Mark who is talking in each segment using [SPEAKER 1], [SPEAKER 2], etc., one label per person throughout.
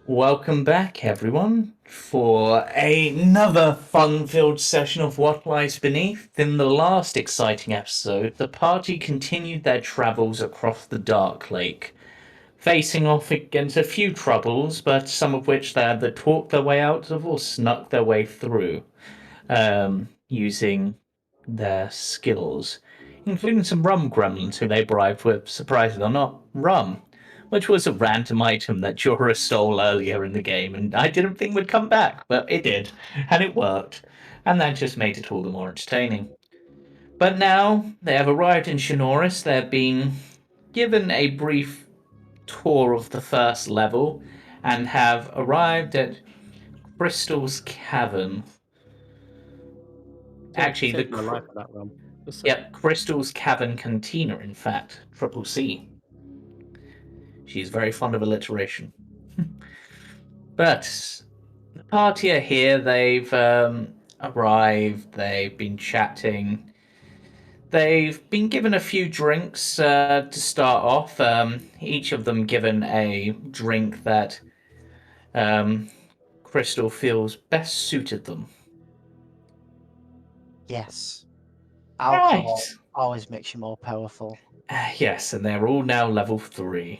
[SPEAKER 1] Welcome back, everyone, for another fun-filled session of What Lies Beneath. In the last exciting episode, the party continued their travels across the Dark Lake, facing off against a few troubles, but some of which they either talked their way out of or snuck their way through, using their skills, including some rum gremlins who they bribed with, surprisingly or not, rum, which was a random item that Jorah stole earlier in the game, and I didn't think would come back, but it did, and it worked, and that just made it all the more entertaining. But now they have arrived in Shanoris. They're being given a brief tour of the first level and have arrived at Crystal's Cavern. Actually,
[SPEAKER 2] Saved my life for that rum.
[SPEAKER 1] Yep, Crystal's Cavern Cantina, in fact, Triple C. She's very fond of alliteration. But the party are here. They've arrived. They've been chatting. They've been given a few drinks to start off. Each of them given a drink that um, Crystal feels best suited them.
[SPEAKER 3] Yes.
[SPEAKER 1] Right.
[SPEAKER 3] Alcohol always makes you more powerful.
[SPEAKER 1] Yes, and they're all now level 3.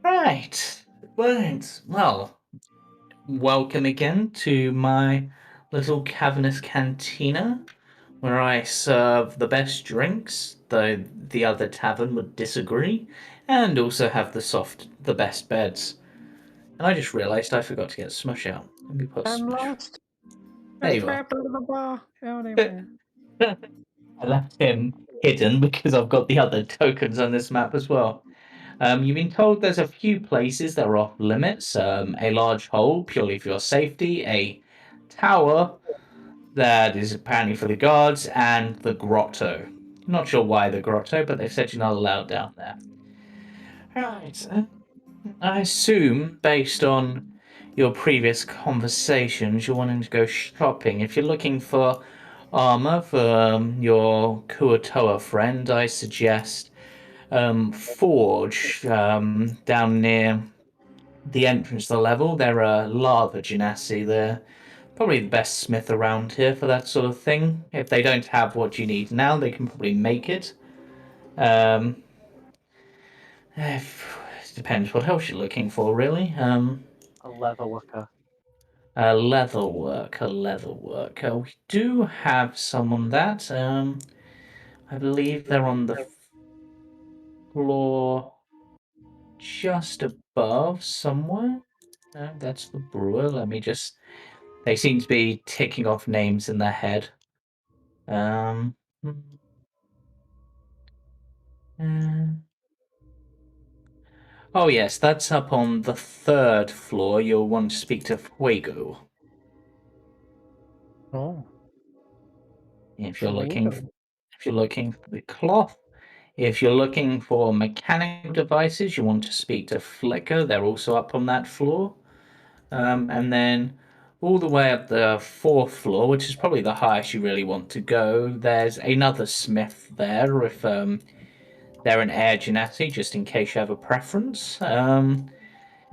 [SPEAKER 1] Right. Well, welcome again to my little cavernous cantina where I serve the best drinks, though the other tavern would disagree, and also have the best beds. And I just realised I forgot to get Smush out. Let me put
[SPEAKER 2] I'm
[SPEAKER 1] Smush.
[SPEAKER 2] lost.
[SPEAKER 1] There
[SPEAKER 2] I'm
[SPEAKER 1] you are.
[SPEAKER 2] trapped under the bar. Oh, there we are.
[SPEAKER 1] I left him hidden because I've got the other tokens on this map as well. You've been told there's a few places that are off limits. A large hole purely for your safety, a tower that is apparently for the guards, and the grotto. Not sure why the grotto, but they said you're not allowed down there. Right. I assume, based on your previous conversations, you're wanting to go shopping. If you're looking for armor for your Kuatoa friend, I suggest Forge down near the entrance to the level. They're a lava genasi. They're probably the best smith around here for that sort of thing. If they don't have what you need now, they can probably make it. It depends what else you're looking for, really.
[SPEAKER 3] A leather worker.
[SPEAKER 1] A leather worker. We do have some on that. I believe they're on the floor just above somewhere. No, that's the brewer. Let me just. They seem to be ticking off names in their head. Um. Oh yes, that's up on the 3rd floor. You'll want to speak to Fuego.
[SPEAKER 2] Oh,
[SPEAKER 1] If you're looking,
[SPEAKER 2] Fuego.
[SPEAKER 1] if you're looking for the cloth, if you're looking for mechanical devices, you want to speak to Flicker. They're also up on that floor. And then all the way up the 4th floor, which is probably the highest you really want to go, there's another smith there. If they're an air genasi, just in case you have a preference.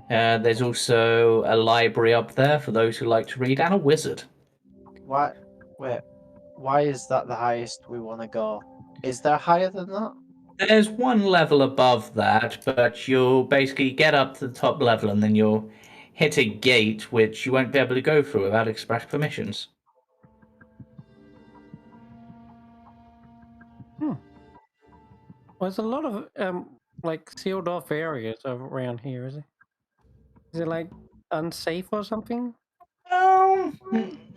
[SPEAKER 1] There's also a library up there for those who like to read, and a wizard.
[SPEAKER 3] Why? Wait. Why is that the highest we want to go? Is there higher than that?
[SPEAKER 1] There's one level above that, but you'll basically get up to the top level and then you'll hit a gate which you won't be able to go through without express permissions.
[SPEAKER 2] Well, there's a lot of like sealed off areas around here. Is it like unsafe or something?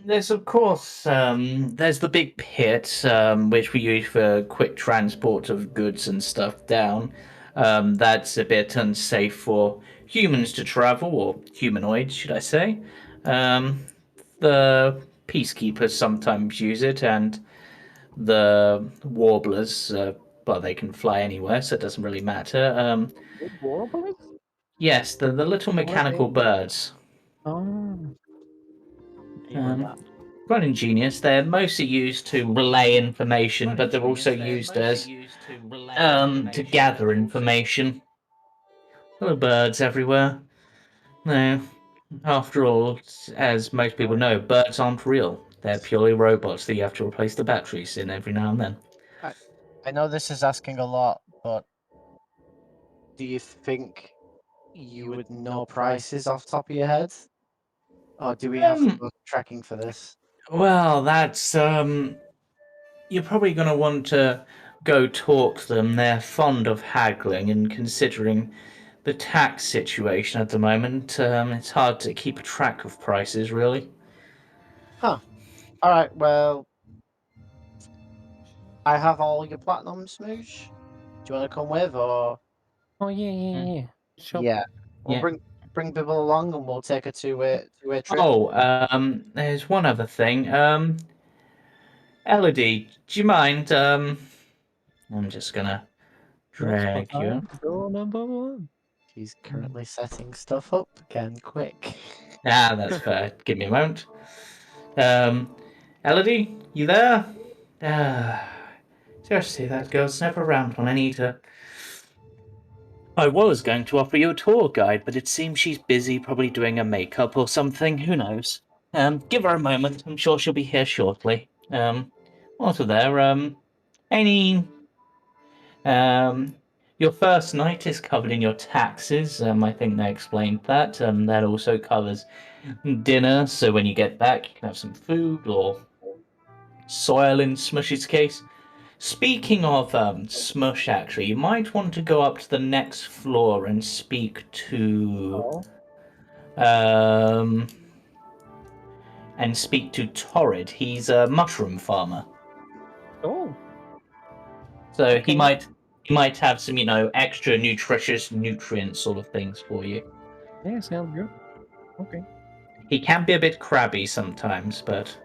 [SPEAKER 1] There's of course there's the big pit which we use for quick transport of goods and stuff down. That's a bit unsafe for humans to travel, or humanoids, should I say. Um, the peacekeepers sometimes use it, and the warblers, well, they can fly anywhere, so it doesn't really matter.
[SPEAKER 2] Warblers?
[SPEAKER 1] Yes, the little
[SPEAKER 2] What are
[SPEAKER 1] mechanical
[SPEAKER 2] they?
[SPEAKER 1] birds.
[SPEAKER 2] Oh,
[SPEAKER 3] Even that.
[SPEAKER 1] quite ingenious. They're mostly used to relay information, but they're also used as to gather information. Little birds everywhere. No, after all, as most people know, birds aren't real. They're purely robots that you have to replace the batteries in every now and then.
[SPEAKER 3] I know this is asking a lot, but do you think you would know prices off the top of your head? Or do we have to go tracking for this?
[SPEAKER 1] Well, that's you're probably going to want to go talk to them. They're fond of haggling, and considering the tax situation at the moment, it's hard to keep track of prices, really.
[SPEAKER 3] Huh. Alright, well, I have all your platinum, Smoosh. Do you want to come with, or...?
[SPEAKER 2] Oh yeah. Sure.
[SPEAKER 3] Yeah. We'll
[SPEAKER 1] Yeah.
[SPEAKER 3] bring Bibble along and we'll take a two-way trip.
[SPEAKER 1] Oh, there's one other thing. Elodie, do you mind? I'm just gonna drag you up.
[SPEAKER 2] Door number 1.
[SPEAKER 3] She's currently setting stuff up again, quick.
[SPEAKER 1] Ah, that's fair. Give me a moment. Elodie, you there? Seriously, that girl's never around when I need her. I was going to offer you a tour guide, but it seems she's busy, probably doing her makeup or something. Who knows? Give her a moment. I'm sure she'll be here shortly. Also there, any, your first night is covered in your taxes. I think they explained that. That also covers dinner, so when you get back, you can have some food or soil in Smush's case. Speaking of Smush, actually, you might want to go up to the next floor and speak to Torrid. He's a mushroom farmer,
[SPEAKER 2] Oh,
[SPEAKER 1] so
[SPEAKER 2] okay.
[SPEAKER 1] he might have some extra nutritious nutrient sort of things for you.
[SPEAKER 2] Yeah, sounds good. Okay.
[SPEAKER 1] He can be a bit crabby sometimes, but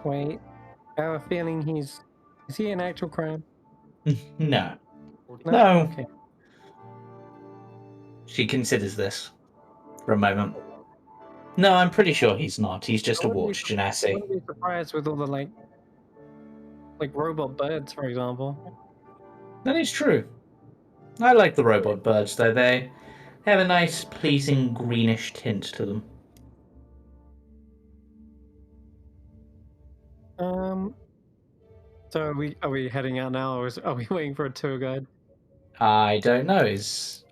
[SPEAKER 2] Wait, I have a feeling is he an actual crab?
[SPEAKER 1] no.
[SPEAKER 2] No. Okay.
[SPEAKER 1] She considers this for a moment. No, I'm pretty sure he's not. He's just a
[SPEAKER 2] I
[SPEAKER 1] watch genasi.
[SPEAKER 2] wouldn't be surprised with all the like robot birds, for example.
[SPEAKER 1] That is true. I like the robot birds, though. They have a nice, pleasing greenish tint to them.
[SPEAKER 2] So are we heading out now, or are we waiting for a tour guide?
[SPEAKER 1] I don't know.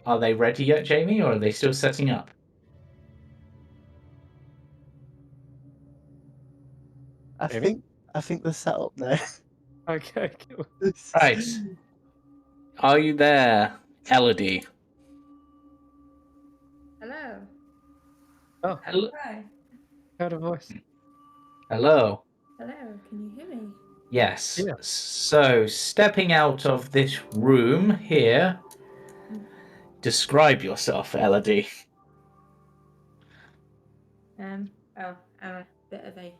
[SPEAKER 1] Are they ready yet, Jamie, or are they still setting up?
[SPEAKER 3] I think they're set up now.
[SPEAKER 2] Okay. Cool.
[SPEAKER 1] Right. Are you there, Elodie?
[SPEAKER 4] Hello.
[SPEAKER 2] Oh,
[SPEAKER 1] Hello.
[SPEAKER 4] Hi.
[SPEAKER 2] heard a voice.
[SPEAKER 1] Hello.
[SPEAKER 4] Hello. Can you hear me?
[SPEAKER 1] Yes.
[SPEAKER 2] Yeah.
[SPEAKER 1] So, stepping out of this room here, describe yourself, Elodie.
[SPEAKER 4] Oh, I'm a bit of a.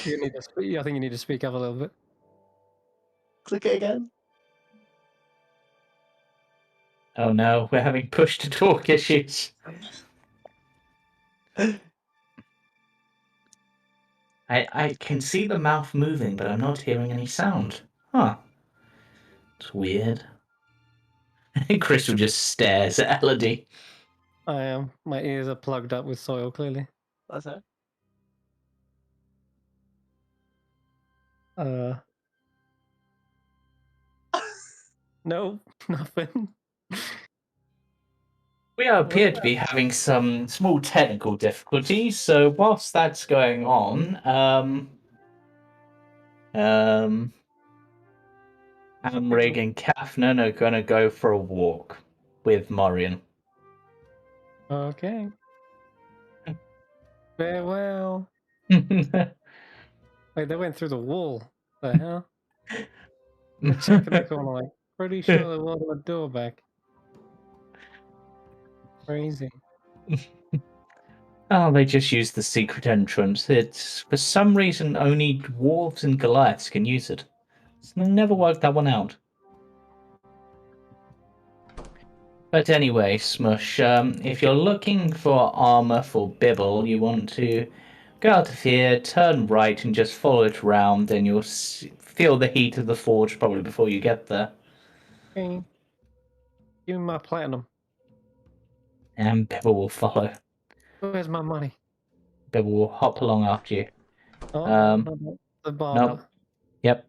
[SPEAKER 2] You need to speak. I think you need to speak up a little bit.
[SPEAKER 3] Click it again.
[SPEAKER 1] Oh no, we're having push-to-talk issues. I can see the mouth moving, but I'm not hearing any sound. Huh. It's weird. Crystal just stares at Elodie.
[SPEAKER 2] I am. My ears are plugged up with soil, clearly.
[SPEAKER 3] That's it.
[SPEAKER 2] No, nothing.
[SPEAKER 1] We appear to be having some small technical difficulties, so whilst that's going on, Amrig and Kafnan are going to go for a walk with Morian.
[SPEAKER 2] Okay. Farewell. Wait, they went through the wall. The hell? They're checking the corner, like, pretty sure there wasn't a door back. Crazy.
[SPEAKER 1] Oh, they just used the secret entrance. It's, for some reason, only dwarves and Goliaths can use it. It's never worked that one out. But anyway, Smush, if you're looking for armor for Bibble, you want to go out of here, turn right, and just follow it around, and you'll feel the heat of the forge probably before you get there.
[SPEAKER 2] Okay. Give me my platinum.
[SPEAKER 1] And Bibble will follow.
[SPEAKER 2] Where's my money?
[SPEAKER 1] Bibble will hop along after you.
[SPEAKER 2] Oh, no, the barter.
[SPEAKER 1] Nope. Yep.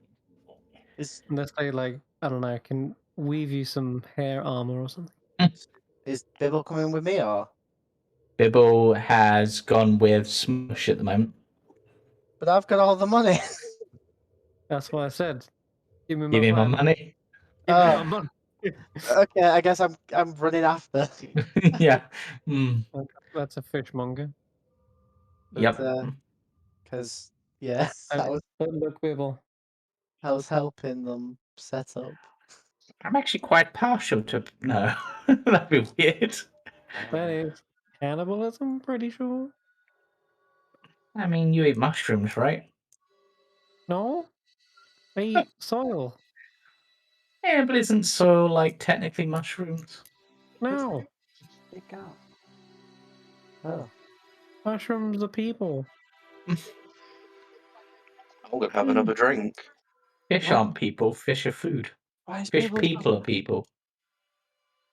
[SPEAKER 3] Is
[SPEAKER 2] Unless they like, I don't know, can weave you some hair armor or something.
[SPEAKER 3] is Bibble coming with me or?
[SPEAKER 1] Bibble has gone with Smush at the moment.
[SPEAKER 3] But I've got all the money.
[SPEAKER 2] That's what I said. Give me my
[SPEAKER 1] Give me my
[SPEAKER 2] platinum.
[SPEAKER 1] money.
[SPEAKER 2] Give me
[SPEAKER 3] Oh.
[SPEAKER 2] my money.
[SPEAKER 3] Okay, I guess I'm running after.
[SPEAKER 1] Yeah. Mm.
[SPEAKER 2] That's a fishmonger.
[SPEAKER 1] Yep.
[SPEAKER 3] Because yeah,
[SPEAKER 2] Don't look Bibble.
[SPEAKER 3] I was helping them set up.
[SPEAKER 1] I'm actually quite partial to. No. That'd be weird.
[SPEAKER 2] That is cannibalism, pretty sure.
[SPEAKER 1] I mean, you eat mushrooms, right?
[SPEAKER 2] No? I eat soil.
[SPEAKER 1] Yeah, but isn't soil like technically mushrooms?
[SPEAKER 2] No.
[SPEAKER 3] Big out. Oh.
[SPEAKER 2] Mushrooms are people.
[SPEAKER 5] I'm gonna have another drink.
[SPEAKER 1] Fish
[SPEAKER 3] What?
[SPEAKER 1] aren't people, fish are food.
[SPEAKER 3] Why is
[SPEAKER 1] Fish
[SPEAKER 3] Bibble?
[SPEAKER 1] people are people.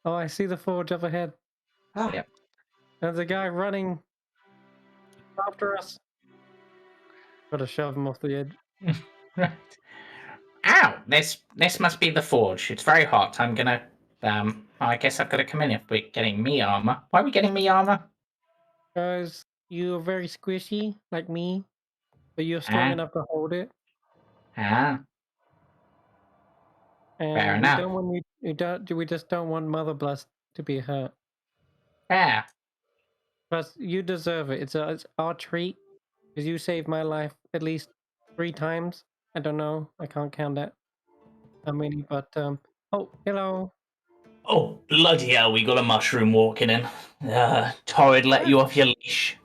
[SPEAKER 2] Oh, I see the forge up ahead.
[SPEAKER 3] Ah,
[SPEAKER 1] Yeah.
[SPEAKER 2] There's a guy running after us. Gotta shove him off the edge.
[SPEAKER 1] Right. Ow! This must be the forge. It's very hot. I'm gonna I guess I've gotta come in if we're getting me armor. Why are we getting me armor?
[SPEAKER 2] Guys, you're very squishy, like me, but you're strong
[SPEAKER 1] Ah.
[SPEAKER 2] enough to hold it.
[SPEAKER 1] Ah,
[SPEAKER 2] And
[SPEAKER 1] fair
[SPEAKER 2] we
[SPEAKER 1] enough.
[SPEAKER 2] don't want we just don't want Mother Blast to be hurt.
[SPEAKER 1] Fair.
[SPEAKER 2] Plus, you deserve it. It's our treat because you saved my life at least 3 times. I don't know. I can't count that how many, but oh, hello.
[SPEAKER 1] Oh, bloody hell, we got a mushroom walking in. Torrid let you off your leash.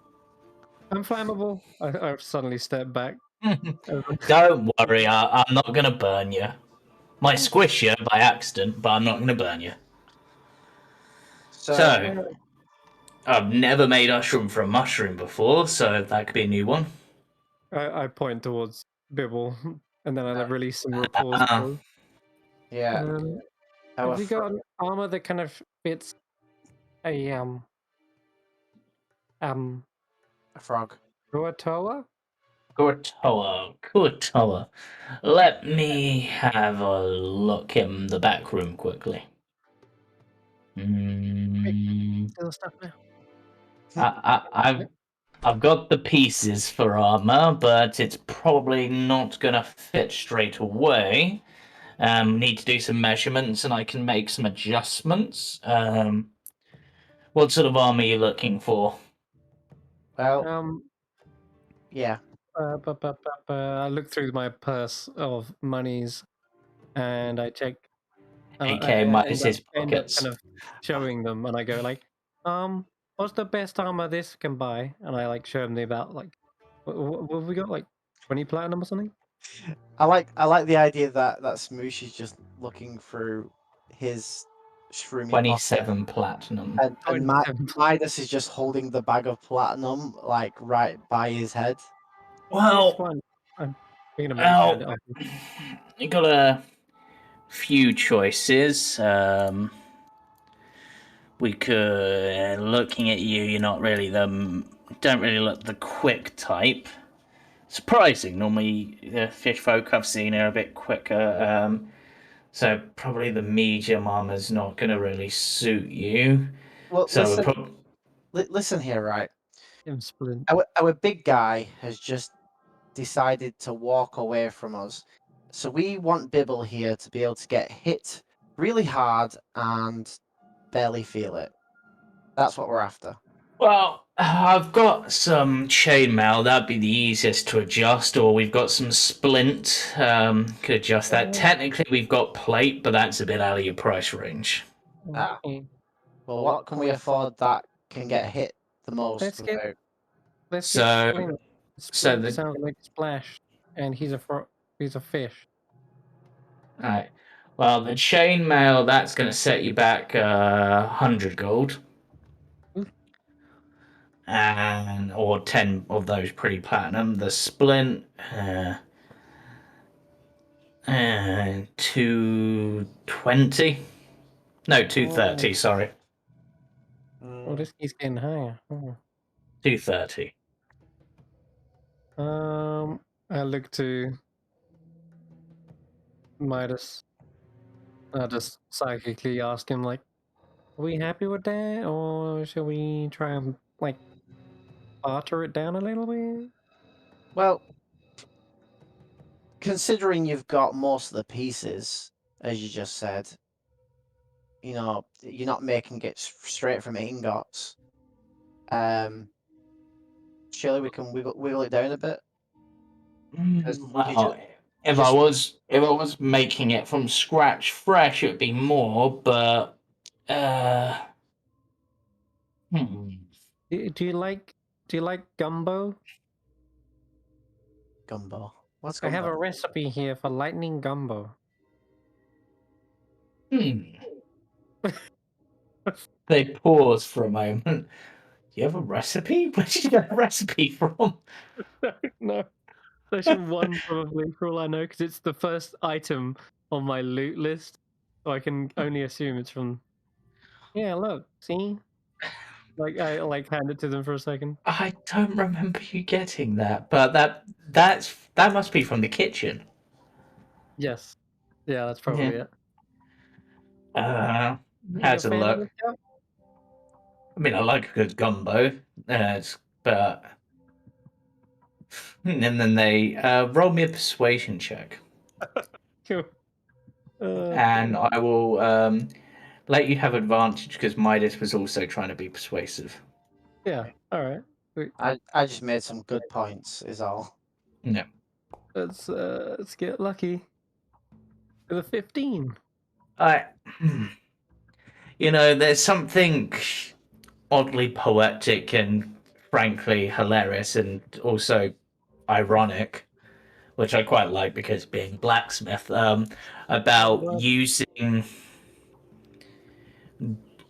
[SPEAKER 2] I'm flammable. I've suddenly stepped back.
[SPEAKER 1] Don't worry, I'm not gonna burn you. Might squish you by accident, but I'm not gonna burn you. So, I've never made mushroom from mushroom before, so that could be a new one.
[SPEAKER 2] I point towards Bibble, and then I release some rapport.
[SPEAKER 3] yeah.
[SPEAKER 2] Have you got an armor that kind of fits a
[SPEAKER 3] A frog.
[SPEAKER 2] Ruatoa?
[SPEAKER 1] Kuatoa. Let me have a look in the back room quickly.
[SPEAKER 2] Still stuff now.
[SPEAKER 1] I've got the pieces for armor, but it's probably not gonna fit straight away. Need to do some measurements, and I can make some adjustments. What sort of armor are you looking for?
[SPEAKER 3] Well, yeah.
[SPEAKER 2] I look through my purse of monies, and I check.
[SPEAKER 1] AK minus his
[SPEAKER 2] end up
[SPEAKER 1] pockets.
[SPEAKER 2] kind of showing them, and I go like, what's the best armor this can buy? And I like show them the about like, what have we got, like 20 platinum or something?
[SPEAKER 3] I like the idea that Smoosh is just looking through his shroomy pocket,
[SPEAKER 1] 27 platinum.
[SPEAKER 3] and
[SPEAKER 2] 27.
[SPEAKER 3] Midas is just holding the bag of platinum like right by his head.
[SPEAKER 2] It's
[SPEAKER 1] Well,
[SPEAKER 2] fine. I'm gonna make sure that
[SPEAKER 1] you got a few choices. We could, looking at you, you're not really don't really look the quick type. Surprising. Normally, the fish folk I've seen are a bit quicker. So probably the medium armor's not going to really suit you.
[SPEAKER 3] Well,
[SPEAKER 1] So
[SPEAKER 3] listen here, right?
[SPEAKER 2] Splint.
[SPEAKER 3] Our big guy has just decided to walk away from us, so we want Bibble here to be able to get hit really hard and barely feel it. That's what we're after.
[SPEAKER 1] Well, I've got some chainmail. That'd be the easiest to adjust, or we've got some splint. Could adjust that. Technically, we've got plate, but that's a bit out of your price range.
[SPEAKER 3] Ah. Well, what can we afford that can get hit the most?
[SPEAKER 2] Let's get
[SPEAKER 1] So-
[SPEAKER 2] Splint.
[SPEAKER 1] so
[SPEAKER 2] Splint
[SPEAKER 1] the-
[SPEAKER 2] sounds like Splash, and he's a fish.
[SPEAKER 1] Alright. Well, the chainmail, that's going to set you back 100 gold.
[SPEAKER 2] Oof.
[SPEAKER 1] And or 10 of those pretty platinum. The splint, 220. No, 230, sorry.
[SPEAKER 2] Oh, this keeps getting higher. Oh.
[SPEAKER 1] 230.
[SPEAKER 2] I look to Midas. I just psychically ask him, like, are we happy with that? Or shall we try and, like, barter it down a little bit?
[SPEAKER 3] Well, considering you've got most of the pieces, as you just said, you know, you're not making it straight from ingots. Surely we can wiggle it down a bit.
[SPEAKER 1] Well, if
[SPEAKER 3] just-
[SPEAKER 1] I was making it from scratch, fresh, it'd be more. But hmm.
[SPEAKER 2] Do you like gumbo?
[SPEAKER 3] Gumbo. What's
[SPEAKER 2] I
[SPEAKER 3] gumbo?
[SPEAKER 2] have a recipe here for lightning gumbo.
[SPEAKER 1] They pause for a moment. Do you have a recipe? Where did you get a recipe from?
[SPEAKER 2] No, session 1 probably, for all I know, because it's the first item on my loot list. So I can only assume it's from. Yeah, look, see? Like, I hand it to them for a second.
[SPEAKER 1] I don't remember you getting that, but that must be from the kitchen.
[SPEAKER 2] Yes. Yeah, that's probably it.
[SPEAKER 1] Uh,
[SPEAKER 2] You
[SPEAKER 1] has
[SPEAKER 2] a
[SPEAKER 1] a
[SPEAKER 2] fan of
[SPEAKER 1] look.
[SPEAKER 2] this stuff?
[SPEAKER 1] I mean, I like a good gumbo, but and then they roll me a persuasion check,
[SPEAKER 2] Cool.
[SPEAKER 1] and I will let you have advantage because Midas was also trying to be persuasive.
[SPEAKER 2] Yeah, alright.
[SPEAKER 3] I just made some good points, is all.
[SPEAKER 1] No,
[SPEAKER 2] Let's get lucky. For the 15.
[SPEAKER 1] I, there's something oddly poetic and frankly hilarious, and also ironic, which I quite like because being blacksmith, about using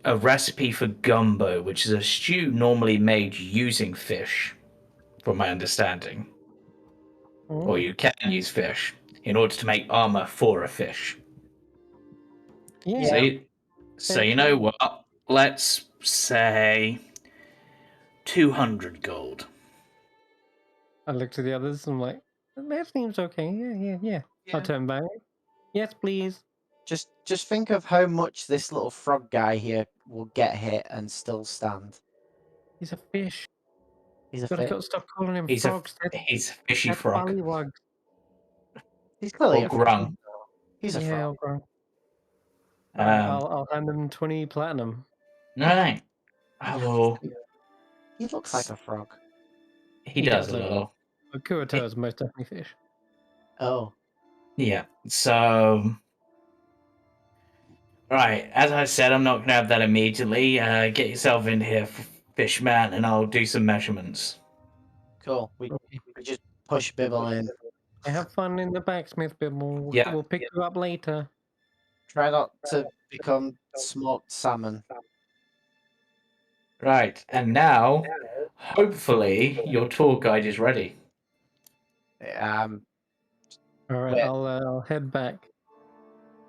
[SPEAKER 1] a recipe for gumbo, which is a stew normally made using fish, from my understanding. Or you can use fish in order to make armor for a fish.
[SPEAKER 2] Yeah.
[SPEAKER 1] So you know what? Let's say 200 gold.
[SPEAKER 2] I look to the others and I'm like, that seems okay. Yeah. I'll turn back. Yes, please.
[SPEAKER 3] Just think of how much this little frog guy here will get hit and still stand.
[SPEAKER 2] He's a fish.
[SPEAKER 3] He's a
[SPEAKER 2] Gotta
[SPEAKER 3] fish.
[SPEAKER 2] stop calling him
[SPEAKER 1] He's
[SPEAKER 2] frogs.
[SPEAKER 1] he's a fishy
[SPEAKER 2] That's
[SPEAKER 1] frog.
[SPEAKER 2] bullywugs.
[SPEAKER 3] He's clearly
[SPEAKER 1] Or
[SPEAKER 3] a frog.
[SPEAKER 1] grung.
[SPEAKER 3] He's a frog.
[SPEAKER 2] Yeah, bro.
[SPEAKER 1] Um,
[SPEAKER 2] I'll hand him 20 platinum.
[SPEAKER 1] no. I will.
[SPEAKER 3] He looks like a frog.
[SPEAKER 1] He does a
[SPEAKER 2] look.
[SPEAKER 1] little.
[SPEAKER 2] But Kuato is most definitely fish.
[SPEAKER 3] Oh.
[SPEAKER 1] Yeah. So. Right. As I said, I'm not going to have that immediately. Get yourself in here, Fishman, and I'll do some measurements.
[SPEAKER 3] Cool. We just push Bibble in.
[SPEAKER 2] Have fun in the blacksmith, Bibble.
[SPEAKER 1] Yeah.
[SPEAKER 2] We'll pick you up later.
[SPEAKER 3] Try not to become smoked salmon.
[SPEAKER 1] Right. And now, hopefully, your tour guide is ready.
[SPEAKER 3] Um.
[SPEAKER 2] All right,
[SPEAKER 3] Wait.
[SPEAKER 2] I'll head back.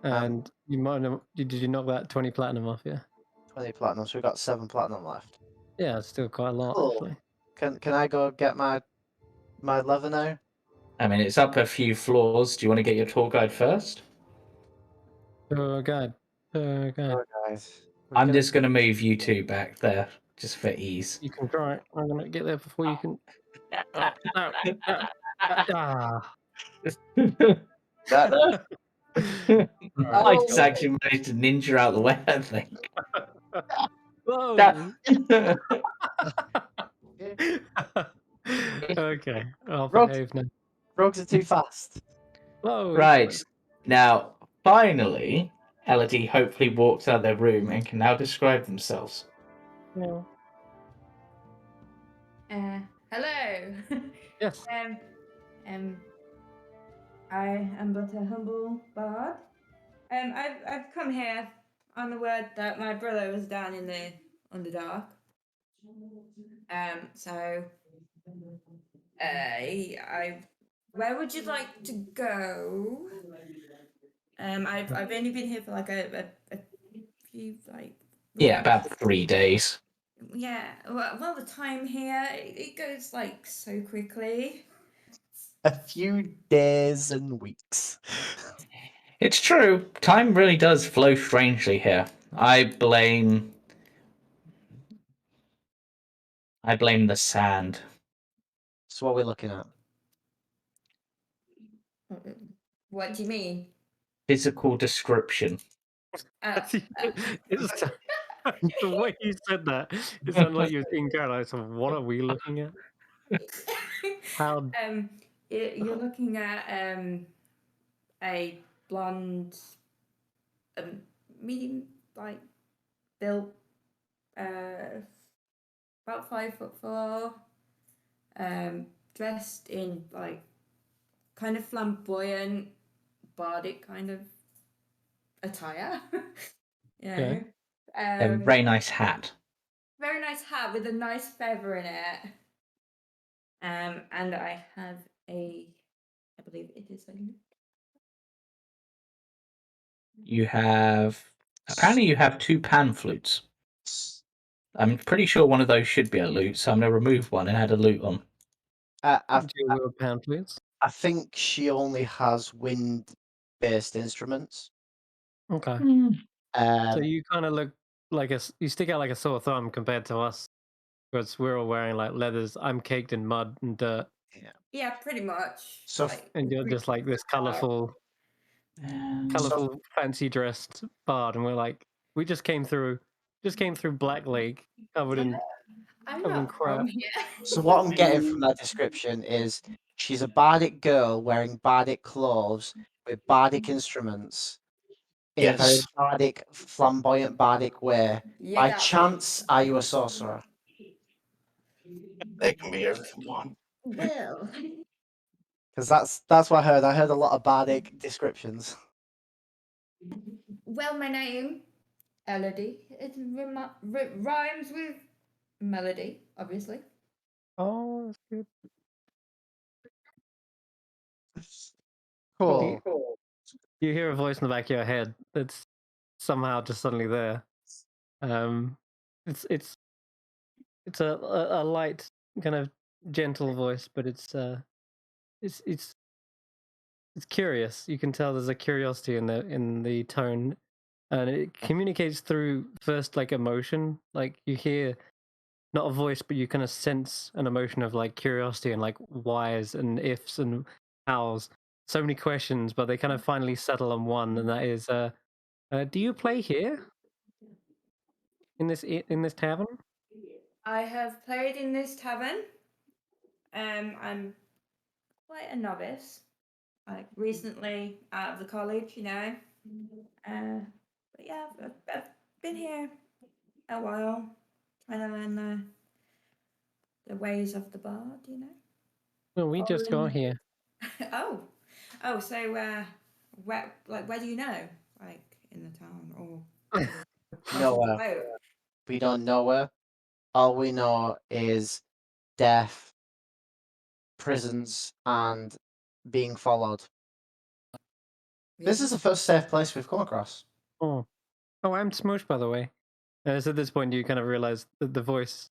[SPEAKER 2] And you might know, did you knock that 20 platinum off? Yeah.
[SPEAKER 3] 20 platinum. So we've got 7 platinum left.
[SPEAKER 2] Yeah, it's still quite a lot,
[SPEAKER 3] Cool.
[SPEAKER 2] actually.
[SPEAKER 3] Can I go get my leather now?
[SPEAKER 1] I mean, it's up a few floors. Do you want to get your tour guide first?
[SPEAKER 2] Oh, God. Oh, God.
[SPEAKER 3] Sure, guys.
[SPEAKER 1] I'm just going to move you two back there, just for ease.
[SPEAKER 2] You can try it. I'm going to get there before you can. Oh, no.
[SPEAKER 3] That,
[SPEAKER 1] Mike's actually managed to ninja out the way, I think.
[SPEAKER 2] Whoa! Okay, I'll behave now.
[SPEAKER 3] rogues are too fast.
[SPEAKER 2] Whoa!
[SPEAKER 1] Right. Now, finally, Elodie hopefully walks out of their room and can now describe themselves.
[SPEAKER 2] Yeah.
[SPEAKER 4] Hello.
[SPEAKER 2] Yes.
[SPEAKER 4] I am but a humble bard. I've come here on the word that my brother was down in the Underdark. So where would you like to go? I've only been here for like a few
[SPEAKER 1] Yeah, about 3 days.
[SPEAKER 4] Yeah, well, the time here it goes like so quickly.
[SPEAKER 3] A few days and weeks.
[SPEAKER 1] It's true. Time really does flow strangely here. I blame the sand.
[SPEAKER 3] So what are we looking at?
[SPEAKER 4] What do you mean?
[SPEAKER 1] Physical description.
[SPEAKER 2] It's the way you said that. It sounded like you were being careless. So what are we looking at? How?
[SPEAKER 4] You're looking at a blonde, medium built, about 5'4", dressed in kind of flamboyant bardic kind of attire.
[SPEAKER 2] Okay.
[SPEAKER 1] A very nice hat.
[SPEAKER 4] Very nice hat with a nice feather in it. And I have I believe it is a lute.
[SPEAKER 1] Apparently you have 2 pan flutes. I'm pretty sure one of those should be a lute, so I'm going to remove one and add a lute on.
[SPEAKER 2] Deal with a pound, please.
[SPEAKER 3] I think she only has wind-based instruments.
[SPEAKER 2] Okay. So you kind of look like you stick out like a sore thumb compared to us, because we're all wearing like leathers. I'm caked in mud and dirt.
[SPEAKER 4] Yeah, pretty much.
[SPEAKER 3] So
[SPEAKER 2] and you're just like this colorful, fancy dressed bard, and we're like, we just came through Black Lake covered in
[SPEAKER 4] I'm
[SPEAKER 2] covered in
[SPEAKER 4] not
[SPEAKER 2] crap.
[SPEAKER 4] from here.
[SPEAKER 3] So what I'm getting from that description is she's a bardic girl wearing bardic clothes with bardic instruments in a very
[SPEAKER 1] Yes.
[SPEAKER 3] bardic, flamboyant bardic way.
[SPEAKER 4] You
[SPEAKER 3] By
[SPEAKER 4] got me.
[SPEAKER 3] chance, are you a sorcerer?
[SPEAKER 5] They can be everything one.
[SPEAKER 4] Well,
[SPEAKER 3] Because that's what I heard. I heard a lot of bardic descriptions.
[SPEAKER 4] my name, Elodie. It rhymes with melody, obviously.
[SPEAKER 2] Oh, that's good.
[SPEAKER 3] Cool.
[SPEAKER 2] You hear a voice in the back of your head that's somehow just suddenly there. It's a light, kind of gentle voice, but it's curious. You can tell there's a curiosity in the tone, and it communicates through first like emotion. Like you hear not a voice, but you kind of sense an emotion of like curiosity and like whys and ifs and hows. So many questions, but they kind of finally settle on one, and that is, do you play here in this tavern?
[SPEAKER 4] I have played in this tavern. I'm quite a novice. Like recently out of the college, But yeah, I've been here a while, trying to learn the ways of the bard.
[SPEAKER 2] Well, we just got here.
[SPEAKER 4] oh, so where do you know? Like in the town or
[SPEAKER 3] Nowhere. We don't know her. All we know is death, prisons, and being followed. This is the first safe place we've come across.
[SPEAKER 2] Oh, I'm Smush, by the way. So at this point, you kind of realize that the voice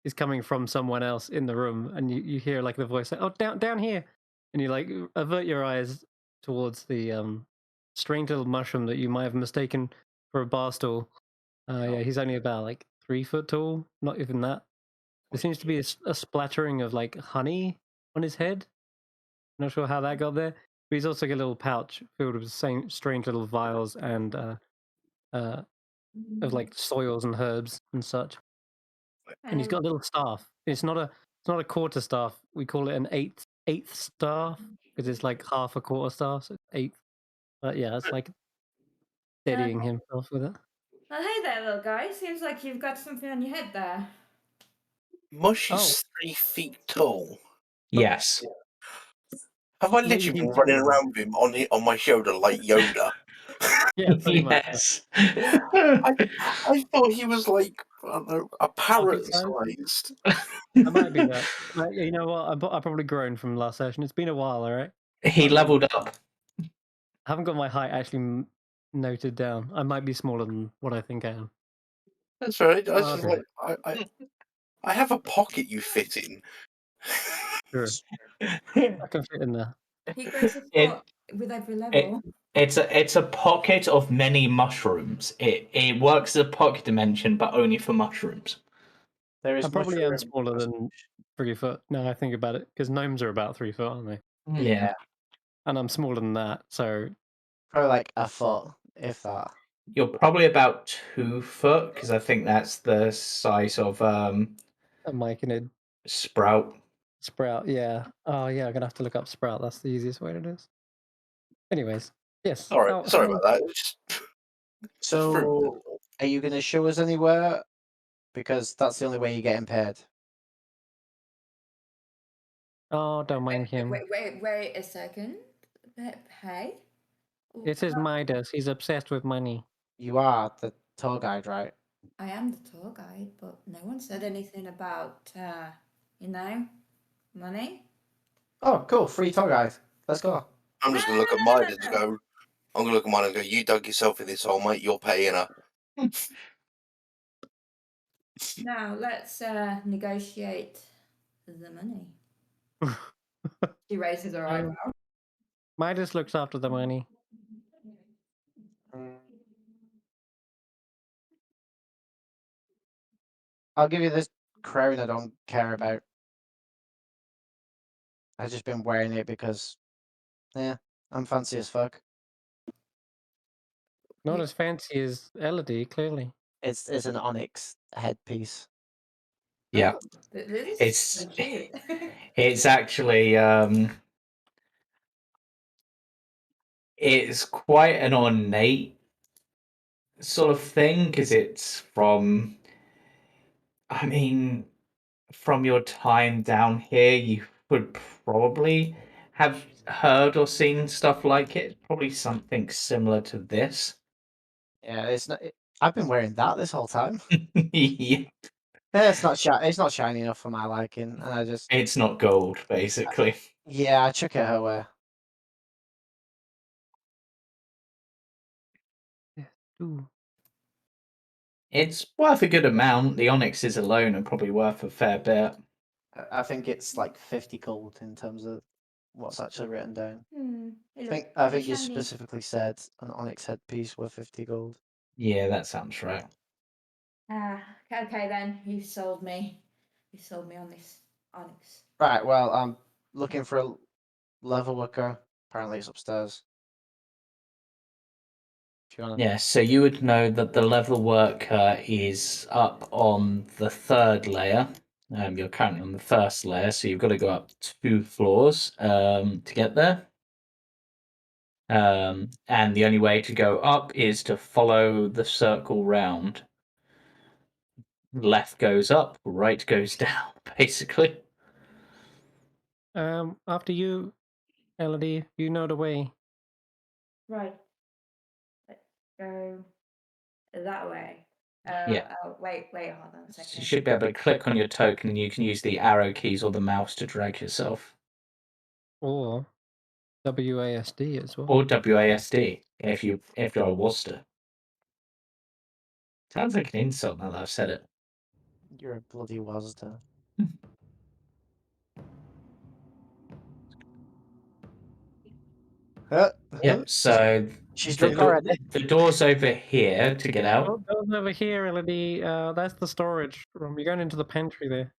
[SPEAKER 2] is coming from someone else in the room, and you hear like the voice say, "Oh, down here," and you like avert your eyes towards the strange little mushroom that you might have mistaken for a bar stool. Yeah, he's only about like 3 foot tall, not even that. There seems to be a splattering of like honey on his head. Not sure how that got there, but he's also got a little pouch filled with same strange little vials and of like soils and herbs and such. And he's got a little staff. It's not a quarter staff. We call it an eighth staff because it's like half a quarter staff, so it's eighth. But yeah, it's like steadying himself with it.
[SPEAKER 4] Well, hey there, little guy. Seems like you've got something on your head there.
[SPEAKER 5] Mush is 3 feet tall.
[SPEAKER 1] Yes.
[SPEAKER 5] Have I literally been running around with him on my shoulder like Yoda?
[SPEAKER 2] Yeah, pretty much.
[SPEAKER 1] Yes.
[SPEAKER 5] I thought he was like, I don't know, a parrot
[SPEAKER 2] size?
[SPEAKER 5] sized.
[SPEAKER 2] I might be that. You know what? I've probably grown from last session. It's been a while, all right?
[SPEAKER 1] He leveled up.
[SPEAKER 2] I haven't got my height actually noted down. I might be smaller than what I think I am.
[SPEAKER 5] That's right. I was
[SPEAKER 2] Oh,
[SPEAKER 5] just
[SPEAKER 2] okay.
[SPEAKER 5] like, I have a pocket you fit in.
[SPEAKER 2] Sure. I can fit in there.
[SPEAKER 4] He grows a
[SPEAKER 1] It-
[SPEAKER 4] foot with every
[SPEAKER 1] It,
[SPEAKER 4] level.
[SPEAKER 1] it's a pocket of many mushrooms. It works as a pocket dimension, but only for mushrooms.
[SPEAKER 3] There is
[SPEAKER 2] I probably am
[SPEAKER 3] mushroom-
[SPEAKER 2] smaller than 3 foot. Now I think about it, because gnomes are about 3 foot, aren't they?
[SPEAKER 1] Yeah.
[SPEAKER 2] And I'm smaller than that, so
[SPEAKER 3] Probably like a foot, if that.
[SPEAKER 1] You're probably about 2 foot, because I think that's the size of
[SPEAKER 2] a myconid
[SPEAKER 1] sprout.
[SPEAKER 2] sprout. Yeah. Oh, yeah. I'm gonna have to look up sprout. That's the easiest way to do this. Anyways, yes.
[SPEAKER 5] All right,
[SPEAKER 2] Oh,
[SPEAKER 5] sorry
[SPEAKER 2] how-
[SPEAKER 5] about that. It was just
[SPEAKER 3] So, are you going to show us anywhere? Because that's the only way you're getting paid.
[SPEAKER 2] Oh, don't mind him.
[SPEAKER 4] Wait a second. Hey?
[SPEAKER 2] This is Midas. He's obsessed with money.
[SPEAKER 3] You are the tour guide, right?
[SPEAKER 4] I am the tour guide, but no one said anything about, money.
[SPEAKER 3] Oh, cool. Free tour guide. Let's go.
[SPEAKER 5] I'm just gonna look at mine and go. I'm gonna look at mine and go. You dug yourself in this hole, mate. You're paying her.
[SPEAKER 4] Now let's negotiate the money. She raises her eyebrow.
[SPEAKER 2] Midas looks after the money.
[SPEAKER 3] I'll give you this crown I don't care about. I've just been wearing it because, yeah, I'm fancy as fuck.
[SPEAKER 2] Not as fancy as Elodie, clearly.
[SPEAKER 3] It's an onyx headpiece.
[SPEAKER 1] Yeah.
[SPEAKER 4] This
[SPEAKER 1] It's-
[SPEAKER 4] is so cute.
[SPEAKER 1] It's actually it's quite an ornate sort of thing, because it's from, I mean, from your time down here, you would probably have heard or seen stuff like it. Probably something similar to this.
[SPEAKER 3] Yeah, it's not. I've been wearing that this whole time.
[SPEAKER 1] Yeah,
[SPEAKER 3] It's not It's not shiny enough for my liking, and I just
[SPEAKER 1] it's not gold, basically.
[SPEAKER 3] I chuck it her way.
[SPEAKER 2] Ooh.
[SPEAKER 1] It's worth a good amount. The onyxes alone are probably worth a fair bit.
[SPEAKER 3] I think it's like 50 gold in terms of what's actually written down.
[SPEAKER 4] It
[SPEAKER 3] I
[SPEAKER 4] look
[SPEAKER 3] think you
[SPEAKER 4] shiny.
[SPEAKER 3] specifically said an onyx headpiece worth 50 gold.
[SPEAKER 1] Yeah, that sounds right.
[SPEAKER 4] Okay then. You sold me. You sold me on this onyx.
[SPEAKER 3] Right. Well, I'm looking for a level worker. Apparently, it's upstairs. If you wanna...
[SPEAKER 1] Yeah, so you would know that the level worker is up on the 3rd layer. You're currently on the 1st layer, so you've got to go up 2 floors to get there. And the only way to go up is to follow the circle round. Left goes up, right goes down, basically.
[SPEAKER 2] After you, Elodie, you know the way.
[SPEAKER 4] Right. Let's go that way.
[SPEAKER 1] Yeah.
[SPEAKER 4] Oh, wait, hold on a
[SPEAKER 1] You
[SPEAKER 4] second.
[SPEAKER 1] should be able to click on your token, and you can use the arrow keys or the mouse to drag yourself.
[SPEAKER 2] Or WASD as well.
[SPEAKER 1] Or WASD, if you're a Worcester. Sounds like an insult now that I've said it.
[SPEAKER 3] You're a bloody Wazda.
[SPEAKER 1] Yep, so
[SPEAKER 3] She's
[SPEAKER 1] the,
[SPEAKER 3] drunk already.
[SPEAKER 1] the door's over here to get out.
[SPEAKER 2] Oh, those over here, Elodie. That's the storage room. You're going into the pantry there.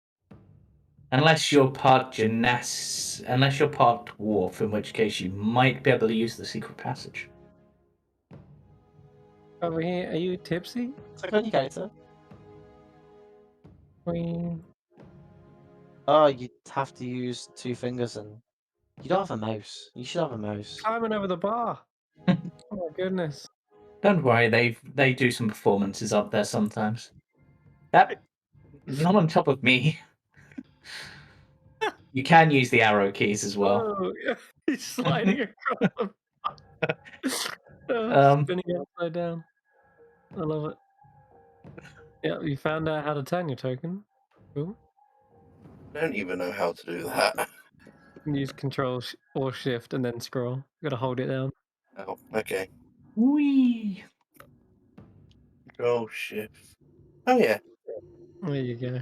[SPEAKER 1] Unless you're part unless you're part dwarf, in which case you might be able to use the secret passage.
[SPEAKER 2] Over here, are you tipsy?
[SPEAKER 3] Click on your character.
[SPEAKER 2] Queen.
[SPEAKER 3] Oh, you'd have to use 2 fingers, and you don't have a mouse. You should have a mouse.
[SPEAKER 2] Climbing over the bar. Oh my goodness.
[SPEAKER 1] Don't worry, they do some performances up there sometimes. That not on top of me. You can use the arrow keys as well.
[SPEAKER 2] Oh, he's sliding across the bar. Spinning upside down. I love it. Yeah, you found out how to turn your token. Cool.
[SPEAKER 5] I don't even know how to do that.
[SPEAKER 2] You can use Control or Shift and then scroll. You gotta hold it down.
[SPEAKER 5] Oh, okay.
[SPEAKER 1] Whee!
[SPEAKER 5] Control shift. Oh yeah.
[SPEAKER 2] There you go.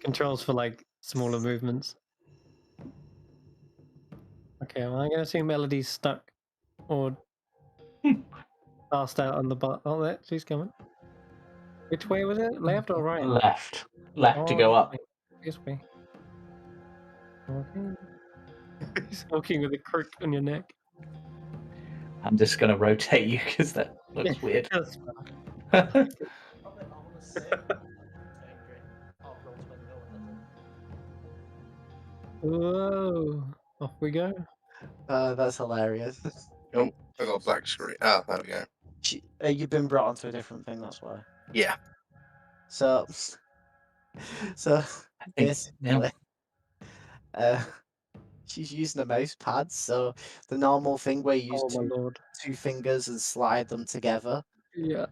[SPEAKER 2] Controls for like smaller movements. Okay, well, I'm gonna assume Melody's stuck or passed out on the butt. Oh, there, she's coming. Which way was it? Left or right?
[SPEAKER 1] Left. Left to
[SPEAKER 2] Oh,
[SPEAKER 1] go
[SPEAKER 2] this
[SPEAKER 1] up.
[SPEAKER 2] way. This way. Okay. He's walking with a crook on your neck.
[SPEAKER 1] I'm just going to rotate you because that looks weird.
[SPEAKER 2] That's Whoa! Off we go.
[SPEAKER 3] That's hilarious.
[SPEAKER 5] Oh, I got a black screen. Ah, there we go.
[SPEAKER 3] You've been brought onto a different thing, that's why.
[SPEAKER 5] Yeah.
[SPEAKER 3] So,
[SPEAKER 1] I think,
[SPEAKER 3] basically, she's using a mouse pad. So the normal thing where you use
[SPEAKER 2] Oh my lord.
[SPEAKER 3] two fingers and slide them together,
[SPEAKER 2] Yeah.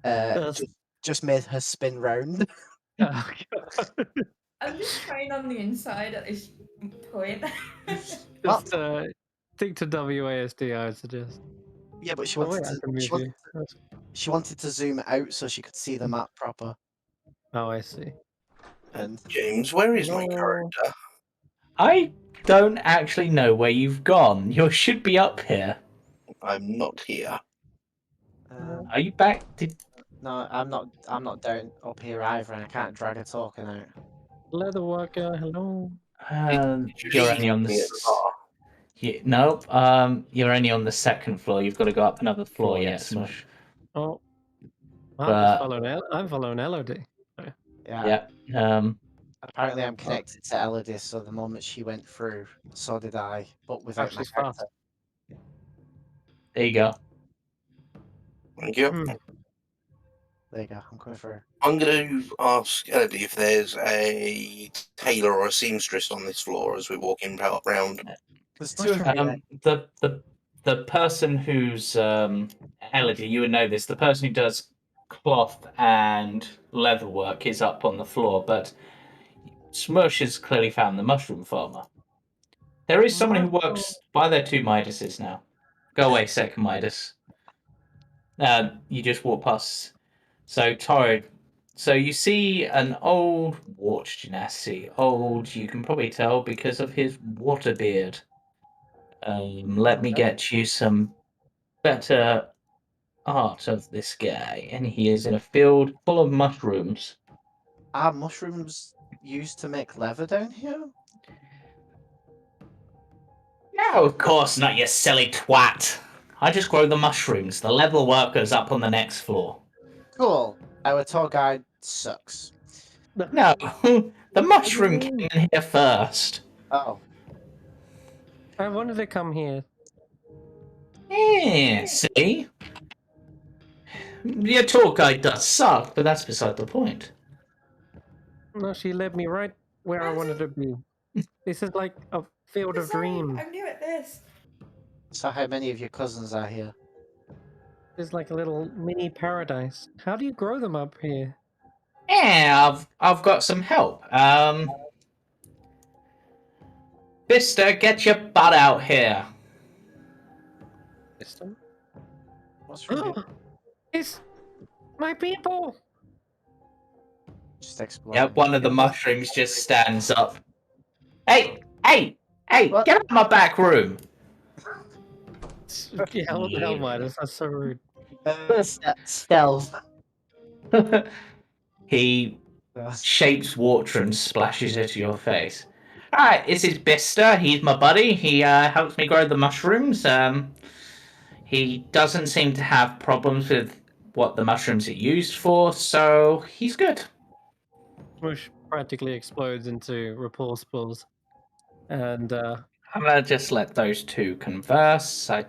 [SPEAKER 2] That's...
[SPEAKER 3] just made her spin round.
[SPEAKER 2] Oh, God.
[SPEAKER 4] I'm just trying on the inside at this point.
[SPEAKER 2] Just
[SPEAKER 3] What?
[SPEAKER 2] stick to WASD, I would suggest.
[SPEAKER 3] Yeah, but she
[SPEAKER 2] Oh,
[SPEAKER 3] wanted
[SPEAKER 2] wait, I
[SPEAKER 3] to.
[SPEAKER 2] can move you.
[SPEAKER 3] She wanted to zoom out so she could see the map proper.
[SPEAKER 2] Oh, I see.
[SPEAKER 3] And
[SPEAKER 5] James, where is my
[SPEAKER 2] No.
[SPEAKER 5] character?
[SPEAKER 1] I don't actually know where you've gone. You should be up here.
[SPEAKER 5] I'm not here.
[SPEAKER 1] Are you back?
[SPEAKER 3] no, I'm not. I'm not down up here either, and I can't drag a token out.
[SPEAKER 2] Leather worker, hello.
[SPEAKER 5] Did you
[SPEAKER 1] You're
[SPEAKER 5] leave
[SPEAKER 1] only on the.
[SPEAKER 5] me at the bar?
[SPEAKER 1] Nope. You're only on the second floor. You've got to go up another floor yet, Smush.
[SPEAKER 2] Oh.
[SPEAKER 1] But-
[SPEAKER 2] I'm following Elodie.
[SPEAKER 3] Yeah.
[SPEAKER 1] Yeah.
[SPEAKER 3] Apparently, I'm connected to Elodie, so the moment she went through, so did I, but without my
[SPEAKER 2] she's
[SPEAKER 3] character.
[SPEAKER 2] fast.
[SPEAKER 1] There you go.
[SPEAKER 5] Thank you.
[SPEAKER 2] Hmm.
[SPEAKER 3] There you go. I'm going through.
[SPEAKER 5] I'm going to ask Elodie if there's a tailor or a seamstress on this floor as we walk in round.
[SPEAKER 3] There's two of
[SPEAKER 2] Mushroom.
[SPEAKER 3] you.
[SPEAKER 1] The person who's Elodie, you would know this. The person who does cloth and leather work is up on the floor, but Smush has clearly found the mushroom farmer. There is someone who works by their two Midases now. Go away, second Midas. You just walk past. So Toro. So you see an old Wart Genasi. Old, you can probably tell because of his water beard. Let me get you some better art of this guy. And he is in a field full of mushrooms.
[SPEAKER 3] Are mushrooms used to make leather down here?
[SPEAKER 1] No, of course not, you silly twat. I just grow the mushrooms. The leather worker's up on the next floor.
[SPEAKER 3] Cool. Our tour guide sucks.
[SPEAKER 1] No, the mushroom came in here first.
[SPEAKER 3] Oh.
[SPEAKER 2] I wanted to come here.
[SPEAKER 1] Yeah, see? Your tour guide does suck, but that's beside the point.
[SPEAKER 2] No, she led me right where I wanted to be. This is like a field of dreams.
[SPEAKER 4] I'm new at this.
[SPEAKER 3] So how many of your cousins are here?
[SPEAKER 2] It's like a little mini paradise. How do you grow them up here?
[SPEAKER 1] Yeah, I've got some help. Mister, get your butt out here.
[SPEAKER 2] System?
[SPEAKER 3] What's wrong?
[SPEAKER 2] It's my people.
[SPEAKER 3] Just explode.
[SPEAKER 1] Yep, one of the mushrooms just stands up. Hey, what? Get out of my back room.
[SPEAKER 2] Yeah, what the hell, Midas? That's so rude.
[SPEAKER 3] Stealth.
[SPEAKER 1] He shapes water and splashes it to your face. Alright, this is Bister. He's my buddy. He helps me grow the mushrooms. He doesn't seem to have problems with what the mushrooms are used for, so he's good.
[SPEAKER 2] Smush practically explodes into repulse balls. And
[SPEAKER 1] I'm gonna just let those two converse.
[SPEAKER 2] to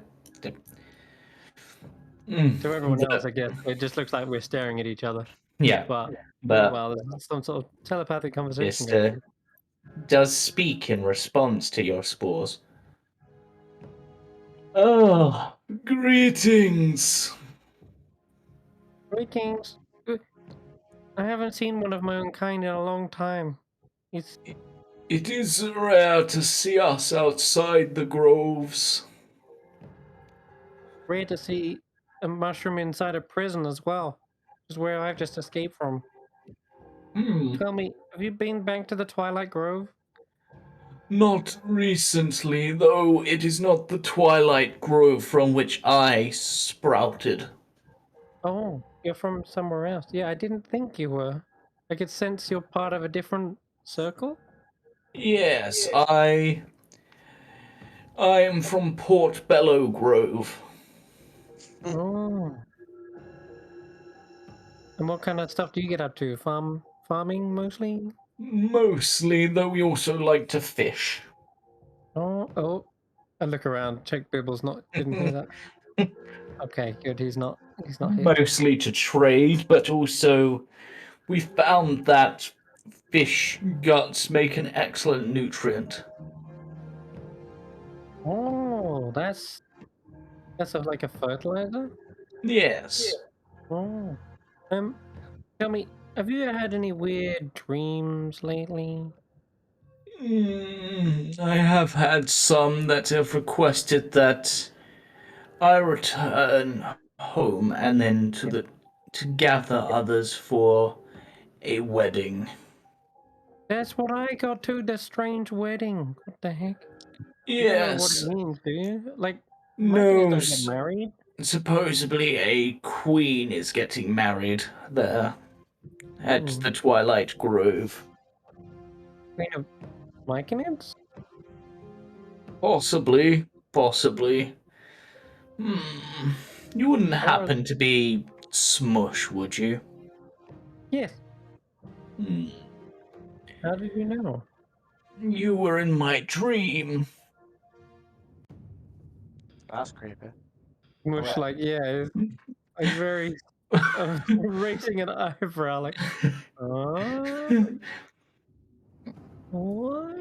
[SPEAKER 2] everyone else, I guess, it just looks like we're staring at each other.
[SPEAKER 1] Yeah,
[SPEAKER 2] But
[SPEAKER 1] but
[SPEAKER 2] there's some sort of telepathic conversation
[SPEAKER 1] Bister
[SPEAKER 2] going on.
[SPEAKER 1] does speak in response to your spores. Oh, Greetings.
[SPEAKER 2] Greetings. I haven't seen one of my own kind in a long time. It's
[SPEAKER 1] It is rare to see us outside the groves.
[SPEAKER 2] rare to see a mushroom inside a prison as well, which is where I've just escaped from.
[SPEAKER 1] Hmm.
[SPEAKER 2] Tell me, have you been back to the Twilight Grove?
[SPEAKER 1] Not recently, though it is not the Twilight Grove from which I sprouted.
[SPEAKER 2] Oh, you're from somewhere else. Yeah, I didn't think you were. I could sense you're part of a different circle.
[SPEAKER 1] Yes, I am from Port Bellow Grove.
[SPEAKER 2] Oh. And what kind of stuff do you get up to? Farming mostly?
[SPEAKER 1] Mostly, though we also like to fish.
[SPEAKER 2] Oh. I look around, check Bibble's didn't hear that. Okay, good, he's not here.
[SPEAKER 1] Mostly to trade, but also we found that fish guts make an excellent nutrient.
[SPEAKER 2] Oh, that's like a fertilizer?
[SPEAKER 1] Yes.
[SPEAKER 2] Oh. Tell me, have you had any weird dreams lately?
[SPEAKER 1] I have had some that have requested that I return home and then to gather others for a wedding.
[SPEAKER 2] That's what I got too, the strange wedding. What the heck? You don't know what it
[SPEAKER 1] Yes.
[SPEAKER 2] means, do you? Like, Myconians
[SPEAKER 1] No,
[SPEAKER 2] don't get married.
[SPEAKER 1] supposedly a queen is getting married there at the Twilight Grove.
[SPEAKER 2] Queen of Myconians?
[SPEAKER 1] Possibly, possibly. Hmm. You wouldn't
[SPEAKER 2] Or
[SPEAKER 1] happen to be Smush, would you?
[SPEAKER 2] yes.
[SPEAKER 1] Hmm.
[SPEAKER 2] How did you know?
[SPEAKER 1] You were in my dream.
[SPEAKER 3] That's creepy.
[SPEAKER 2] Mush like he's very raising an eyebrow like what?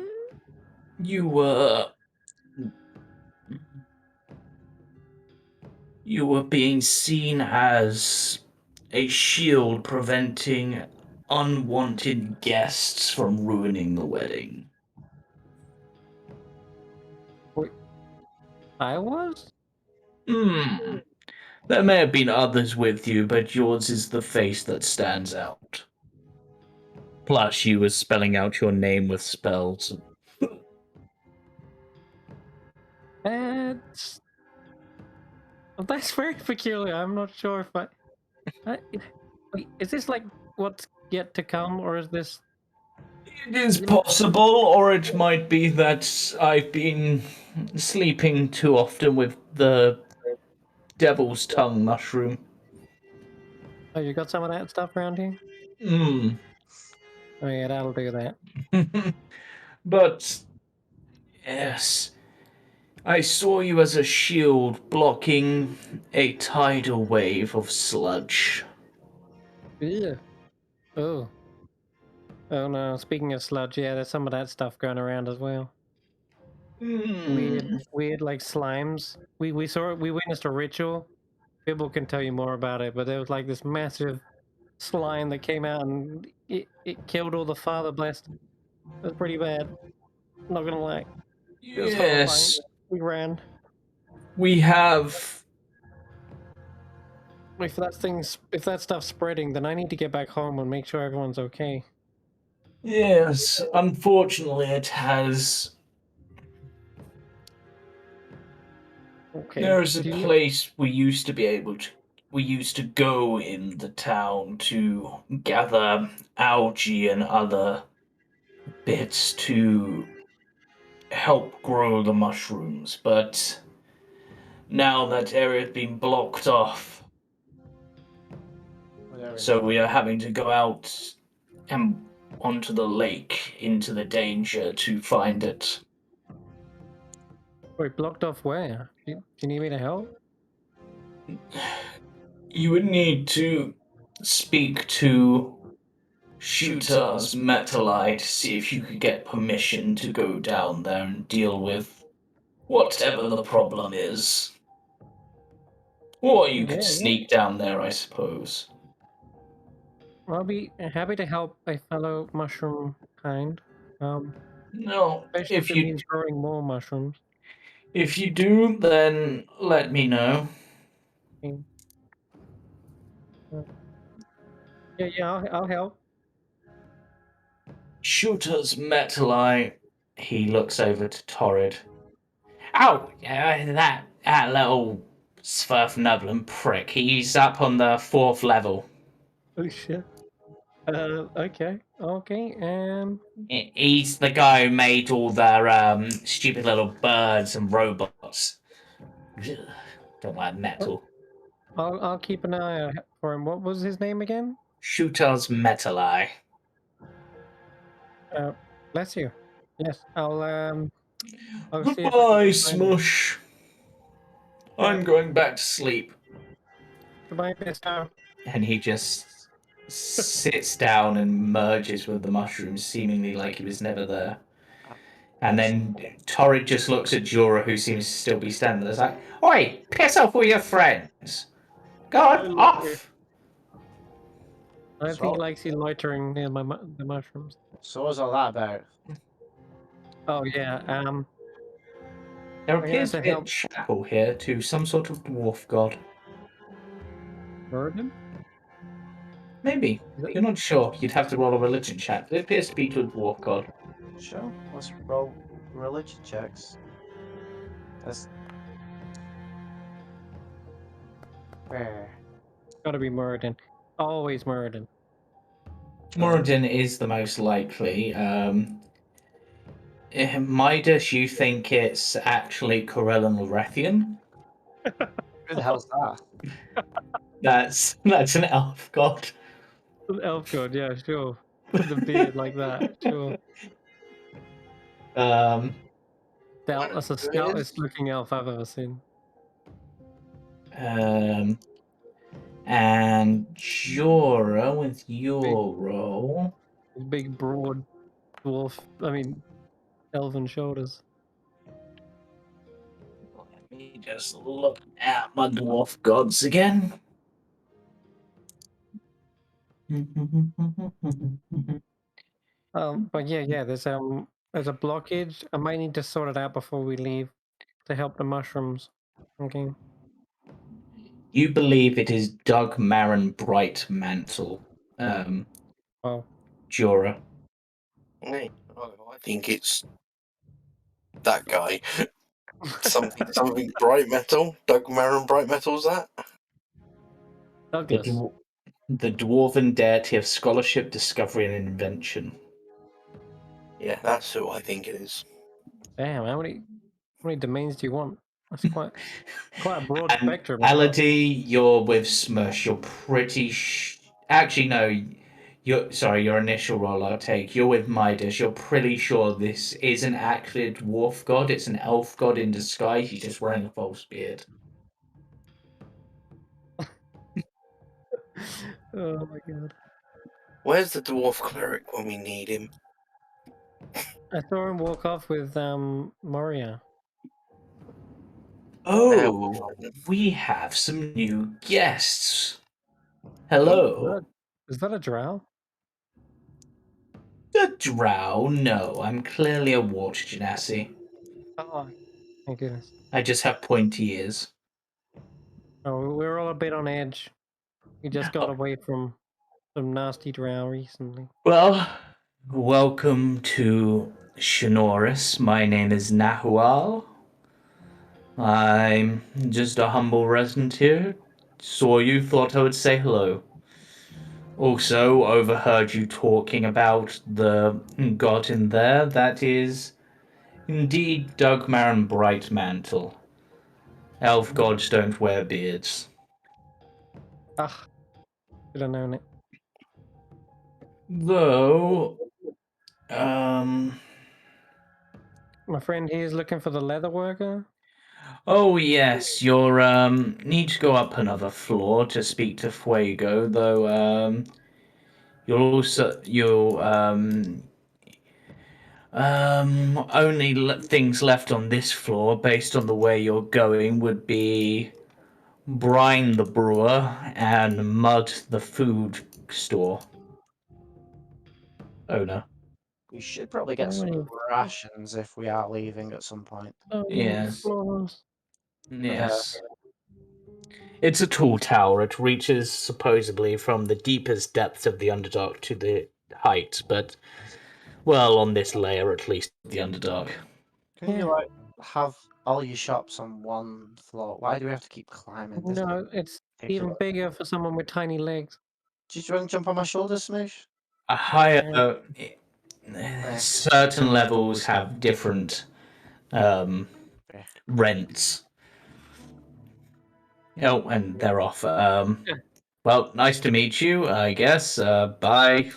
[SPEAKER 1] You were being seen as a shield preventing unwanted guests from ruining the wedding.
[SPEAKER 2] Wait, I was?
[SPEAKER 1] Hmm. There may have been others with you, but yours is the face that stands out. Plus, she was spelling out your name with spells.
[SPEAKER 2] That's that's very peculiar. I'm not sure if I wait, is this like what's yet to come, or is this
[SPEAKER 1] It is possible, or it might be that I've been sleeping too often with the devil's tongue mushroom.
[SPEAKER 2] oh, you got some of that stuff around here?
[SPEAKER 1] Hmm.
[SPEAKER 2] Oh yeah, that'll do that.
[SPEAKER 1] But, yes, I saw you as a shield blocking a tidal wave of sludge.
[SPEAKER 2] Yeah. Oh. Oh no, speaking of sludge, yeah, there's some of that stuff going around as well.
[SPEAKER 1] Hmm.
[SPEAKER 2] Weird like slimes. We saw it, we witnessed a ritual. Bibble can tell you more about it, but there was like this massive slime that came out and it killed all the father blessed. It was pretty bad. Not gonna lie. It was horrifying.
[SPEAKER 1] Yes,
[SPEAKER 2] We ran.
[SPEAKER 1] we have.
[SPEAKER 2] If that stuff's spreading, then I need to get back home and make sure everyone's okay.
[SPEAKER 1] Yes, unfortunately, it has.
[SPEAKER 2] Okay.
[SPEAKER 1] There's a
[SPEAKER 2] Do you
[SPEAKER 1] place we used to go in the town to gather algae and other bits to help grow the mushrooms, but now that area's been blocked off, so we are having to go out and onto the lake into the danger to find it.
[SPEAKER 2] wait, blocked off where? Do you need me to help?
[SPEAKER 1] You would need to speak to Shooter's Metalite, see if you could get permission to go down there and deal with whatever the problem is. Or you could
[SPEAKER 2] Yeah.
[SPEAKER 1] sneak down there, I suppose.
[SPEAKER 2] I'll be happy to help a fellow mushroom kind.
[SPEAKER 1] No,
[SPEAKER 2] Especially if it means growing more mushrooms.
[SPEAKER 1] if you do, then let me know.
[SPEAKER 2] Okay. Yeah, I'll help.
[SPEAKER 1] Shooter's metal eye. He looks over to Torrid. Oh, that little Svirfneblin prick. He's up on the 4th level.
[SPEAKER 2] Oh shit. Okay.
[SPEAKER 1] He's the guy who made all the stupid little birds and robots. Ugh, don't like metal.
[SPEAKER 2] I'll keep an eye out for him. What was his name again?
[SPEAKER 1] Shooter's metal eye.
[SPEAKER 2] Bless you. Yes, I'll see if I can
[SPEAKER 1] Goodbye,
[SPEAKER 2] find him.
[SPEAKER 1] Smush. I'm going back to sleep.
[SPEAKER 2] Goodbye, Mister.
[SPEAKER 1] And he just sits down and merges with the mushrooms, seemingly like he was never there. And then Torrid just looks at Jorah, who seems to still be standing there. It's like, oi, piss off with your friends. Go on, off.
[SPEAKER 2] I don't
[SPEAKER 3] So-
[SPEAKER 2] think he likes you loitering near the mushrooms.
[SPEAKER 3] So what's all that about?
[SPEAKER 2] Oh yeah.
[SPEAKER 1] There
[SPEAKER 2] I
[SPEAKER 1] appears
[SPEAKER 2] guess
[SPEAKER 1] to be a
[SPEAKER 2] help.
[SPEAKER 1] chapel here to some sort of dwarf god.
[SPEAKER 2] Burden?
[SPEAKER 1] Maybe.
[SPEAKER 2] Is it-
[SPEAKER 1] You're not sure. You'd have to roll a religion check. It appears to be to a dwarf god.
[SPEAKER 3] Sure, let's roll religion checks. That's fair.
[SPEAKER 2] Gotta be Muradin. Always Muradin.
[SPEAKER 1] Moradin is the most likely. Midas, you think it's actually Corellin Lorethian?
[SPEAKER 3] Who the hell's that?
[SPEAKER 1] That's an elf god.
[SPEAKER 2] Elf god, yeah, sure. With the beard like that, sure. That's the stoutest looking elf I've ever seen.
[SPEAKER 1] And Jorah, with your roll.
[SPEAKER 2] His big, broad dwarf. I mean, elven shoulders.
[SPEAKER 1] Let me just look at my dwarf gods again.
[SPEAKER 2] But yeah, there's a blockage. I might need to sort it out before we leave to help the mushrooms. Okay.
[SPEAKER 1] You believe it is Doug Marin Bright Mantle,
[SPEAKER 2] Wow.
[SPEAKER 1] Jorah.
[SPEAKER 5] I think it's that guy. something bright metal. Doug Marin bright metal's that?
[SPEAKER 2] Douglas.
[SPEAKER 1] The dwarven deity of scholarship, discovery, and invention.
[SPEAKER 5] Yeah, that's who I think it is.
[SPEAKER 2] Damn, how many domains do you want? That's quite a broad
[SPEAKER 1] And
[SPEAKER 2] spectrum. as well.
[SPEAKER 1] Elodie, you're with Smush. You're pretty. Actually, no. Your initial roll I'll take. You're with Midas. You're pretty sure this isn't actually a dwarf god. It's an elf god in disguise. He's just wearing a false beard.
[SPEAKER 2] Oh my god.
[SPEAKER 5] Where's the dwarf cleric when we need him?
[SPEAKER 2] I saw him walk off with Moria.
[SPEAKER 1] Oh, we have some new guests. Hello.
[SPEAKER 2] Is that a drow?
[SPEAKER 1] A drow? No, I'm clearly a water genasi.
[SPEAKER 2] Oh, thank goodness.
[SPEAKER 1] I just have pointy ears.
[SPEAKER 2] Oh, we were all a bit on edge. We just got away from some nasty drow recently.
[SPEAKER 1] Well, welcome to Shanoris. My name is Nahual. I'm just a humble resident here. Saw you, thought I would say hello. Also, overheard you talking about the god in there. That is indeed Doug Marin Brightmantle. Elf gods don't wear beards.
[SPEAKER 2] Ah, should have known it.
[SPEAKER 1] Though,
[SPEAKER 2] My friend here is looking for the leather worker.
[SPEAKER 1] oh yes, you're need to go up another floor to speak to Fuego, though you'll only things left on this floor based on the way you're going would be Brine the brewer, and Mud the food store owner.
[SPEAKER 3] We should probably get
[SPEAKER 2] So
[SPEAKER 3] some
[SPEAKER 2] many,
[SPEAKER 3] rations if we are leaving at some point.
[SPEAKER 2] so many
[SPEAKER 1] Yes.
[SPEAKER 2] floors.
[SPEAKER 1] Yes. It's a tall tower. It reaches supposedly from the deepest depths of the Underdark to the height, but, well, on this layer at least, the Underdark.
[SPEAKER 3] Can
[SPEAKER 2] Yeah.
[SPEAKER 3] you like have all your shops on one floor? Why do we have to keep climbing? This
[SPEAKER 2] No, it's even
[SPEAKER 3] ridiculous.
[SPEAKER 2] bigger for someone with tiny legs.
[SPEAKER 3] Do you want to jump on my shoulder, Smoosh?
[SPEAKER 1] A higher.
[SPEAKER 3] Yeah.
[SPEAKER 1] Certain levels have different
[SPEAKER 3] Okay.
[SPEAKER 1] rents. Oh, and they're off. Well, nice to meet you, I guess. Bye.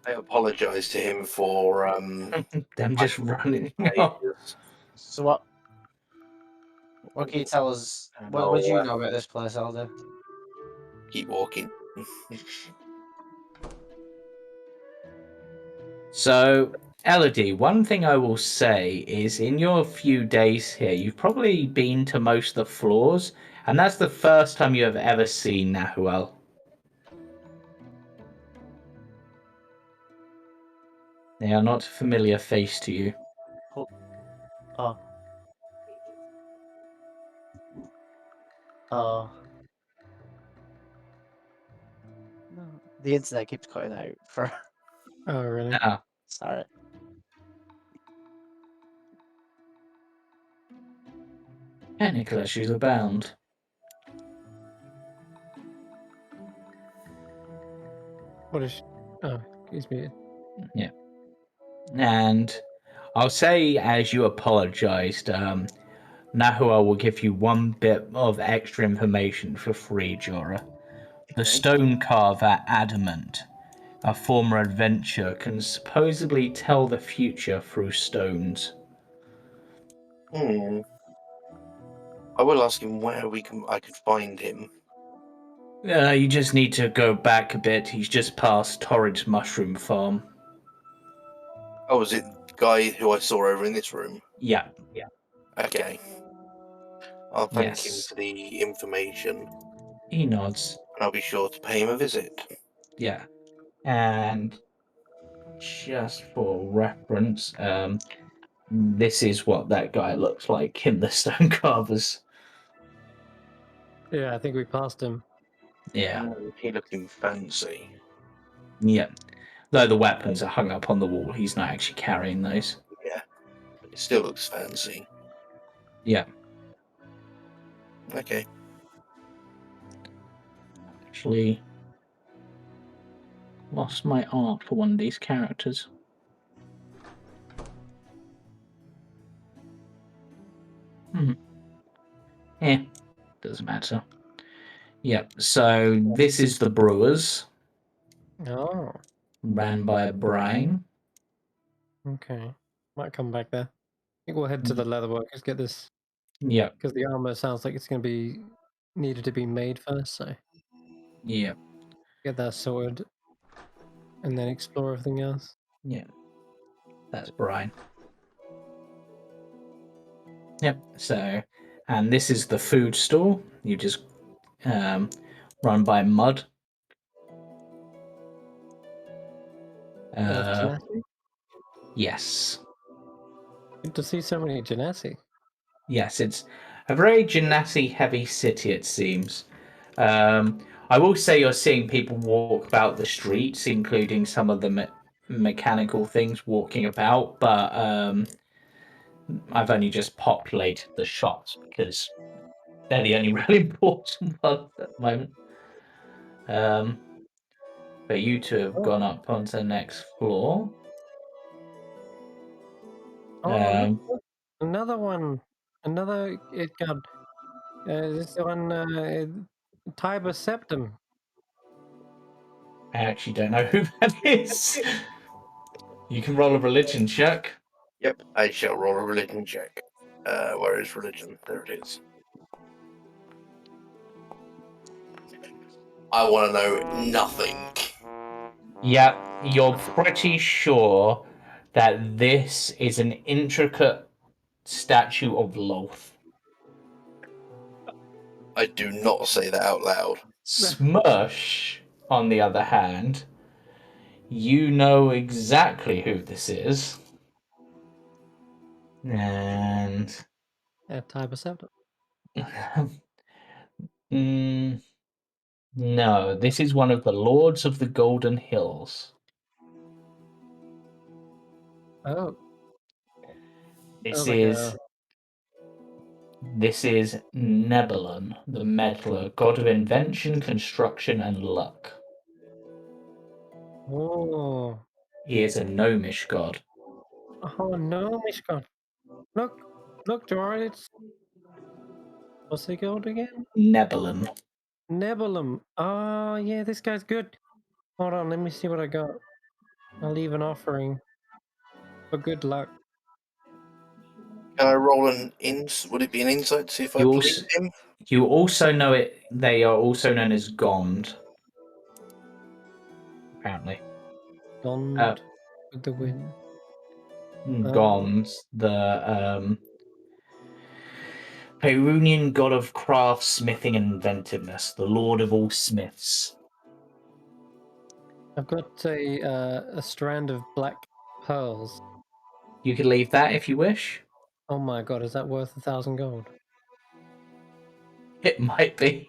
[SPEAKER 5] I apologise to him for
[SPEAKER 1] Them just running off.
[SPEAKER 5] behaviours.
[SPEAKER 3] So what can you tell us? What do you know about this place, Elder?
[SPEAKER 5] Keep walking.
[SPEAKER 1] So, Elodie, one thing I will say is in your few days here, you've probably been to most of the floors, and that's the first time you have ever seen Nahuel. They are not a familiar face to you.
[SPEAKER 3] Oh. Oh. No. The internet keeps cutting out for.
[SPEAKER 2] Oh, really?
[SPEAKER 1] Ah,
[SPEAKER 3] Sorry.
[SPEAKER 1] technical issues abound.
[SPEAKER 2] What is? Oh, excuse me.
[SPEAKER 1] Yeah. And I'll say, as you apologized, Nahuel will give you one bit of extra information for free, Jorah. The
[SPEAKER 3] Okay.
[SPEAKER 1] stone carver Adamant, a former adventurer, can supposedly tell the future through stones.
[SPEAKER 5] I will ask him where I could find him.
[SPEAKER 1] You just need to go back a bit. He's just past Torrid's mushroom farm.
[SPEAKER 5] Oh, was it the guy who I saw over in this room?
[SPEAKER 1] Yeah.
[SPEAKER 5] Okay. I'll thank him
[SPEAKER 1] Yes.
[SPEAKER 5] for the information,
[SPEAKER 1] He nods.
[SPEAKER 5] and I'll be sure to pay him a visit.
[SPEAKER 1] Yeah. And just for reference, this is what that guy looks like in the stone carvers.
[SPEAKER 2] Yeah, I think we passed him.
[SPEAKER 1] Yeah.
[SPEAKER 5] He looking fancy.
[SPEAKER 1] Yeah. Though the weapons are hung up on the wall, he's not actually carrying those.
[SPEAKER 5] Yeah, but it still looks fancy.
[SPEAKER 1] Yeah.
[SPEAKER 5] Okay.
[SPEAKER 1] Actually, lost my art for one of these characters. Doesn't matter. Yep. So this is the Brewers,
[SPEAKER 2] Oh,
[SPEAKER 1] ran by Brian.
[SPEAKER 2] okay. Might come back there. I think we'll head to the leatherworkers, get this,
[SPEAKER 1] Yep.
[SPEAKER 2] because the armor sounds like it's going to be needed to be made first, so
[SPEAKER 1] Yep.
[SPEAKER 2] get that sorted and then explore everything else.
[SPEAKER 1] Yeah. That's Brian. Yep. So, and this is the food store. You just run by Mud.
[SPEAKER 2] Genasi?
[SPEAKER 1] Yes.
[SPEAKER 2] Good to see so many Genasi.
[SPEAKER 1] Yes, it's a very Genasi heavy city, it seems. I will say you're seeing people walk about the streets, including some of the mechanical things walking about, but I've only just populated the shops because they're the only really important ones at the moment. But you two have gone up onto the next floor.
[SPEAKER 2] Oh, look, another one. Another god. This one, Tiber Septum.
[SPEAKER 1] I actually don't know who that is. You can roll a religion check.
[SPEAKER 5] Yep, I shall roll a religion check. Where is religion? There it is. I want to know nothing.
[SPEAKER 1] Yeah, you're pretty sure that this is an intricate statue of Loth.
[SPEAKER 5] I do not say that out loud.
[SPEAKER 1] Smush, on the other hand, you know exactly who this is. And
[SPEAKER 2] Type of setup.
[SPEAKER 1] mm, no, this is one of the Lords of the Golden Hills.
[SPEAKER 2] Oh,
[SPEAKER 1] This
[SPEAKER 2] sounds like
[SPEAKER 1] is
[SPEAKER 2] a
[SPEAKER 1] Nebulon, the meddler, god of invention, construction, and luck.
[SPEAKER 2] oh
[SPEAKER 1] He is a gnomish god.
[SPEAKER 2] no, Mishka. Look, Gerard, it's what's it called again?
[SPEAKER 1] Nebulon.
[SPEAKER 2] Nebulum. Oh yeah, this guy's good. Hold on, let me see what I got. I'll leave an offering for good luck.
[SPEAKER 5] Can I roll would it be an insight to see if I
[SPEAKER 1] You
[SPEAKER 5] believe
[SPEAKER 1] also,
[SPEAKER 5] him?
[SPEAKER 1] you also know it. They are also known as Gond. Apparently,
[SPEAKER 2] Gone with the wind.
[SPEAKER 1] Gond, the Perunian god of craft, smithing, and inventiveness, the lord of all smiths.
[SPEAKER 2] I've got a strand of black pearls.
[SPEAKER 1] You could leave that if you wish.
[SPEAKER 2] Oh my god, is that worth 1,000 gold?
[SPEAKER 1] It might be.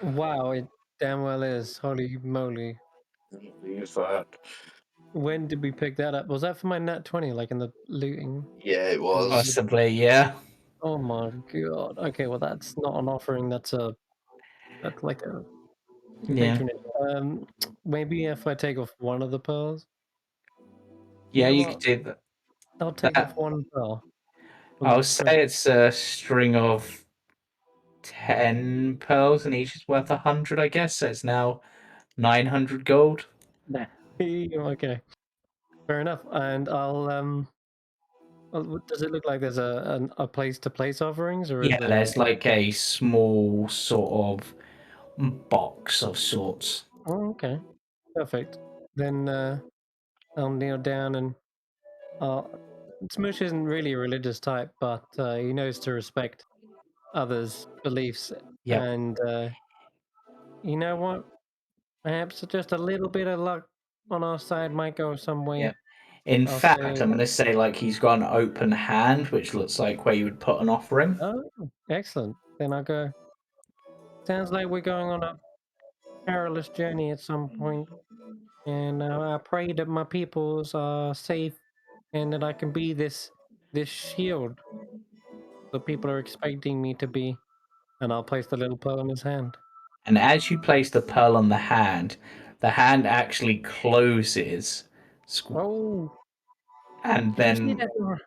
[SPEAKER 2] Wow, it damn well is. Holy moly.
[SPEAKER 5] Use that.
[SPEAKER 2] When did we pick that up? Was that for my nat 20, like in the looting?
[SPEAKER 5] Yeah, it was.
[SPEAKER 1] Possibly, yeah.
[SPEAKER 2] Oh my god. Okay, well that's not an offering, that's like a
[SPEAKER 1] Yeah.
[SPEAKER 2] patronage. Maybe if I take off one of the pearls?
[SPEAKER 1] Yeah,
[SPEAKER 2] know
[SPEAKER 1] you
[SPEAKER 2] what?
[SPEAKER 1] could do that.
[SPEAKER 2] I'll take off one pearl.
[SPEAKER 1] I'll say it's a string of 10 pearls, and each is worth 100, I guess. So it's now 900 gold.
[SPEAKER 2] Okay. Fair enough. And does it look like there's a place to place offerings, or is
[SPEAKER 1] Yeah,
[SPEAKER 2] there
[SPEAKER 1] there's like a small sort of box of sorts.
[SPEAKER 2] Oh, okay. Perfect. Then I'll kneel down and Smush isn't really a religious type, but he knows to respect others' beliefs.
[SPEAKER 1] Yep.
[SPEAKER 2] And you know what? Perhaps just a little bit of luck on our side might go some way.
[SPEAKER 1] Yep. In
[SPEAKER 2] I'll
[SPEAKER 1] fact,
[SPEAKER 2] say,
[SPEAKER 1] I'm going to say like he's got an open hand, which looks like where you would put an offering.
[SPEAKER 2] oh, excellent. Then I'll go. Sounds like we're going on a perilous journey at some point, and I pray that my peoples are safe and that I can be this shield the people are expecting me to be. And I'll place the little pearl in his hand.
[SPEAKER 1] And as you place the pearl on the hand actually closes.
[SPEAKER 2] Oh,
[SPEAKER 1] And
[SPEAKER 2] did you see
[SPEAKER 1] then
[SPEAKER 2] that?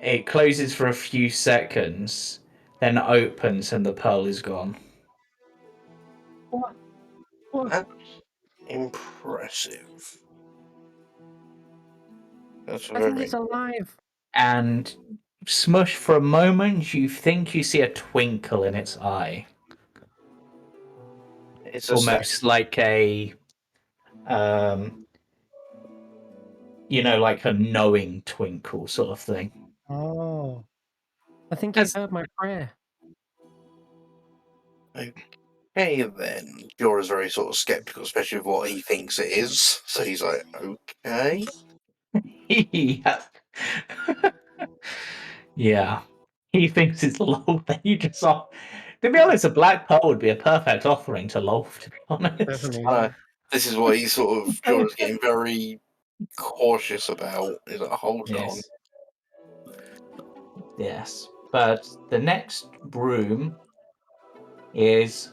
[SPEAKER 1] it closes for a few seconds, then opens, and the pearl is gone.
[SPEAKER 2] What?
[SPEAKER 5] That's impressive. That's
[SPEAKER 2] I think
[SPEAKER 5] very.
[SPEAKER 2] it's alive.
[SPEAKER 1] And Smush, for a moment, you think you see a twinkle in its eye.
[SPEAKER 5] It's a
[SPEAKER 1] Almost like a, like a knowing twinkle sort of thing.
[SPEAKER 2] Oh, I think he heard my prayer.
[SPEAKER 5] Okay, then. Jorah's very sort of skeptical, especially with what he thinks it is. So he's like, okay.
[SPEAKER 1] Yeah. Yeah. He thinks it's Lolth, then you just off. To be honest, a black pearl would be a perfect offering to Lolth, to be honest.
[SPEAKER 2] Definitely.
[SPEAKER 5] This is what he's sort of, Jorah's getting very cautious about. He's like, hold on.
[SPEAKER 1] Yes. But the next broom is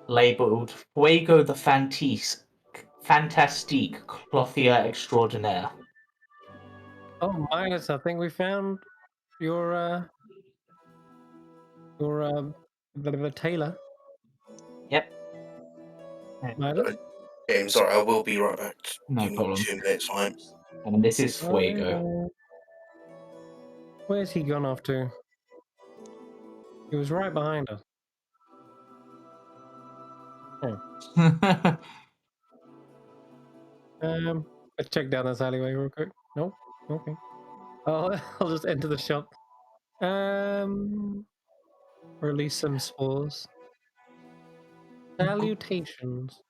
[SPEAKER 1] labeled Fuego the Fantastique Clothier Extraordinaire.
[SPEAKER 2] Oh, Midas, I think we found your the tailor.
[SPEAKER 1] Yep.
[SPEAKER 2] Midas?
[SPEAKER 5] I'm sorry, I will be right back.
[SPEAKER 1] No
[SPEAKER 5] Give me
[SPEAKER 1] problem.
[SPEAKER 5] 2 minutes, fine.
[SPEAKER 1] And this is Fuego.
[SPEAKER 2] Where's he gone off to? He was right behind us. Let's check down this alleyway real quick. Nope. Okay. I'll just enter the shop. Release some spores. Salutations.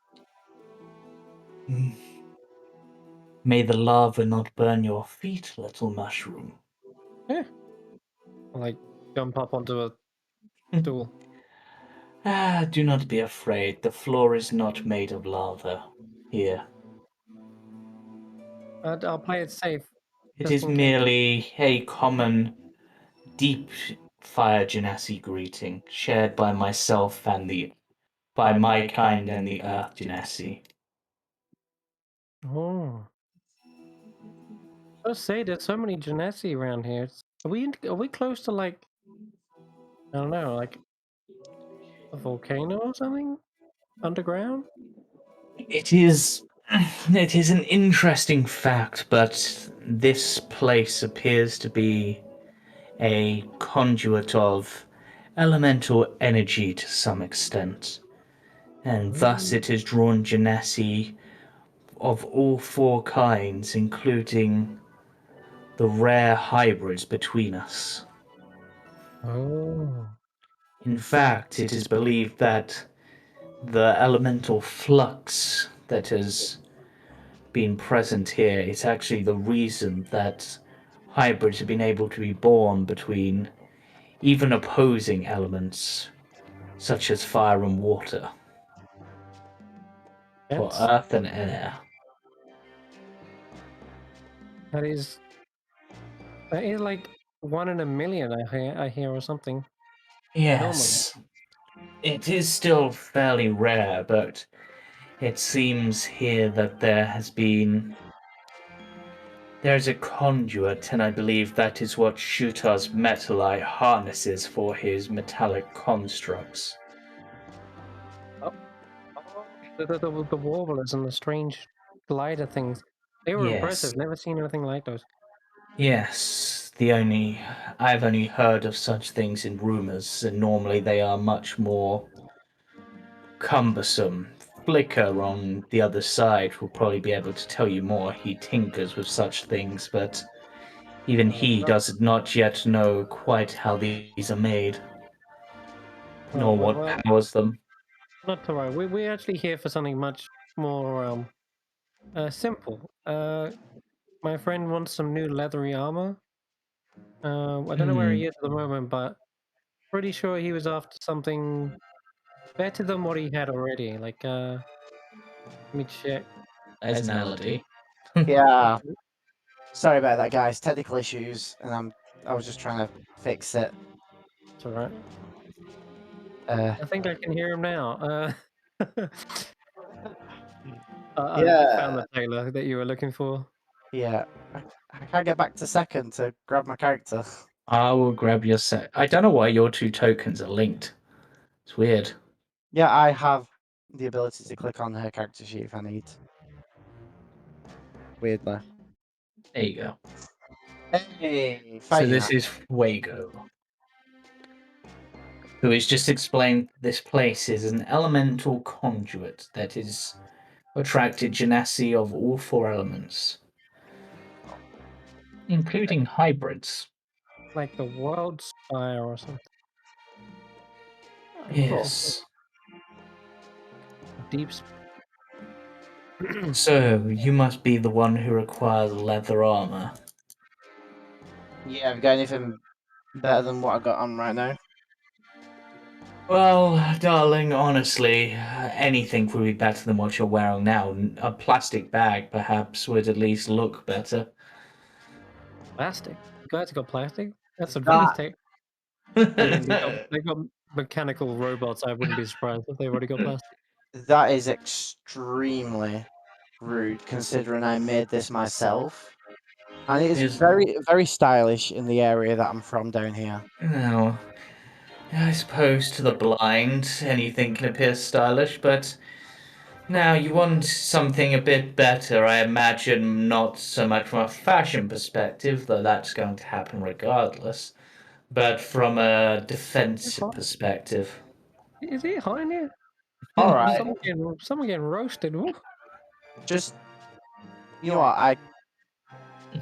[SPEAKER 1] May the lava not burn your feet, little mushroom.
[SPEAKER 2] Like jump up onto a stool.
[SPEAKER 1] Do not be afraid. The floor is not made of lava. Here.
[SPEAKER 2] I'll play it safe.
[SPEAKER 1] It
[SPEAKER 2] Just
[SPEAKER 1] is
[SPEAKER 2] in case.
[SPEAKER 1] merely a common deep fire genasi greeting shared by myself and by my kind and the earth genasi.
[SPEAKER 2] Oh. Let's say there's so many genesi around here. Are we close to like I don't know, like a volcano or something? Underground?
[SPEAKER 1] It is an interesting fact, but this place appears to be a conduit of elemental energy to some extent, and thus it has drawn genasi of all four kinds, including the rare hybrids between us.
[SPEAKER 2] Oh.
[SPEAKER 1] In fact, it is believed that the elemental flux that has been present here is actually the reason that hybrids have been able to be born between even opposing elements such as fire and water, or
[SPEAKER 2] That's
[SPEAKER 1] earth and air.
[SPEAKER 2] that is like 1 in a million I hear or something. Normally.
[SPEAKER 1] Yes, it is still fairly rare, but it seems here that there's a conduit, and I believe that is what Shootar's Metalite harnesses for his metallic constructs.
[SPEAKER 2] Oh, the warblers and the strange glider things. They were
[SPEAKER 1] Yes,
[SPEAKER 2] impressive. Never seen anything like those.
[SPEAKER 1] yes. I've only heard of such things in rumors, and normally they are much more cumbersome. Flicker on the other side will probably be able to tell you more. He tinkers with such things, but even he does not yet know quite how these are made, nor what
[SPEAKER 2] Well,
[SPEAKER 1] powers them.
[SPEAKER 2] not to worry. We're actually here for something much more simple. My friend wants some new leathery armor. I don't know where he is at the moment, but pretty sure he was after something better than what he had already. Like, let me check.
[SPEAKER 1] As Melody.
[SPEAKER 3] Yeah. Sorry about that, guys. Technical issues, and I was just trying to fix it.
[SPEAKER 2] It's alright.
[SPEAKER 3] Uh,
[SPEAKER 2] I think I can hear him now. I've found
[SPEAKER 3] yeah,
[SPEAKER 2] the tailor that you were looking for.
[SPEAKER 3] yeah. I can't get back to second to grab my character.
[SPEAKER 1] I will grab your set. I don't know why your two tokens are linked. It's weird.
[SPEAKER 3] Yeah, I have the ability to click on her character sheet if I need. Weirdly.
[SPEAKER 1] There you go.
[SPEAKER 3] Hey,
[SPEAKER 1] So
[SPEAKER 3] fighting
[SPEAKER 1] this
[SPEAKER 3] that.
[SPEAKER 1] is Fuego, who is just explained this place is an elemental conduit that is attracted genasi of all four elements, including hybrids.
[SPEAKER 2] Like the world spire or something.
[SPEAKER 1] Yes.
[SPEAKER 2] Deep.
[SPEAKER 1] So you must be the one who requires leather armor.
[SPEAKER 3] Yeah, have you got anything better than what I got on right now?
[SPEAKER 1] Well, darling, honestly, anything would be better than what you're wearing now. A plastic bag, perhaps, would at least look better.
[SPEAKER 2] Plastic. You guys got plastic? That's advanced
[SPEAKER 3] That
[SPEAKER 2] tech. I mean, they got mechanical robots. I wouldn't be surprised if they've already got plastic.
[SPEAKER 3] that is extremely rude, considering I made this myself, and it is
[SPEAKER 1] Is-
[SPEAKER 3] very stylish in the area that I'm from down here.
[SPEAKER 1] Now, I suppose to the blind, anything can appear stylish, but now you want something a bit better, I imagine, not so much from a fashion perspective, though that's going to happen regardless, but from a defensive perspective.
[SPEAKER 2] Is it hot in here?
[SPEAKER 3] All right,
[SPEAKER 2] Someone getting roasted. Woo.
[SPEAKER 3] just you know what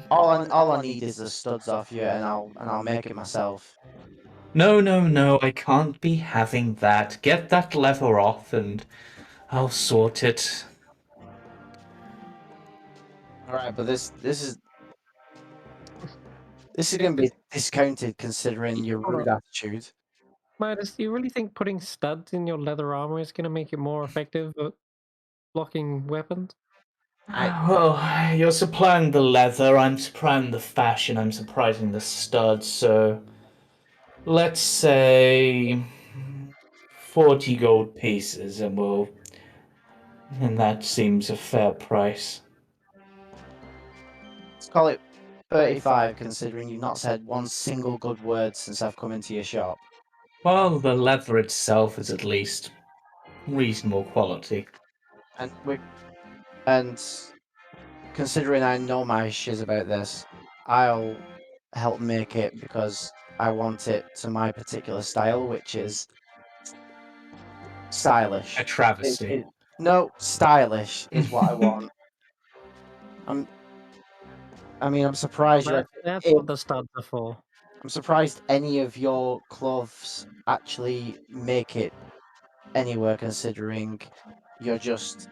[SPEAKER 3] all I need is the studs off you, and I'll make it myself.
[SPEAKER 1] No, no, no, I can't be having that. Get that lever off and I'll sort it.
[SPEAKER 3] All right, but this is going to be discounted considering your
[SPEAKER 2] Hold
[SPEAKER 3] rude
[SPEAKER 2] on.
[SPEAKER 3] attitude.
[SPEAKER 2] Midas, do you really think putting studs in your leather armor is going to make it more effective at blocking weapons?
[SPEAKER 1] Well, you're supplying the leather, I'm supplying the fashion, I'm supplying the studs, so let's say 40 gold pieces and that seems a fair price.
[SPEAKER 3] Let's call it 35, considering you've not said one single good word since I've come into your shop.
[SPEAKER 1] Well, the leather itself is at least reasonable quality.
[SPEAKER 3] And considering I know my shiz about this, I'll help make it because I want it to my particular style, which is stylish.
[SPEAKER 1] A travesty.
[SPEAKER 3] No, stylish is what I want. I'm surprised
[SPEAKER 2] That's what the studs are for.
[SPEAKER 3] I'm surprised any of your clothes actually make it anywhere, considering you're just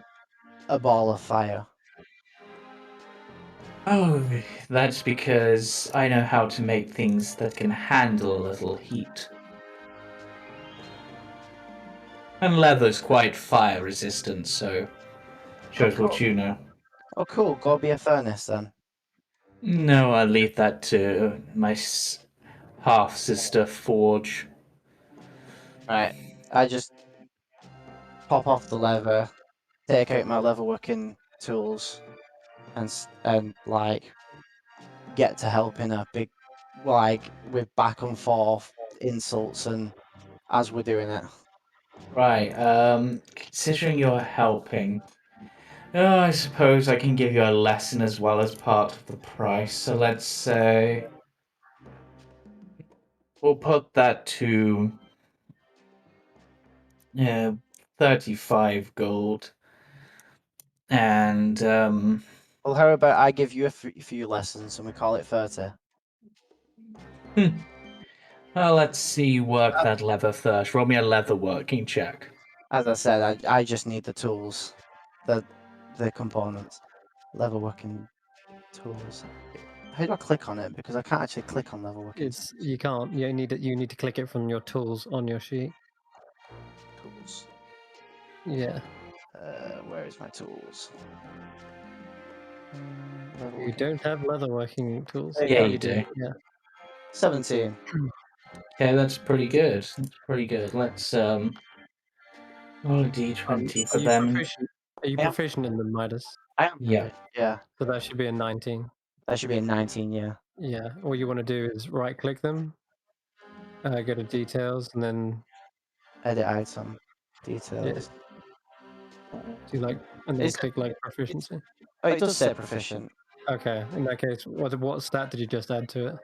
[SPEAKER 3] a ball of fire.
[SPEAKER 1] Oh, that's because I know how to make things that can handle a little heat. And leather's quite fire resistant, so shows what you know.
[SPEAKER 3] Oh, cool. Go be a furnace then.
[SPEAKER 1] No, I'll leave that to my half sister Forge.
[SPEAKER 3] Right. I just pop off the leather, take out my leatherworking tools, and like get to helping a big, like, with back and forth insults and as we're doing it.
[SPEAKER 1] Right, considering you're helping, I suppose I can give you a lesson as well as part of the price. So let's say we'll put that to 35 gold. And
[SPEAKER 3] Well, how about I give you a few lessons and we call it 30?
[SPEAKER 1] well, let's see work that leather first. Roll me a leather working check.
[SPEAKER 3] As I said, I just need the tools, the components, leatherworking tools. How do I click on it? Because I can't actually click on leatherworking
[SPEAKER 2] You can't. You need to click it from your tools on your sheet.
[SPEAKER 3] tools.
[SPEAKER 2] Yeah.
[SPEAKER 3] Where is my tools?
[SPEAKER 2] You don't have leatherworking tools.
[SPEAKER 3] There you
[SPEAKER 1] Yeah,
[SPEAKER 3] go.
[SPEAKER 1] you do.
[SPEAKER 2] Yeah.
[SPEAKER 3] 17.
[SPEAKER 1] Okay, that's pretty good. That's pretty good. Let's roll a d20 for
[SPEAKER 2] Are you
[SPEAKER 1] them.
[SPEAKER 2] proficient? Are you
[SPEAKER 3] Yeah.
[SPEAKER 2] proficient in the Midas?
[SPEAKER 3] I am.
[SPEAKER 1] Yeah.
[SPEAKER 3] Yeah.
[SPEAKER 2] So that should be a 19.
[SPEAKER 3] That should be a 19. Yeah.
[SPEAKER 2] Yeah. All you want to do is right click them, go to details, and then
[SPEAKER 3] Edit item details.
[SPEAKER 2] and then
[SPEAKER 3] Is-
[SPEAKER 2] click like proficiency.
[SPEAKER 3] Oh, it does say proficient.
[SPEAKER 2] Okay. In that case, what stat did you just add to it?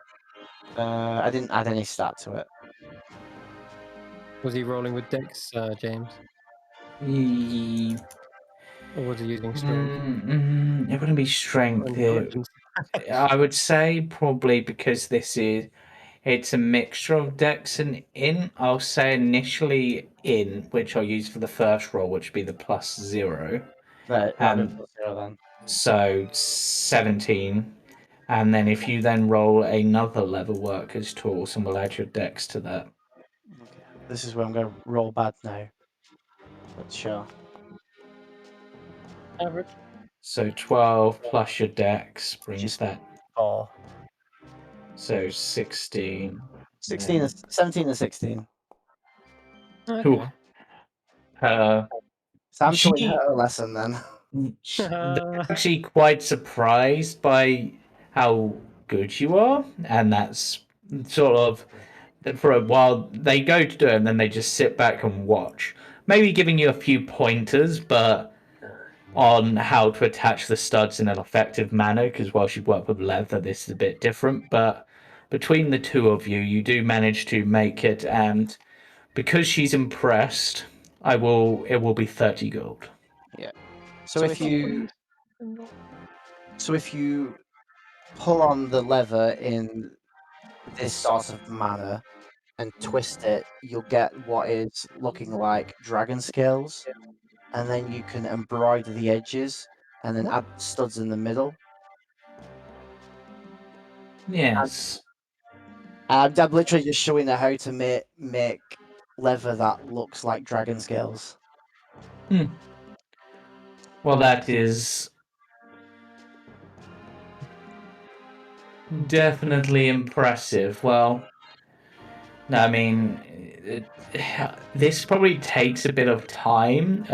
[SPEAKER 3] I didn't add any stat to it.
[SPEAKER 2] Was he rolling with Dex, James,
[SPEAKER 1] Ye-
[SPEAKER 2] or was he using strength?
[SPEAKER 1] It wouldn't be
[SPEAKER 2] Or
[SPEAKER 1] strength.
[SPEAKER 2] intelligence?
[SPEAKER 1] I would say probably because it's a mixture of dex and in. I'll say initially in, which I'll use for the first roll, which would be the +0.
[SPEAKER 3] Right.
[SPEAKER 1] Um,
[SPEAKER 3] Zero then.
[SPEAKER 1] so 17. And then if you then roll another level workers tools, and we'll add your dex to that.
[SPEAKER 3] Okay. This is where I'm going to roll bad now. But sure.
[SPEAKER 2] Average.
[SPEAKER 1] So 12 plus your dex brings
[SPEAKER 3] Just
[SPEAKER 1] that.
[SPEAKER 3] 4.
[SPEAKER 1] So 16.
[SPEAKER 3] 16 and 17 and 16.
[SPEAKER 2] Okay.
[SPEAKER 1] Ooh.
[SPEAKER 3] So I'm showing
[SPEAKER 1] She-
[SPEAKER 3] her a lesson then.
[SPEAKER 1] They're actually quite surprised by how good you are, and that's sort of for a while they go to do it and then they just sit back and watch, maybe giving you a few pointers, but on how to attach the studs in an effective manner, because while you've worked with leather this is a bit different, but between the two of you you do manage to make it, and because she's impressed, it will be 30 gold.
[SPEAKER 3] So if you pull on the lever in this sort of manner, and twist it, you'll get what is looking like dragon scales, and then you can embroider the edges and then add studs in the middle.
[SPEAKER 1] Yes.
[SPEAKER 3] I'm literally just showing her how to make leather that looks like dragon scales.
[SPEAKER 1] Well, that is definitely impressive. Well, I mean, this probably takes a bit of time.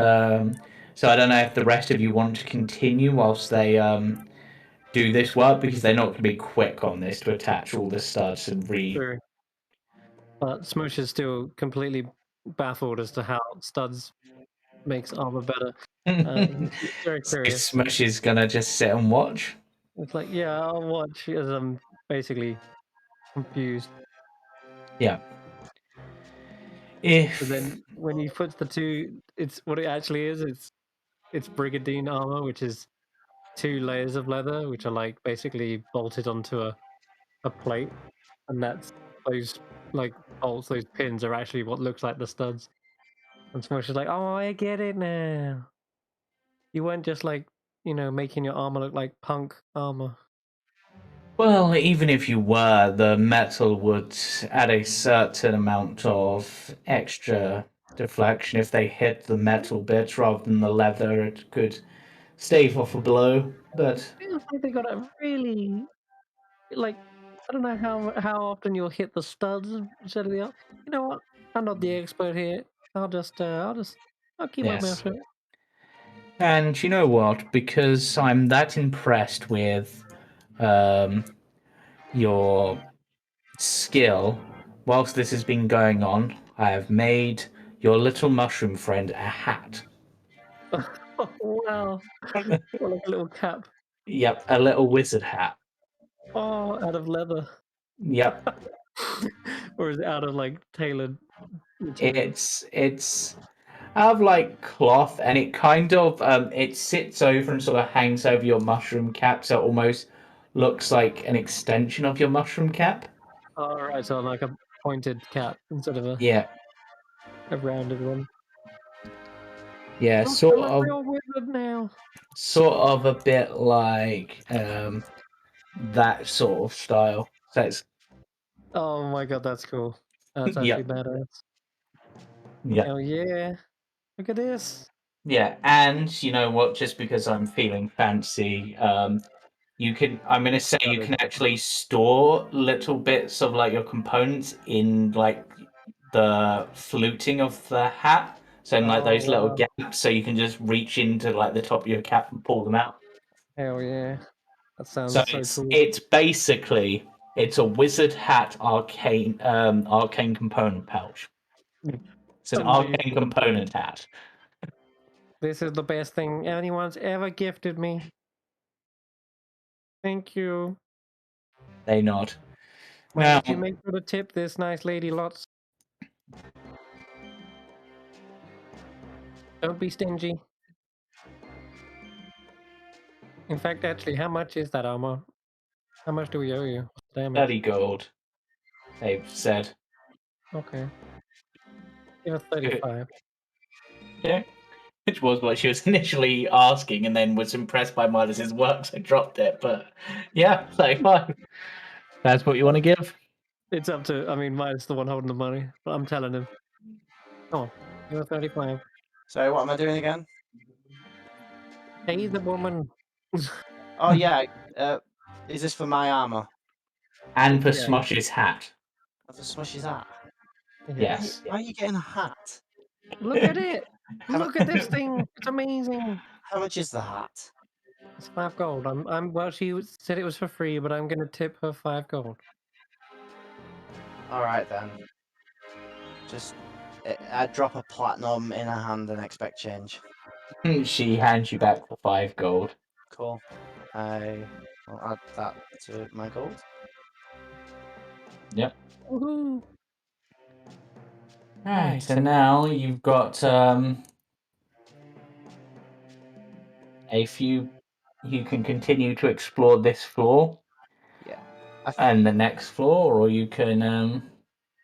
[SPEAKER 1] So I don't know if the rest of you want to continue whilst they do this work, because they're not going to be quick on this to attach all the studs and
[SPEAKER 2] True. But Smush is still completely baffled as to how studs makes armor better. He's very
[SPEAKER 1] So
[SPEAKER 2] curious.
[SPEAKER 1] Smush is gonna just sit and watch.
[SPEAKER 2] It's like, yeah, I'll watch as I'm basically confused.
[SPEAKER 1] Yeah. If
[SPEAKER 2] But then when he puts the two, it's what it actually is. It's brigandine armor, which is 2 layers of leather, which are like basically bolted onto a plate, and that's those like bolts, those pins are actually what looks like the studs. And Smush is like, oh, I get it now. You weren't just like, making your armor look like punk armor.
[SPEAKER 1] Well, even if you were, the metal would add a certain amount of extra deflection. If they hit the metal bits rather than the leather, it could stave off a blow. But
[SPEAKER 2] Feels like they got a really like I don't know how often you'll hit the studs instead of the. You know what? I'm not the expert here. I'll keep my mouth
[SPEAKER 1] yes.
[SPEAKER 2] shut.
[SPEAKER 1] And you know what? Because I'm that impressed with your skill, whilst this has been going on, I have made your little mushroom friend a hat.
[SPEAKER 2] Oh wow! Or like a little cap.
[SPEAKER 1] Yep, a little wizard hat.
[SPEAKER 2] Oh, out of leather.
[SPEAKER 1] Yep,
[SPEAKER 2] Or is it out of like tailored material?
[SPEAKER 1] it's out of like cloth, and it kind of it sits over and sort of hangs over your mushroom cap, so it almost looks like an extension of your mushroom cap.
[SPEAKER 2] All right, so like a pointed cap instead of
[SPEAKER 1] Yeah,
[SPEAKER 2] a rounded one.
[SPEAKER 1] yeah,
[SPEAKER 2] Oh,
[SPEAKER 1] sort
[SPEAKER 2] I'm a
[SPEAKER 1] of,
[SPEAKER 2] real wizard now.
[SPEAKER 1] sort of a bit like that sort of style. So it's
[SPEAKER 2] Oh my god, that's cool. That's actually
[SPEAKER 1] yep,
[SPEAKER 2] badass.
[SPEAKER 1] yep.
[SPEAKER 2] Hell yeah! Look at this.
[SPEAKER 1] Yeah, and you know what? Just because I'm feeling fancy, you can. I'm gonna say you can actually store little bits of like your components in like the fluting of the hat. So in like
[SPEAKER 2] Oh
[SPEAKER 1] those little
[SPEAKER 2] wow!
[SPEAKER 1] gaps, so you can just reach into like the top of your cap and pull them out.
[SPEAKER 2] Hell yeah! That
[SPEAKER 1] So
[SPEAKER 2] sounds so cool.
[SPEAKER 1] it's basically it's a wizard hat arcane component pouch. It's an
[SPEAKER 2] Amazing.
[SPEAKER 1] arcane component hat.
[SPEAKER 2] This is the best thing anyone's ever gifted me. Thank you.
[SPEAKER 1] They nod.
[SPEAKER 2] Why
[SPEAKER 1] Now,
[SPEAKER 2] don't you make sure to tip this nice lady lots? Don't be stingy. In fact, actually, how much is that armor? How much do we owe you? Damage.
[SPEAKER 1] 30 gold. They've said.
[SPEAKER 2] Okay. Give us 35.
[SPEAKER 1] Yeah. Which was what she was initially asking, and then was impressed by Midas's work, so dropped it. But yeah, like, fine. That's what you want to give?
[SPEAKER 2] It's up to, I mean, mine's the one holding the money, but I'm telling him. Come on, give us 35.
[SPEAKER 3] So what am I doing again?
[SPEAKER 2] Pay the woman.
[SPEAKER 3] Oh yeah. Is this for my armor?
[SPEAKER 1] And for
[SPEAKER 2] Yeah.
[SPEAKER 1] Smosh's hat.
[SPEAKER 3] For Smushy's hat?
[SPEAKER 1] Yes.
[SPEAKER 3] Why are you getting a hat?
[SPEAKER 2] Look at it.
[SPEAKER 3] How mu-
[SPEAKER 2] Look at this thing. It's amazing.
[SPEAKER 3] How much is the hat?
[SPEAKER 2] It's 5 gold. Well, she said it was for free, but I'm gonna tip her 5 gold.
[SPEAKER 3] All right then. Just I drop a platinum in her hand and expect change.
[SPEAKER 1] She hands you back the 5 gold.
[SPEAKER 3] Cool. I'll add that to my gold.
[SPEAKER 1] Yep.
[SPEAKER 2] Woohoo!
[SPEAKER 1] Right, so now you've got a few. You can continue to explore this floor.
[SPEAKER 3] Yeah.
[SPEAKER 1] And the next floor, or you can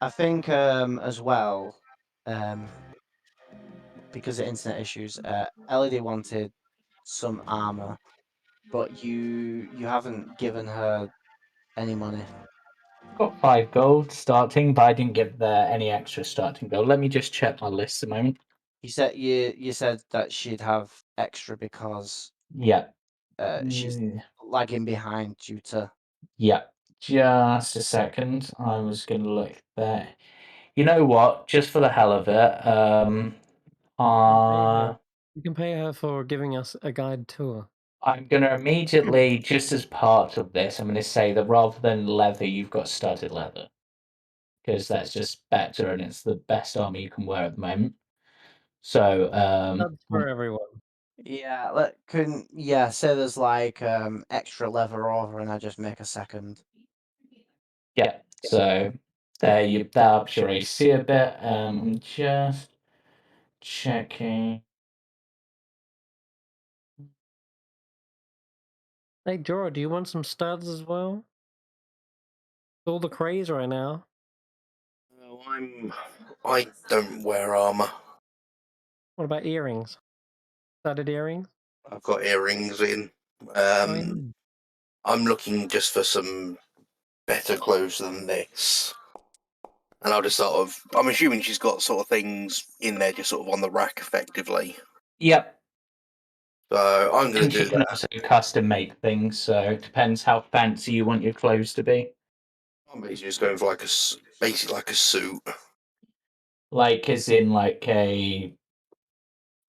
[SPEAKER 3] I think as well, because of internet issues, LED wanted some armor, but you haven't given her any money.
[SPEAKER 1] Got 5 gold starting, but I didn't give any extra starting gold. Let me just check my list a moment.
[SPEAKER 3] You said that she'd have extra because
[SPEAKER 1] Yeah.
[SPEAKER 3] she's lagging behind due to.
[SPEAKER 1] Yeah. Just a second. I was going to look there. You know what? Just for the hell of it,
[SPEAKER 2] You can pay her for giving us a guide tour.
[SPEAKER 1] I'm going to immediately, just as part of this, I'm going to say that rather than leather, you've got studded leather. Because that's just better and it's the best armor you can wear at the moment. So,
[SPEAKER 2] That's for everyone.
[SPEAKER 3] Yeah, say there's like extra leather over, and I just make a second.
[SPEAKER 1] yeah, so that ups your AC a bit. I'm just checking.
[SPEAKER 2] Hey, Jorah, do you want some studs as well? It's all the craze right now.
[SPEAKER 5] No, I don't wear armor.
[SPEAKER 2] What about earrings? Studded earrings?
[SPEAKER 5] I've got earrings in.
[SPEAKER 2] Oh, yeah.
[SPEAKER 5] I'm looking just for some better clothes than this. And I'll just I'm assuming she's got sort of things in there just sort of on the rack effectively.
[SPEAKER 1] Yep.
[SPEAKER 5] So I'm going
[SPEAKER 1] And
[SPEAKER 5] to
[SPEAKER 1] you
[SPEAKER 5] do
[SPEAKER 1] can
[SPEAKER 5] that.
[SPEAKER 1] also custom make things, so it depends how fancy you want your clothes to be.
[SPEAKER 5] I'm basically just going for basically like a suit.
[SPEAKER 1] Like, as in, like a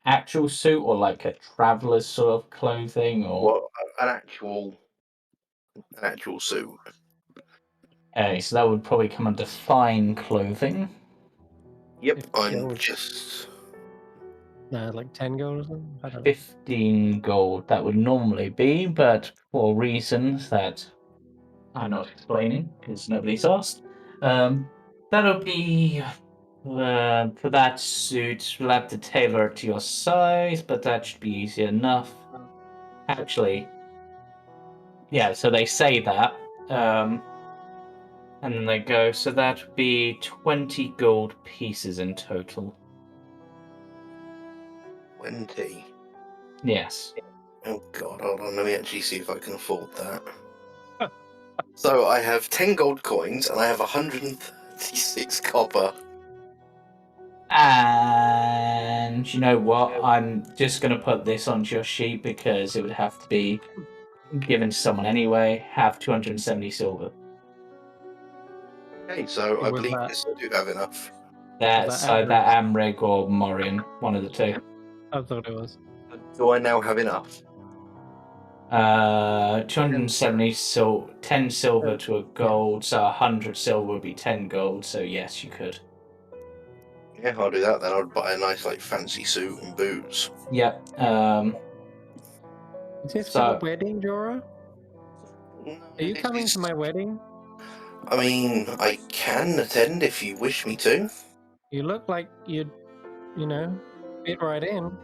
[SPEAKER 1] actual suit or like a traveler's sort of clothing or.
[SPEAKER 5] Well, an actual suit.
[SPEAKER 1] So that would probably come under fine clothing.
[SPEAKER 5] Yep,
[SPEAKER 2] If
[SPEAKER 5] I'm
[SPEAKER 2] gold.
[SPEAKER 5] just.
[SPEAKER 2] No, like 10 gold or something? I don't know.
[SPEAKER 1] 15 gold that would normally be, but for reasons that I'm not explaining because nobody's asked, that'll be for that suit. We'll have to tailor it to your size, but that should be easy enough. Actually, yeah, so they say that, and then they go, so that would be 20 gold pieces in total.
[SPEAKER 5] 20.
[SPEAKER 1] Yes.
[SPEAKER 5] Oh god, hold on, let me actually see if I can afford that. So I have 10 gold coins and I have 136 copper.
[SPEAKER 1] And you know what? I'm just going to put this onto your sheet because it would have to be given to someone anyway. Have 270 silver.
[SPEAKER 5] Okay, so I
[SPEAKER 2] Was
[SPEAKER 5] believe
[SPEAKER 2] that-
[SPEAKER 5] this do have enough.
[SPEAKER 1] That's
[SPEAKER 2] that
[SPEAKER 1] either Amrig or Morian, one of the two.
[SPEAKER 2] I thought it was.
[SPEAKER 5] Do I now have enough?
[SPEAKER 1] 270 10 silver to a gold, so 100 silver would be 10 gold, so yes, you could.
[SPEAKER 5] Yeah, I'll do that then. I'll buy a nice, fancy suit and boots.
[SPEAKER 1] Yep.
[SPEAKER 2] Is this
[SPEAKER 1] So-
[SPEAKER 2] for the wedding, Jorah? Are you coming to my wedding?
[SPEAKER 5] I mean, I can attend if you wish me to.
[SPEAKER 2] You look like you'd, fit right in.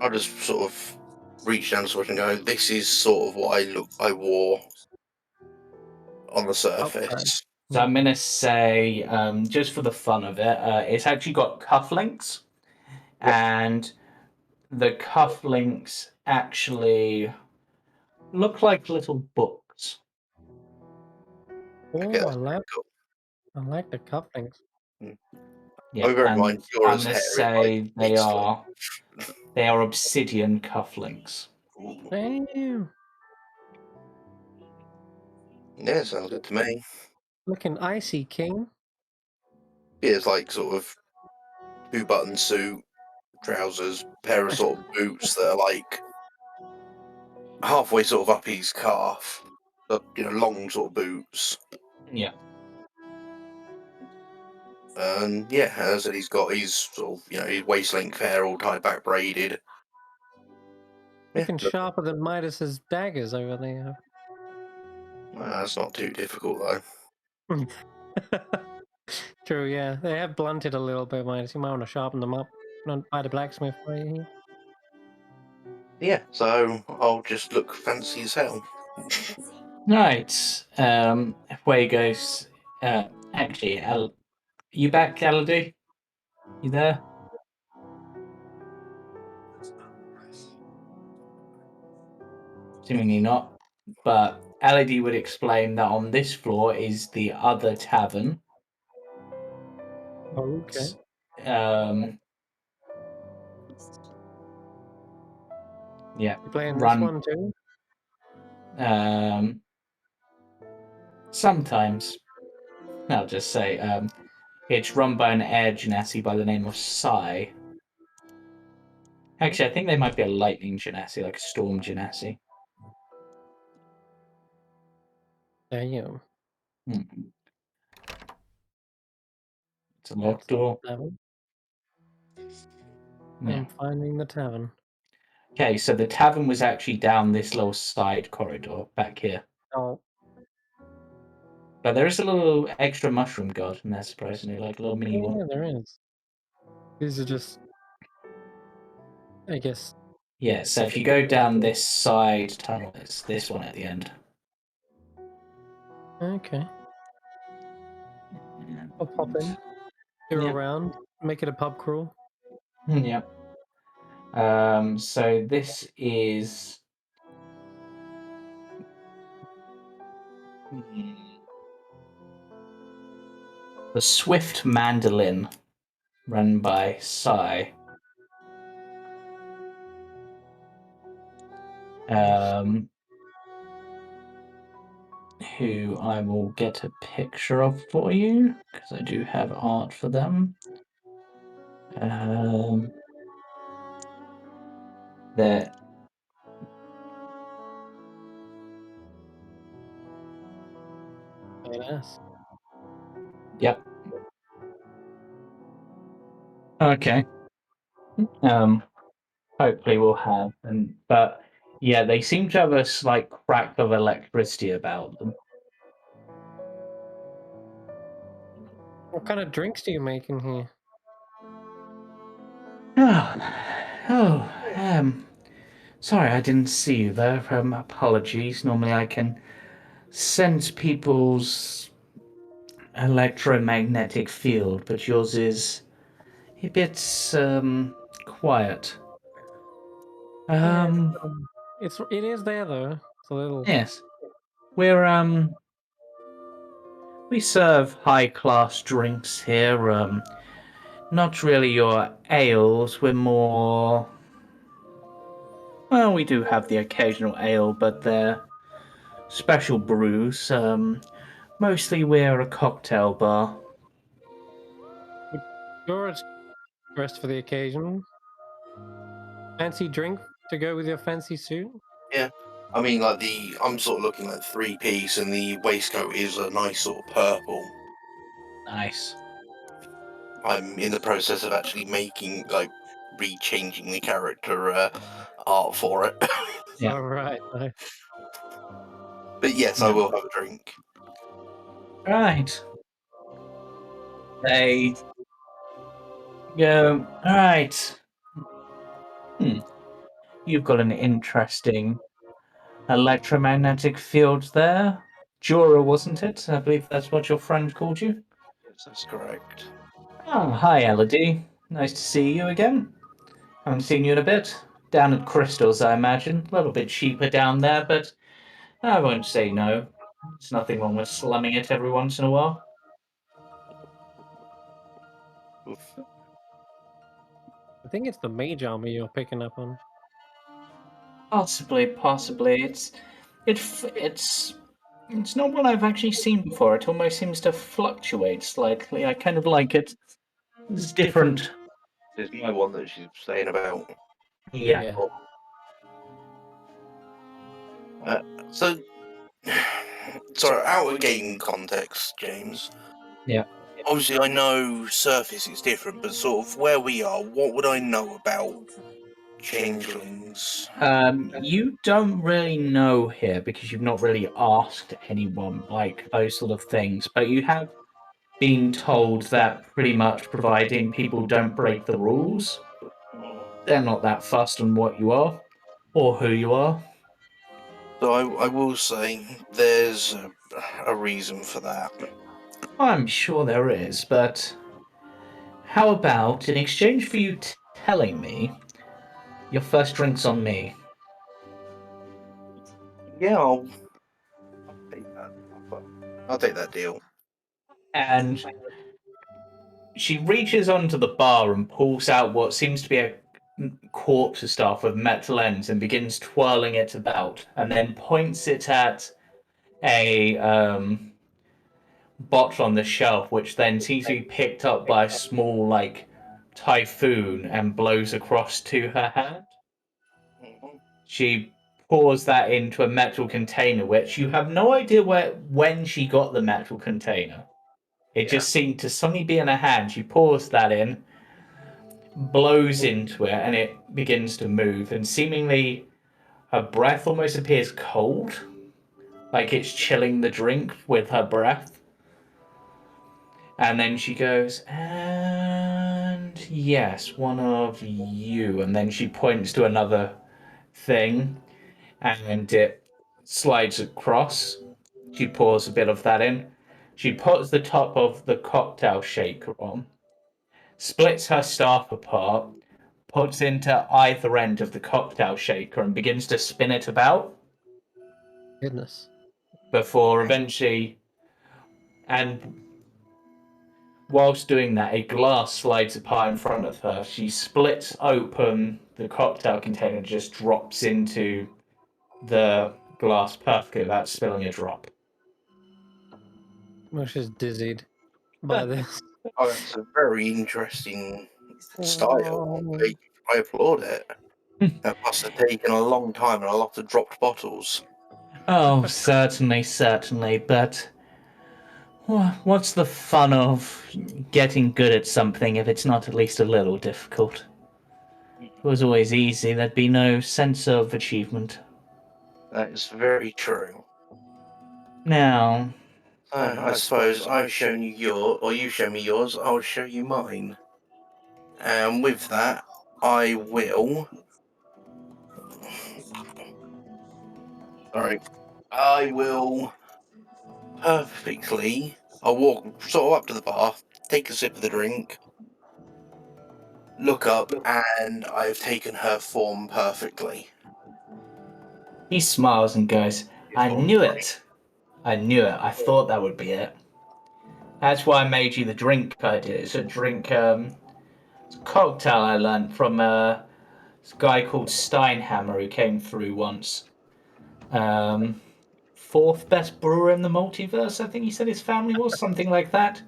[SPEAKER 5] I'll just sort of reach down to it and go, this is sort of what I wore on the surface.
[SPEAKER 1] So I'm going to say, just for the fun of it, it's actually got cufflinks.
[SPEAKER 5] Yep.
[SPEAKER 1] And the cufflinks actually look like little books.
[SPEAKER 2] Oh,
[SPEAKER 5] Okay,
[SPEAKER 2] I
[SPEAKER 5] that's
[SPEAKER 2] like,
[SPEAKER 5] cool.
[SPEAKER 2] I like the cufflinks.
[SPEAKER 1] Yeah,
[SPEAKER 5] bear in mind,
[SPEAKER 1] I'm
[SPEAKER 5] yours
[SPEAKER 1] going to
[SPEAKER 5] hair is
[SPEAKER 1] say they
[SPEAKER 5] graceful.
[SPEAKER 1] are obsidian cufflinks.
[SPEAKER 5] Ooh.
[SPEAKER 2] Damn.
[SPEAKER 5] Yeah, sounds good to me.
[SPEAKER 2] Looking icy, King.
[SPEAKER 5] Yeah, it's like sort of 2-button suit, trousers, pair of sort of boots that are like halfway sort of up his calf. Long sort of boots.
[SPEAKER 1] Yeah.
[SPEAKER 5] And yeah, as I said, he's got his sort of, his waist length hair all tied back braided.
[SPEAKER 2] Looking sharper than Midas's daggers over there.
[SPEAKER 5] That's not too difficult though.
[SPEAKER 2] True, yeah. They have blunted a little bit, Midas. You might want to sharpen them up. Not by the blacksmith for you.
[SPEAKER 5] Yeah, so I'll just look fancy as hell.
[SPEAKER 1] Right. Away goes Actually, you back, Elodie? You there? Seemingly not. But Elodie would explain that on this floor is the other tavern.
[SPEAKER 2] Okay.
[SPEAKER 1] Yeah.
[SPEAKER 2] You playing
[SPEAKER 1] Run.
[SPEAKER 2] this one too?
[SPEAKER 1] Sometimes. I'll just say it's run by an air genasi by the name of Sai. Actually, I think they might be a lightning genasi, like a storm genasi.
[SPEAKER 2] There you.
[SPEAKER 1] It's a locked door.
[SPEAKER 2] Tavern.
[SPEAKER 1] Yeah.
[SPEAKER 2] I'm finding the tavern.
[SPEAKER 1] Okay, so the tavern was actually down this little side corridor back here.
[SPEAKER 2] Oh,
[SPEAKER 1] But there is a little extra mushroom god in there, surprisingly, like a little mini
[SPEAKER 2] yeah,
[SPEAKER 1] one.
[SPEAKER 2] there is. These are just, I guess.
[SPEAKER 1] Yeah, so if you go down this side tunnel, it's this one at the end.
[SPEAKER 2] Okay. I'll pop in, go around, make it a pub crawl.
[SPEAKER 1] Yeah. So this is the Swift Mandolin, run by Sai. Who I will get a picture of for you, because I do have art for them. There.
[SPEAKER 2] Yes.
[SPEAKER 1] Yep. Okay. Hopefully we'll have, but yeah, they seem to have a slight crack of electricity about them.
[SPEAKER 2] What kind of drinks do you make in here?
[SPEAKER 1] Sorry, I didn't see you there. Apologies. Normally I can sense people's electromagnetic field, but yours is a bit quiet.
[SPEAKER 2] It is there though. It's a little.
[SPEAKER 1] Yes. We serve high class drinks here. Not really your ales. We're more. Well, we do have the occasional ale, but they're special brews. Mostly we're a cocktail bar.
[SPEAKER 2] Yours dressed for the occasion. Fancy drink to go with your fancy suit?
[SPEAKER 5] Yeah. I mean, like I'm sort of looking at 3-piece, and the waistcoat is a nice sort of purple.
[SPEAKER 1] Nice.
[SPEAKER 5] I'm in the process of actually making, like, rechanging the character art for it.
[SPEAKER 1] Yeah.
[SPEAKER 2] All right.
[SPEAKER 5] But yes, I will have a drink.
[SPEAKER 1] Right. They go, all right. You've got an interesting electromagnetic field there. Jura, wasn't it? I believe that's what your friend called you.
[SPEAKER 5] Yes, that's correct.
[SPEAKER 1] Oh, hi, Elodie. Nice to see you again. Haven't seen you in a bit. Down at Crystal's, I imagine. A little bit cheaper down there, but I won't say no. There's nothing wrong with slumming it every once in a while.
[SPEAKER 5] Oof.
[SPEAKER 2] I think it's the mage armor you're picking up on.
[SPEAKER 1] Possibly. It's not one I've actually seen before. It almost seems to fluctuate slightly. I kind of like it. It's different.
[SPEAKER 5] There's my one that she's saying about.
[SPEAKER 1] Yeah.
[SPEAKER 5] So, sorry, out of game context, James.
[SPEAKER 1] Yeah.
[SPEAKER 5] Obviously, I know surface is different, but sort of where we are, what would I know about changelings?
[SPEAKER 1] You don't really know here because you've not really asked anyone like those sort of things, but you have been told that pretty much providing people don't break the rules, they're not that fussed on what you are or who you are.
[SPEAKER 5] So I will say there's a reason for that.
[SPEAKER 1] I'm sure there is, but how about in exchange for you telling me, your first drink's on me?
[SPEAKER 5] Yeah, I'll take that offer. I'll take that deal.
[SPEAKER 1] And she reaches onto the bar and pulls out what seems to be a corpse stuff with metal ends and begins twirling it about, and then points it at a bottle on the shelf, which then seems to be picked up by a small, like, typhoon and blows across to her hand.
[SPEAKER 5] Mhm.
[SPEAKER 1] She pours that into a metal container, which you have no idea when she got the metal container. It just seemed to suddenly be in her hand. She pours that in, blows into it, and it begins to move. And seemingly, her breath almost appears cold, like it's chilling the drink with her breath. And then she goes, and yes, one of you. And then she points to another thing, and it slides across. She pours a bit of that in. She puts the top of the cocktail shaker on, splits her staff apart, puts into either end of the cocktail shaker, and begins to spin it about
[SPEAKER 2] Goodness.
[SPEAKER 1] before eventually. And whilst doing that, a glass slides apart in front of her. She splits open the cocktail container and just drops into the glass perfectly without spilling a drop.
[SPEAKER 2] I'm just dizzied by this.
[SPEAKER 5] Oh, that's a very interesting style.
[SPEAKER 2] Oh.
[SPEAKER 5] I applaud it. That must have taken a long time and a lot of dropped bottles.
[SPEAKER 1] Oh, certainly, certainly, but what's the fun of getting good at something if it's not at least a little difficult? If it was always easy, there'd be no sense of achievement.
[SPEAKER 5] That is very true.
[SPEAKER 1] Now,
[SPEAKER 5] I suppose I've shown you or you show me yours, I'll show you mine. And with that, I will. Sorry. I will perfectly. I'll walk sort of up to the bar, take a sip of the drink, look up, and I've taken her form perfectly.
[SPEAKER 1] he smiles and goes, I knew it. I knew it. I thought that would be it. That's why I made you the drink I did. It's a drink, it's a cocktail I learned from this guy called Steinhammer who came through once. Um, fourth best brewer in the multiverse, I think he said his family was, something like that.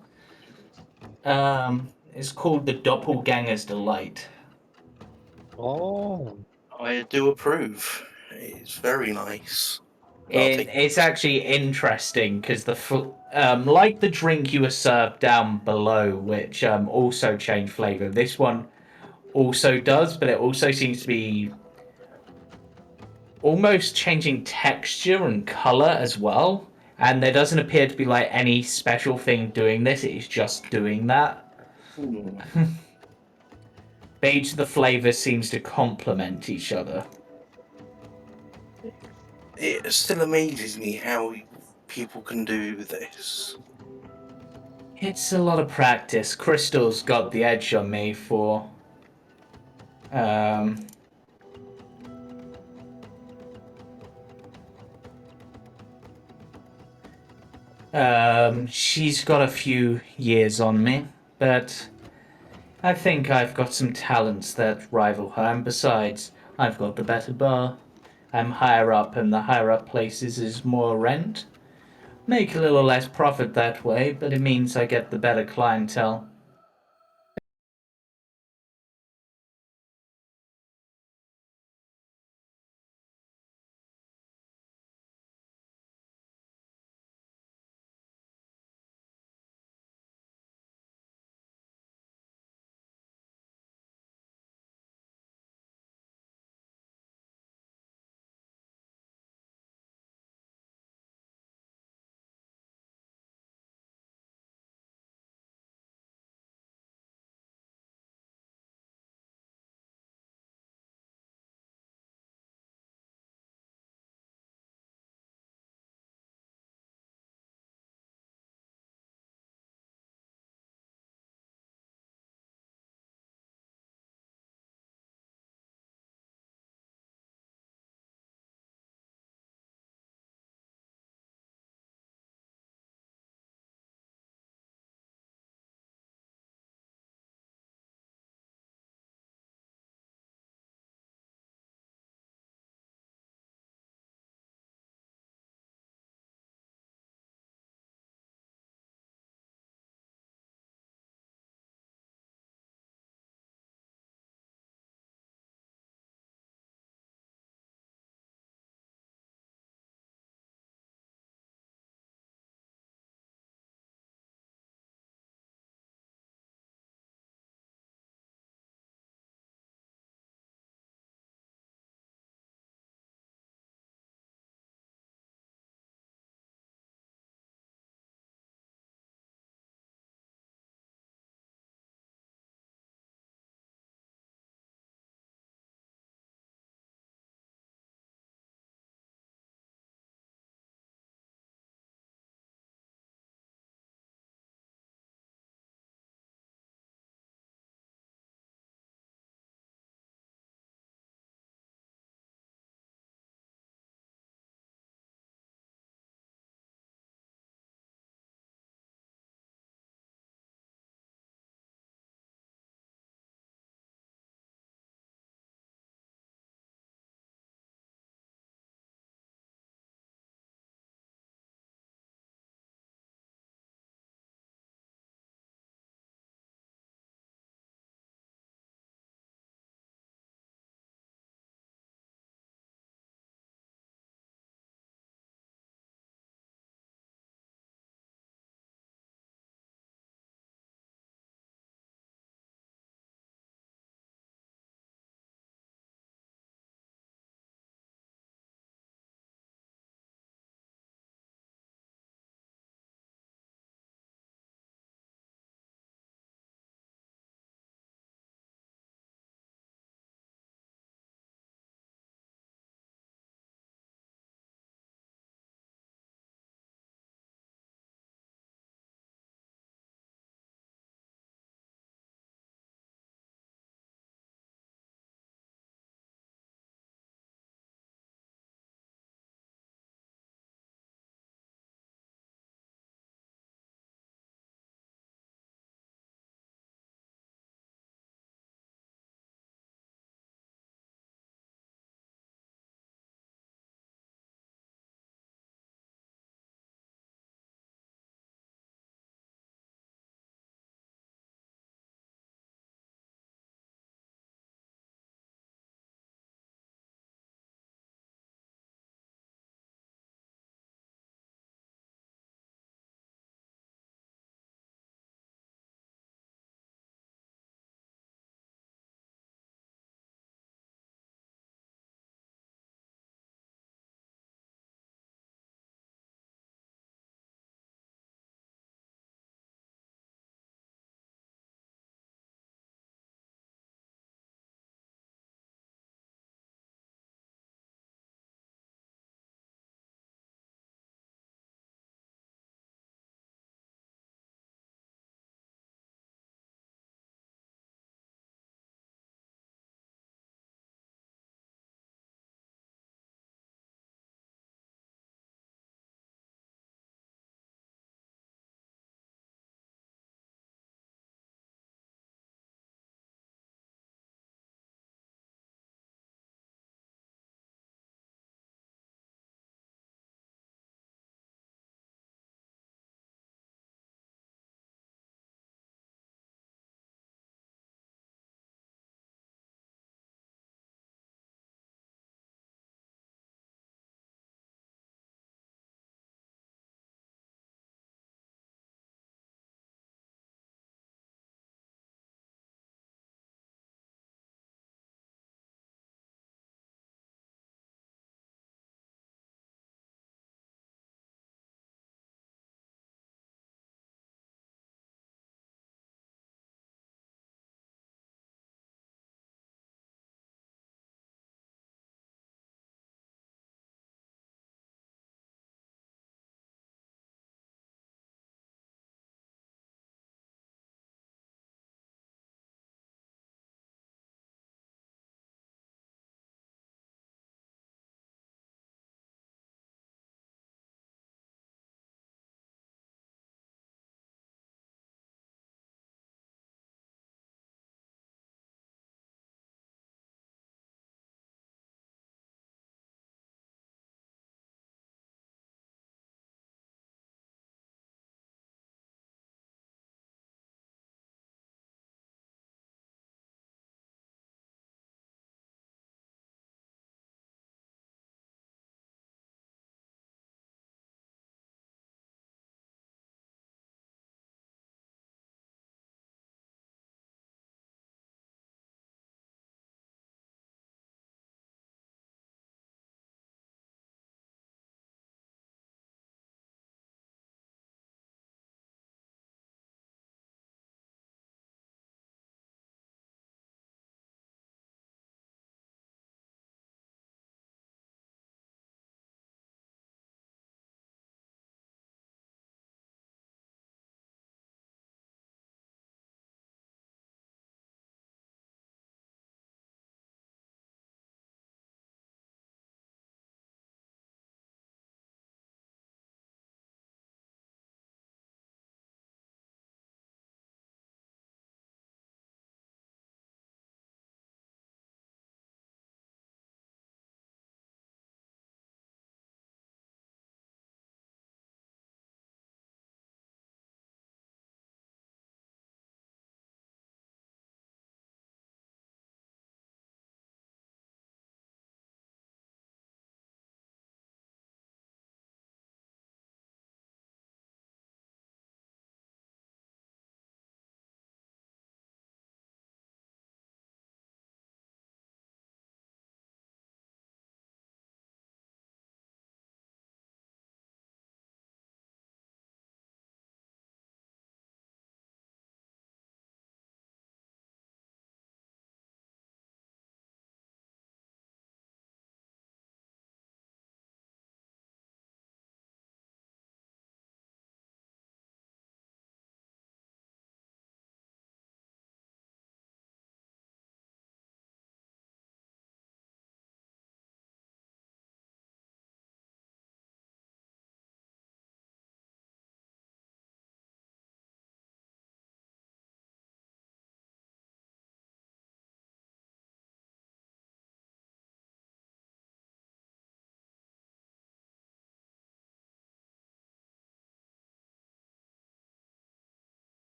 [SPEAKER 1] It's called the Doppelganger's Delight.
[SPEAKER 2] Oh.
[SPEAKER 5] I do approve. It's very nice. I'll take.
[SPEAKER 1] It's actually interesting because like the drink you were served down below, which also changed flavor. This one also does, but it also seems to be almost changing texture and color as well. And there doesn't appear to be like any special thing doing this. It is just doing that. But each of the flavors seems to complement each other.
[SPEAKER 5] It still amazes me how people can do this.
[SPEAKER 1] It's a lot of practice. Crystal's got the edge on me for um, she's got a few years on me, but I think I've got some talents that rival her, and besides, I've got the better bar. I'm higher up, and the higher up places is more rent. Make a little less profit that way, but it means I get the better clientele.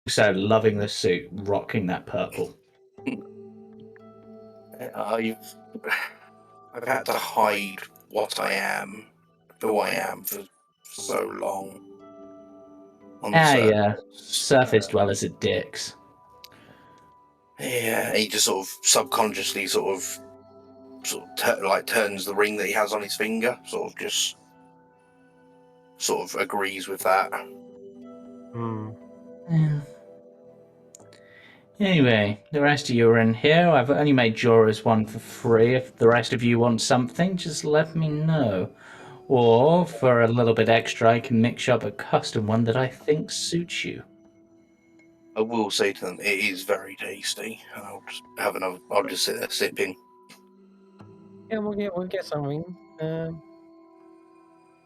[SPEAKER 1] also loving the suit, rocking that purple.
[SPEAKER 5] I've had to hide what I am, who I am for so long. On the
[SPEAKER 1] Yeah.
[SPEAKER 5] surface.
[SPEAKER 1] Surface dwellers are dicks.
[SPEAKER 5] Yeah, he just sort of subconsciously turns the ring that he has on his finger, sort of agrees with that.
[SPEAKER 1] Yeah. Anyway, the rest of you are in here. I've only made Jorah's one for free. If the rest of you want something, just let me know. Or, for a little bit extra, I can mix up a custom one that I think suits you.
[SPEAKER 5] I will say to them, it is very tasty. And I'll just have another. I'll just sit there sipping.
[SPEAKER 2] Yeah, we'll get something.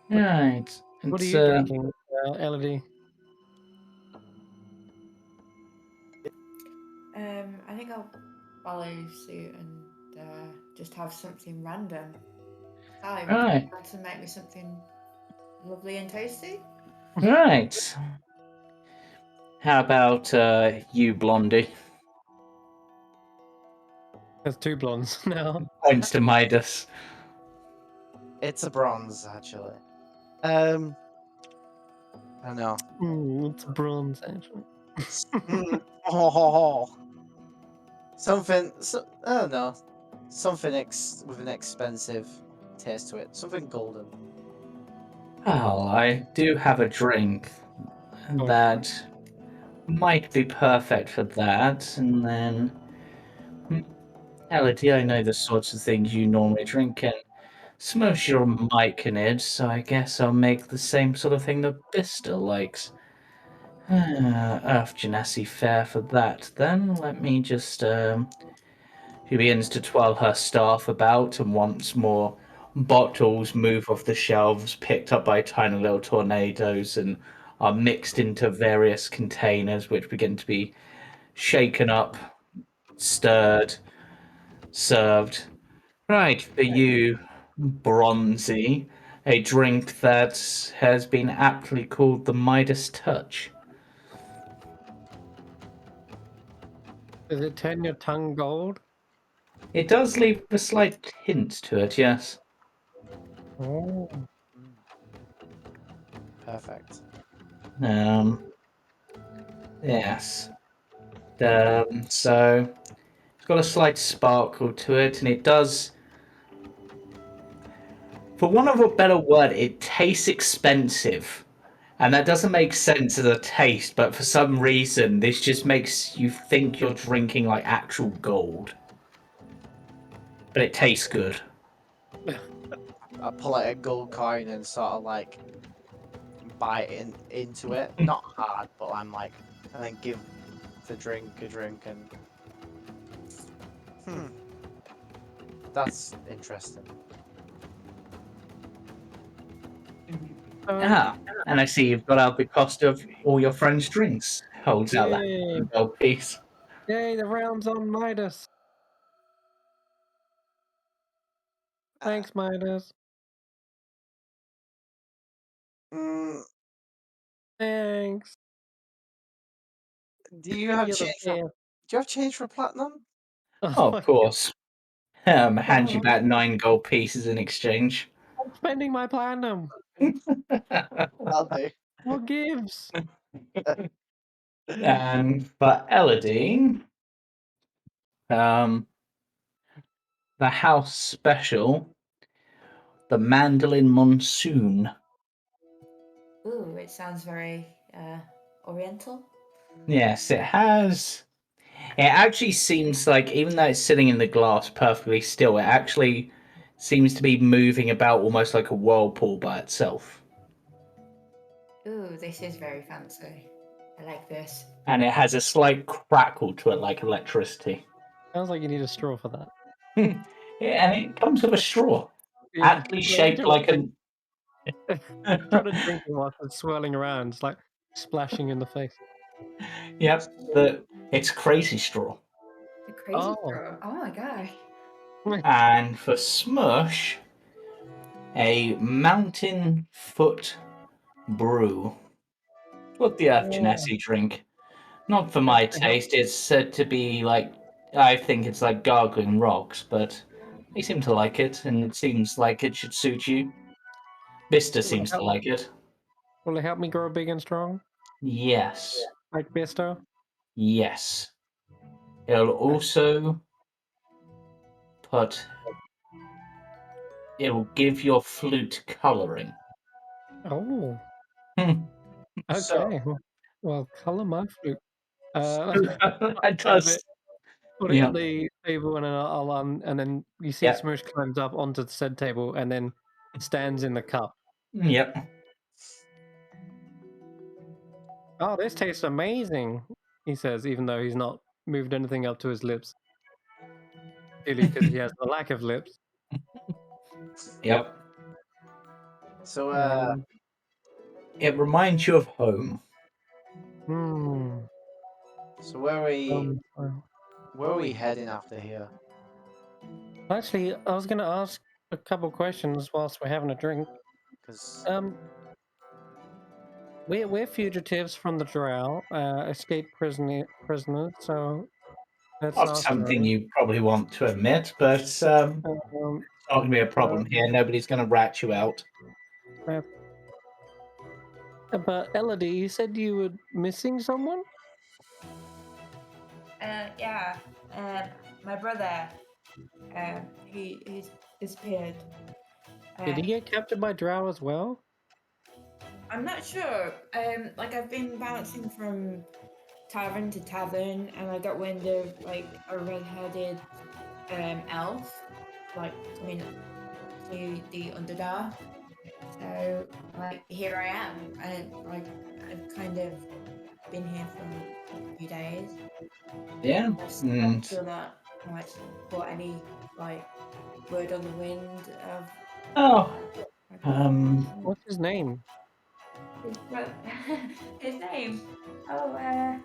[SPEAKER 1] Right.
[SPEAKER 2] What are
[SPEAKER 1] It's,
[SPEAKER 2] you drinking, Elodie?
[SPEAKER 4] I think I'll follow suit and just have something random. Sally, would
[SPEAKER 1] Right.
[SPEAKER 4] you like to make me something lovely and tasty?
[SPEAKER 1] Right. How about you, Blondie?
[SPEAKER 2] There's two blondes now.
[SPEAKER 1] Points to Midas.
[SPEAKER 3] It's a bronze, actually. I don't know.
[SPEAKER 2] It's bronze, actually.
[SPEAKER 3] Something. I don't know. Something with an expensive taste to it. Something golden.
[SPEAKER 1] Well, I do have a drink that might be perfect for that, and then... Elodie, I know the sorts of things you normally drink, and Smosh, you're Mike in it, so I guess I'll make the same sort of thing that Bista likes. Earth Genasi fair for that, then. Let me just, She begins to twirl her staff about, and once more bottles move off the shelves, picked up by tiny little tornadoes, and are mixed into various containers, which begin to be shaken up, stirred, served. Right, for you, Bronzy, a drink that has been aptly called the Midas Touch.
[SPEAKER 2] Does it turn your tongue gold?
[SPEAKER 1] It does leave a slight hint to it, yes.
[SPEAKER 2] Oh.
[SPEAKER 3] Perfect.
[SPEAKER 1] Yes. So it's got a slight sparkle to it, and it does, for want of a better word, it tastes expensive. And that doesn't make sense as a taste, but for some reason, this just makes you think you're drinking like actual gold. But it tastes good.
[SPEAKER 3] I pull out a gold coin and sort of like bite into it. Not hard, but I'm like, and then give the drink a drink and. That's interesting.
[SPEAKER 1] And I see you've got out the cost of all your friends' drinks. Holds out
[SPEAKER 2] Yay!
[SPEAKER 1] that gold piece.
[SPEAKER 2] Yay, the round's on Midas. Thanks, Midas.
[SPEAKER 3] Mm,
[SPEAKER 2] Thanks.
[SPEAKER 3] do you have
[SPEAKER 2] You're the
[SPEAKER 3] change? Do
[SPEAKER 2] best.
[SPEAKER 3] you have change for platinum?
[SPEAKER 1] Oh,
[SPEAKER 2] my
[SPEAKER 1] of course. Hand you
[SPEAKER 2] God.
[SPEAKER 1] back 9 gold pieces in exchange.
[SPEAKER 2] I'm spending my platinum.
[SPEAKER 3] I'll do.
[SPEAKER 2] What gives?
[SPEAKER 1] And for Elodie, um, the house special, the Mandolin Monsoon.
[SPEAKER 4] Ooh, it sounds very oriental.
[SPEAKER 1] Yes, it has. It actually seems like, even though it's sitting in the glass perfectly still, it actually seems to be moving about almost like a whirlpool by itself.
[SPEAKER 4] Ooh, this is very fancy. I like this.
[SPEAKER 1] And it has a slight crackle to it, like electricity.
[SPEAKER 2] Sounds like you need a straw for that.
[SPEAKER 1] Yeah, and it comes with a straw,
[SPEAKER 2] Yeah,
[SPEAKER 1] aptly shaped like a.
[SPEAKER 2] trying to drink it whilst it's swirling around. It's like splashing in the face.
[SPEAKER 1] Yep, it's crazy straw.
[SPEAKER 4] The crazy
[SPEAKER 2] Oh.
[SPEAKER 4] straw. Oh my gosh.
[SPEAKER 1] And for Smush, a mountain foot brew. What the Earth Genesi drink. Not for my
[SPEAKER 2] They help-
[SPEAKER 1] taste. It's said to be like, I think it's like gargling rocks, but they seem to like it, and it seems like it should suit you. Vista seems to like it.
[SPEAKER 2] Will it help me grow big and strong?
[SPEAKER 1] Yes.
[SPEAKER 2] Like Bisto?
[SPEAKER 1] Yes. It'll also put. It'll give your flute coloring.
[SPEAKER 2] Oh,
[SPEAKER 1] Hmm.
[SPEAKER 2] okay. Well, color my flute.
[SPEAKER 1] That
[SPEAKER 2] Have
[SPEAKER 1] does.
[SPEAKER 2] it, put it
[SPEAKER 1] Yeah.
[SPEAKER 2] on the table, and then and then you see
[SPEAKER 1] Yeah.
[SPEAKER 2] Smoosh climbs up onto the said table, and then stands in the cup.
[SPEAKER 1] Yep.
[SPEAKER 2] Oh, this tastes amazing, he says, even though he's not moved anything up to his lips. Clearly, because he has the lack of lips.
[SPEAKER 1] Yep.
[SPEAKER 3] So,
[SPEAKER 1] It reminds you of home.
[SPEAKER 2] Hmm.
[SPEAKER 3] so where
[SPEAKER 2] Well,
[SPEAKER 3] are we heading after here?
[SPEAKER 2] actually, I was going to ask a couple questions whilst we're having a drink.
[SPEAKER 3] Because
[SPEAKER 2] We're fugitives from the Drow, escaped prisoners. So that's
[SPEAKER 1] Not
[SPEAKER 2] our
[SPEAKER 1] something
[SPEAKER 2] story.
[SPEAKER 1] you probably want to admit, but it's not going to be a problem here. Nobody's going to rat you out.
[SPEAKER 2] But Elodie, you said you were missing someone?
[SPEAKER 4] Yeah. My brother. He's disappeared.
[SPEAKER 2] Did he get captured by Drow as well?
[SPEAKER 4] I'm not sure. Like I've been bouncing from tavern to tavern, and I got wind of like a red-headed elf, like coming to the Underdark. So like here I am, and like I've kind of been here for a few days.
[SPEAKER 1] Yeah.
[SPEAKER 4] I've
[SPEAKER 1] And
[SPEAKER 4] still not like got any like word on the wind of.
[SPEAKER 1] oh,
[SPEAKER 2] What's his name?
[SPEAKER 4] Well, his name. Oh, yeah.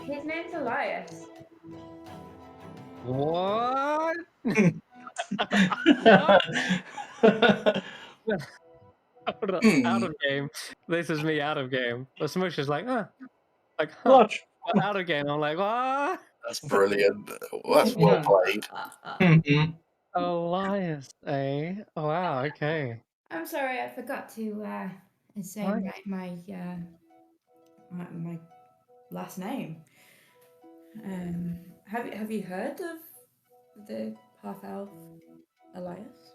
[SPEAKER 4] His name's Elias.
[SPEAKER 2] What? Out
[SPEAKER 5] Hmm.
[SPEAKER 2] of game. This is me out of game. But Smush is like, huh. Like, huh.
[SPEAKER 1] what?
[SPEAKER 2] But out of game, I'm like, what?
[SPEAKER 5] That's brilliant. That's well
[SPEAKER 2] Yeah.
[SPEAKER 5] played.
[SPEAKER 1] Mhm.
[SPEAKER 2] Elias, eh? Oh, wow, okay.
[SPEAKER 4] I'm sorry, I forgot to say
[SPEAKER 2] Right.
[SPEAKER 4] my last name. Have you heard of the half elf Elias?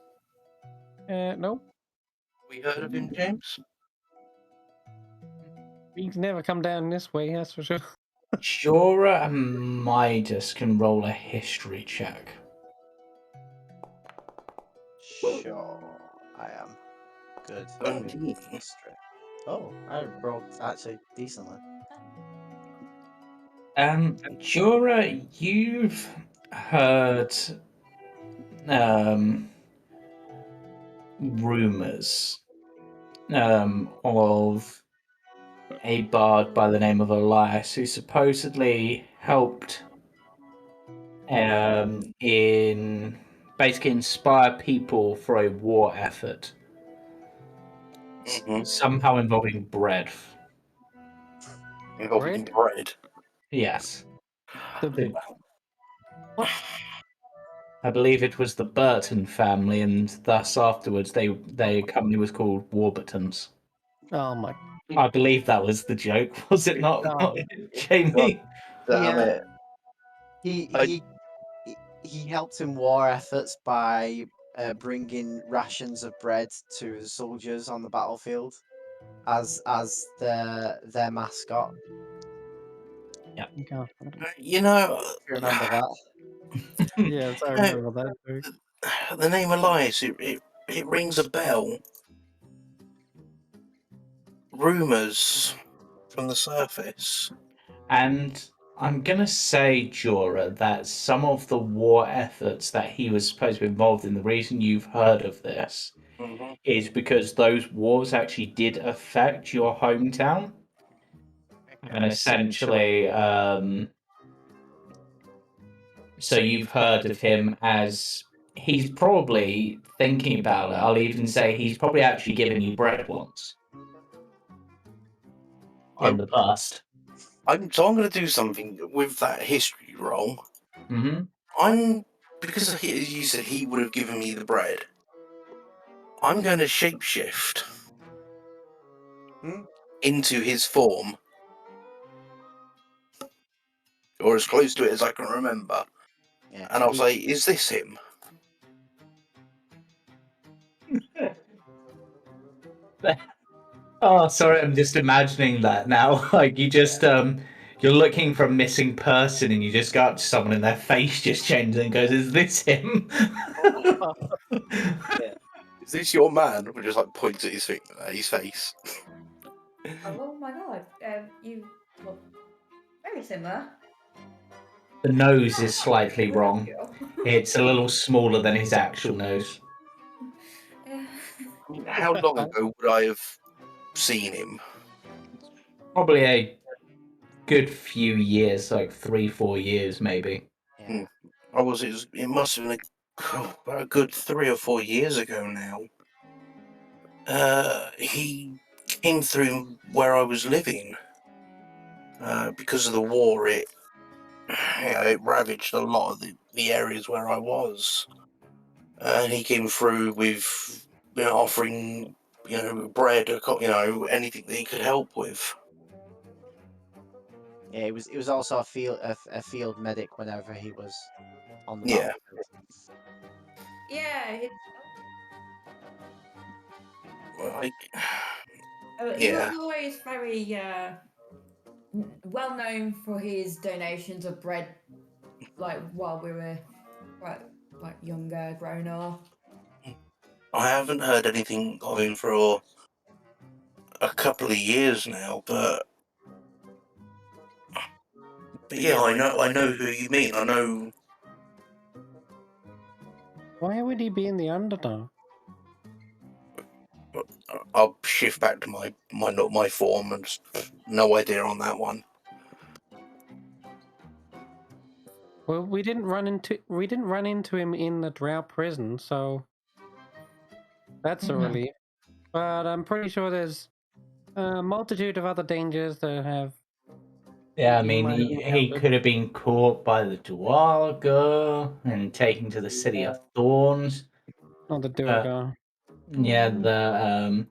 [SPEAKER 2] Nope.
[SPEAKER 5] We heard of him, James?
[SPEAKER 2] He's never come down this way, that's for sure.
[SPEAKER 1] Jorah and Midas can roll a history check.
[SPEAKER 3] sure, I am good with history. Oh, I rolled actually decently.
[SPEAKER 1] Jorah, you've heard rumors of a bard by the name of Elias who supposedly helped in basically inspire people for a war effort,
[SPEAKER 5] Mhm.
[SPEAKER 1] somehow involving bread.
[SPEAKER 5] Involving bread.
[SPEAKER 1] Yes.
[SPEAKER 2] The- What?
[SPEAKER 1] I believe it was the Burton family, and thus afterwards their company was called Warburtons.
[SPEAKER 2] Oh my.
[SPEAKER 1] I believe that was the joke, was it not,
[SPEAKER 2] Oh.
[SPEAKER 1] Jamie?
[SPEAKER 5] Damn it.
[SPEAKER 3] He helped in war efforts by bringing rations of bread to the soldiers on the battlefield as their mascot.
[SPEAKER 2] God.
[SPEAKER 5] You know,
[SPEAKER 3] If you remember that.
[SPEAKER 2] Yes, I remember that joke.
[SPEAKER 5] the name Elias, it rings a bell. Rumours from the surface.
[SPEAKER 1] And I'm gonna say, Jorah, that some of the war efforts that he was supposed to be involved in, the reason you've heard of this
[SPEAKER 5] Mhm.
[SPEAKER 1] is because those wars actually did affect your hometown. And essentially, so you've heard of him as he's probably thinking about it. I'll even say he's probably actually given you bread once. on the bust.
[SPEAKER 5] I'm going to do something with that history roll.
[SPEAKER 1] Mm-hmm.
[SPEAKER 5] Because you said he would have given me the bread. I'm going to shapeshift into his form, or as close to it as I can remember.
[SPEAKER 3] Yeah.
[SPEAKER 5] And I'll say, "Is this him?"
[SPEAKER 1] Oh, sorry, I'm just imagining that now. Like you just you're looking for a missing person and you just go up to someone and their face just changes and goes, "Is this him?"
[SPEAKER 5] Is this your man? We just like points at his face.
[SPEAKER 4] Oh my god, you look very similar.
[SPEAKER 1] The nose is slightly
[SPEAKER 4] Without
[SPEAKER 1] wrong.
[SPEAKER 4] you.
[SPEAKER 1] It's a little smaller than his actual nose.
[SPEAKER 4] Yeah.
[SPEAKER 5] I mean, how long ago would I have seen him?
[SPEAKER 1] Probably a good few years, like 3-4 years maybe.
[SPEAKER 3] Yeah.
[SPEAKER 5] It must have been about a good 3 or 4 years ago now. He came through where I was living. Because of the war, it ravaged a lot of the areas where I was. And he came through with offering bread, anything that he could help with.
[SPEAKER 3] Yeah, it was also a field medic whenever he was on the
[SPEAKER 5] Yeah.
[SPEAKER 3] battlefield.
[SPEAKER 4] Yeah,
[SPEAKER 5] Well,
[SPEAKER 4] he was
[SPEAKER 5] yeah.
[SPEAKER 4] always very well known for his donations of bread, like while we were quite like younger, grown up.
[SPEAKER 5] I haven't heard anything of him for a couple of years now, but yeah, I know who you mean. I know.
[SPEAKER 2] Why would he be in the Underdark?
[SPEAKER 5] I'll shift back to my form, and just no idea on that one.
[SPEAKER 2] Well, we didn't run into him in the Drow prison, so that's a relief. But I'm pretty sure there's a multitude of other dangers that have.
[SPEAKER 1] Yeah, I
[SPEAKER 2] You
[SPEAKER 1] mean,
[SPEAKER 2] might have
[SPEAKER 1] he
[SPEAKER 2] encountered.
[SPEAKER 1] could have been caught by the Duergar and taken to the City of Thorns.
[SPEAKER 2] Not the Duergar.
[SPEAKER 1] Yeah, the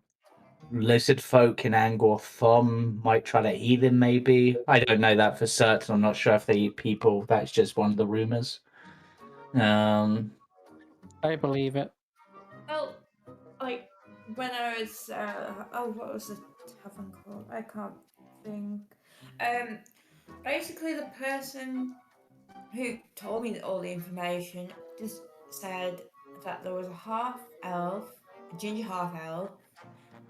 [SPEAKER 1] lizard folk in Angor Thom might try to eat him, maybe. I don't know that for certain. I'm not sure if they eat people. That's just one of the rumors.
[SPEAKER 2] I believe it.
[SPEAKER 4] Well, like when I was what was the tavern called? I can't think. Basically the person who told me all the information just said that there was a half elf, a ginger half elf,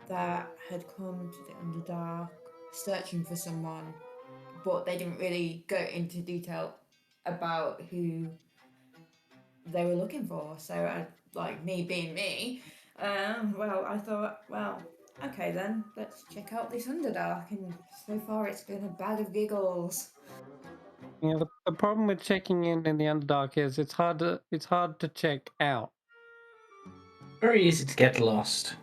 [SPEAKER 4] that had come to the Underdark searching for someone, but they didn't really go into detail about who they were looking for. So, like me being me, well, I thought, well, okay then, let's check out this Underdark. And so far, it's been a bag of giggles.
[SPEAKER 2] Yeah, the problem with checking in the Underdark is it's hard to check out.
[SPEAKER 1] Very easy to get lost.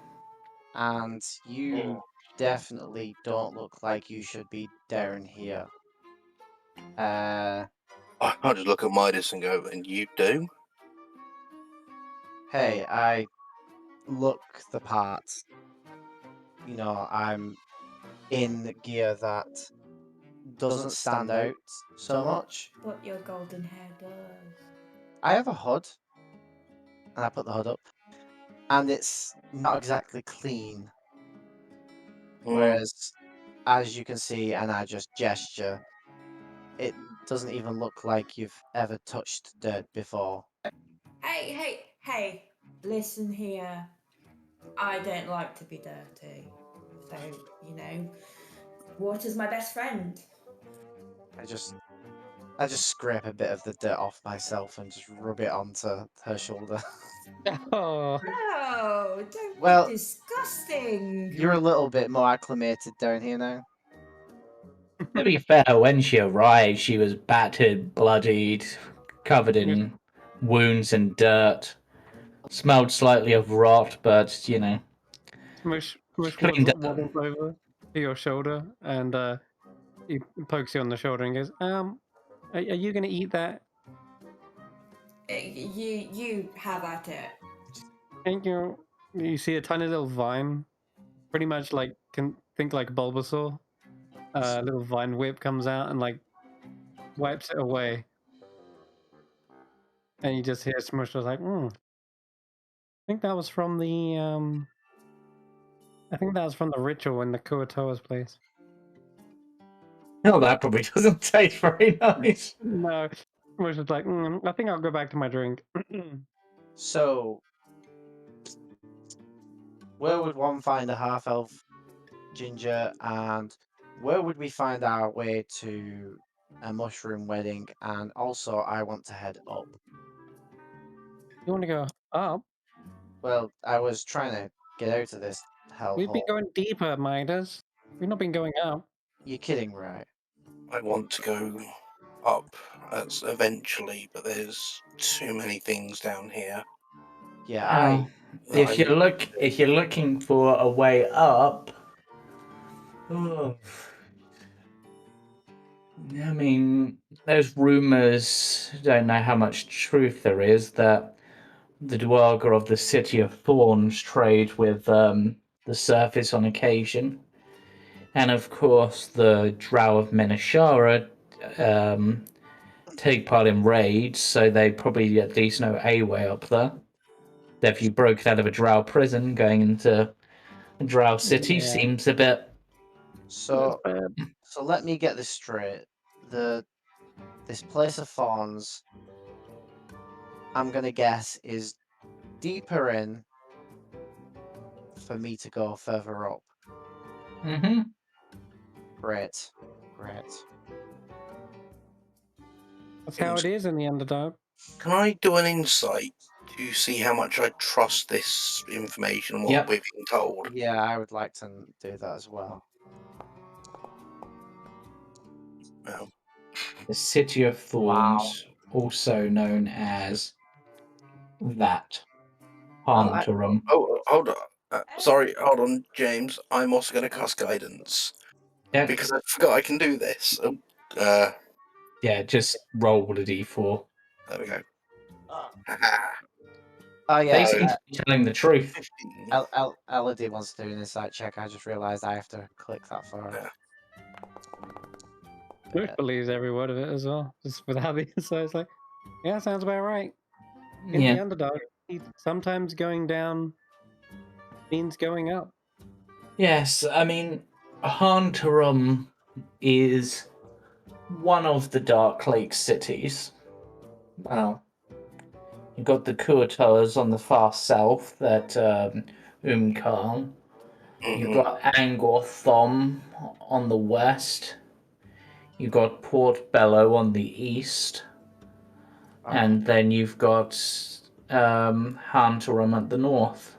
[SPEAKER 3] And you definitely don't look like you should be down here.
[SPEAKER 5] I'll just look at Midas and go, "And you do?"
[SPEAKER 3] Hey, I look the part. I'm in gear that doesn't stand out so much.
[SPEAKER 4] What your golden hair does.
[SPEAKER 3] I have a hood, and I put the hood up, and it's not exactly clean. Whereas, as you can see, and I just gesture, it doesn't even look like you've ever touched dirt before.
[SPEAKER 4] Hey, listen here. I don't like to be dirty. So, water's my best friend.
[SPEAKER 3] I just scrape a bit of the dirt off myself and just rub it onto her shoulder.
[SPEAKER 2] Oh,
[SPEAKER 4] Oh, don't
[SPEAKER 3] Well,
[SPEAKER 4] be disgusting.
[SPEAKER 3] You're a little bit more acclimated down here now.
[SPEAKER 1] To be fair, when she arrived, she was battered, bloodied, covered in wounds and dirt. Smelled slightly of rot, but
[SPEAKER 2] smush
[SPEAKER 1] cleaned up.
[SPEAKER 2] waddles over. to your shoulder, and he pokes you on the shoulder and goes, are you gonna eat that?
[SPEAKER 4] You have at it.
[SPEAKER 2] Thank you. You see a tiny little vine, pretty much like can think like Bulbasaur. A little vine whip comes out and like wipes it away, and you just hear Smush was like, I think that was from the I think that was from the ritual in the Kuatoa's place.
[SPEAKER 1] Oh, that probably doesn't taste very nice.
[SPEAKER 2] No, Smush was like, I think I'll go back to my drink.
[SPEAKER 3] So, where would one find a half elf ginger, and where would we find our way to a mushroom wedding? And also, I want to head up.
[SPEAKER 2] You want to go up?
[SPEAKER 3] Well, I was trying to get out of this
[SPEAKER 2] We've been
[SPEAKER 3] hellhole.
[SPEAKER 2] going deeper, Midas. We've not been going up.
[SPEAKER 3] You're kidding, right?
[SPEAKER 5] I want to go up eventually, but there's too many things down here.
[SPEAKER 3] Yeah,
[SPEAKER 1] If you're looking for a way up, I mean, there's rumors. Don't know how much truth there is that the Dwarga of the City of Thorns trade with the surface on occasion, and of course the Drow of Menashara take part in raids, so they probably at least know a way up there. If you broke out of a Drow prison, going into a Drow city
[SPEAKER 2] Yeah.
[SPEAKER 1] seems a bit.
[SPEAKER 3] so let me get this straight. This place of thorns, I'm gonna guess, is deeper in for me to go further up.
[SPEAKER 1] Mm-hmm.
[SPEAKER 3] Great.
[SPEAKER 2] That's how it is in the Underdark.
[SPEAKER 5] Can I do an insight to see how much I trust this information and what
[SPEAKER 1] Yep.
[SPEAKER 5] we're being told?
[SPEAKER 3] Yeah, I would like to do that as well.
[SPEAKER 5] Well,
[SPEAKER 1] The City of Thorns, also known as that Hantarum.
[SPEAKER 5] oh, hold on. Sorry, hold on, James. I'm also going to cast guidance
[SPEAKER 1] Yeah,
[SPEAKER 5] because I forgot I can do this.
[SPEAKER 1] yeah, just roll a d4.
[SPEAKER 5] There we go.
[SPEAKER 3] Oh
[SPEAKER 1] They
[SPEAKER 3] yeah,
[SPEAKER 1] seem to be telling the truth.
[SPEAKER 5] 15.
[SPEAKER 3] Elodie wants to do an insight check. I just realised I have to click that far.
[SPEAKER 5] Yeah.
[SPEAKER 2] Smush believes every word of it as well, just without the insight. It's like, yeah, sounds about right. In the
[SPEAKER 1] Yeah.
[SPEAKER 2] Underdark, sometimes going down means going up.
[SPEAKER 1] Yes, I mean, Hantarum is one of the Dark Lake cities. Well, you've got the Kuatoas on the far south at Umkal. You've got Angor Thom on the west. You've got Port Bello on the east. And then you've got Hantarum at the north.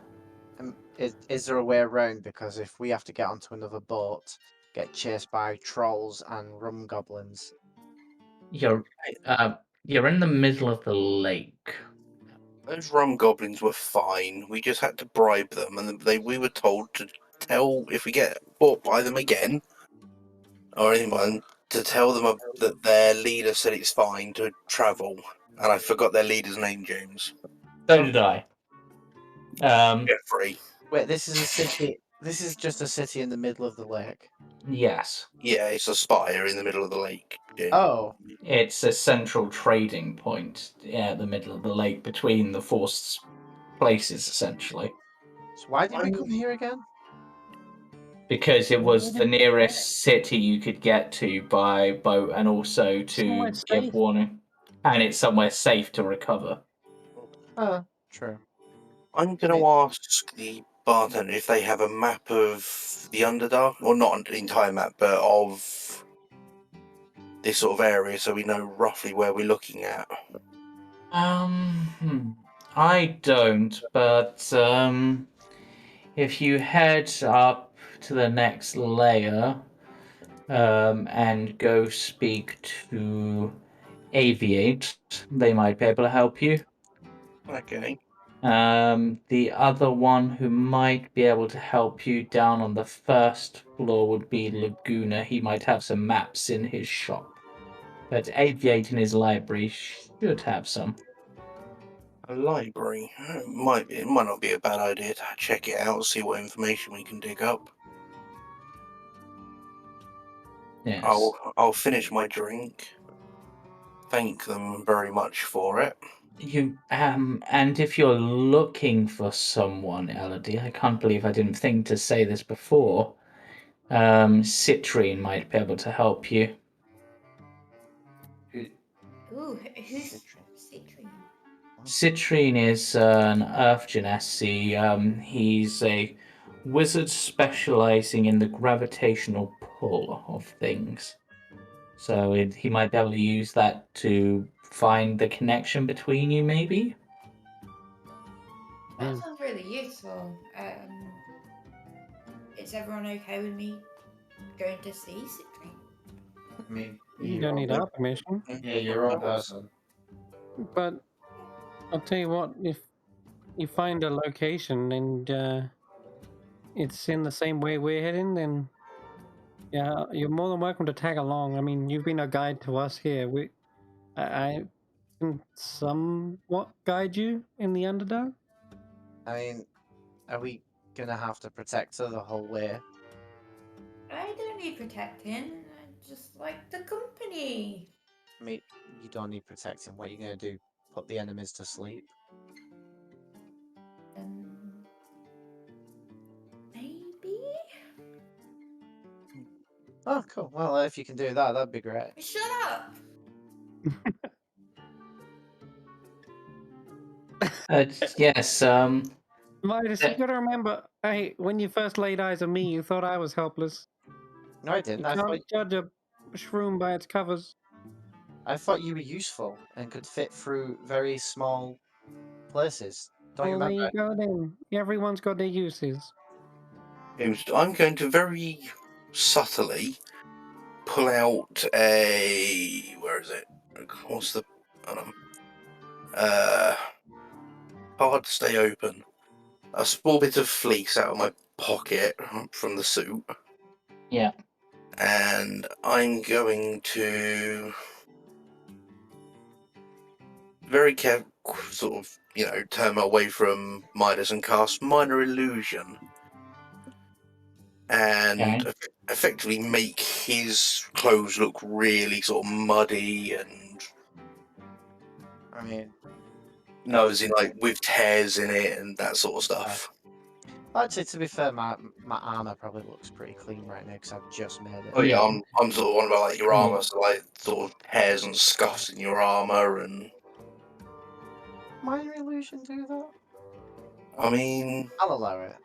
[SPEAKER 3] Is there a way around? Because if we have to get onto another boat, get chased by trolls and rum goblins.
[SPEAKER 1] You're in the middle of the lake.
[SPEAKER 5] Those rum goblins were fine. We just had to bribe them, and we were told to tell if we get bought by them again or anything by them to tell them that their leader said it's fine to travel. And I forgot their leader's name, James.
[SPEAKER 1] So did I.
[SPEAKER 5] Jeffrey.
[SPEAKER 3] Wait, this is a city. This is just a city in the middle of the lake.
[SPEAKER 1] Yes.
[SPEAKER 5] Yeah, it's a spire in the middle of the lake. James.
[SPEAKER 3] Oh,
[SPEAKER 1] It's a central trading point at the middle of the lake between the forced places, essentially.
[SPEAKER 3] so why did we come here again?
[SPEAKER 1] Because it was the nearest city you could get to by boat and also to
[SPEAKER 2] Somewhere
[SPEAKER 1] give
[SPEAKER 2] safe.
[SPEAKER 1] warning. And it's somewhere safe to recover.
[SPEAKER 3] True.
[SPEAKER 5] I'm going to ask the bartender if they have a map of the Underdark, or not an entire map, but of this sort of area, so we know roughly where we're looking at.
[SPEAKER 1] I don't, but if you head up to the next layer and go speak to Aviate, they might be able to help you.
[SPEAKER 5] Okay.
[SPEAKER 1] The other one who might be able to help you down on the first floor would be Laguna. He might have some maps in his shop. But Aviate in his library should have some.
[SPEAKER 5] A library. It might not be a bad idea to check it out, see what information we can dig up.
[SPEAKER 1] Yes.
[SPEAKER 5] I'll finish my drink. Thank them very much for it.
[SPEAKER 1] And if you're looking for someone, Elodie, I can't believe I didn't think to say this before. Citrine might be able to help you.
[SPEAKER 4] Ooh, who's
[SPEAKER 3] Citrine.
[SPEAKER 4] Citrine?
[SPEAKER 1] Citrine is an Earth Genasi. He's a wizard specializing in the gravitational pull of things. So he might be able to use that to find the connection between you, maybe?
[SPEAKER 4] That sounds really useful. Is everyone okay with me going to see Citrine?
[SPEAKER 3] I mean,
[SPEAKER 2] You don't need our permission.
[SPEAKER 3] Yeah, you're a person.
[SPEAKER 2] But I'll tell you what, if you find a location and it's in the same way we're heading, then yeah, you're more than welcome to tag along. I mean, you've been a guide to us here. I can somewhat guide you in the Underdark.
[SPEAKER 3] I mean, are we gonna have to protect her the whole way?
[SPEAKER 4] I don't need protecting. I just like the company.
[SPEAKER 3] I mean, you don't need protecting. What are you gonna do? Put the enemies to sleep?
[SPEAKER 4] Maybe.
[SPEAKER 3] Oh, cool. Well, if you can do that, that'd be great.
[SPEAKER 4] Shut up.
[SPEAKER 1] Yes.
[SPEAKER 2] Midas, you gotta remember, hey, when you first laid eyes on me, you thought I was helpless.
[SPEAKER 3] No, I
[SPEAKER 2] You
[SPEAKER 3] didn't. I
[SPEAKER 2] can't judge a shroom by its covers.
[SPEAKER 3] thought you were useful and could fit through very small places. Don't you
[SPEAKER 2] Well, there
[SPEAKER 3] remember?
[SPEAKER 2] you go then. Everyone's got their uses.
[SPEAKER 5] I'm going to very subtly pull out a. Where is it? What's the. Hard to stay open. A small bit of fleece out of my pocket from the suit.
[SPEAKER 1] Yeah.
[SPEAKER 5] And I'm going to very sort of, turn away from Midas and cast Minor Illusion. And effectively make his clothes look really sort of muddy and.
[SPEAKER 3] I mean,
[SPEAKER 5] No, as in with tears in it and that sort of stuff.
[SPEAKER 3] actually, to be fair, my armor probably looks pretty clean right now because I've just made it.
[SPEAKER 5] Oh yeah, I'm sort of on about your
[SPEAKER 1] Yeah.
[SPEAKER 5] armor, so sort of tears and scuffs in your armor, and
[SPEAKER 3] Minor illusion do that?
[SPEAKER 5] I mean,
[SPEAKER 3] I'll allow it.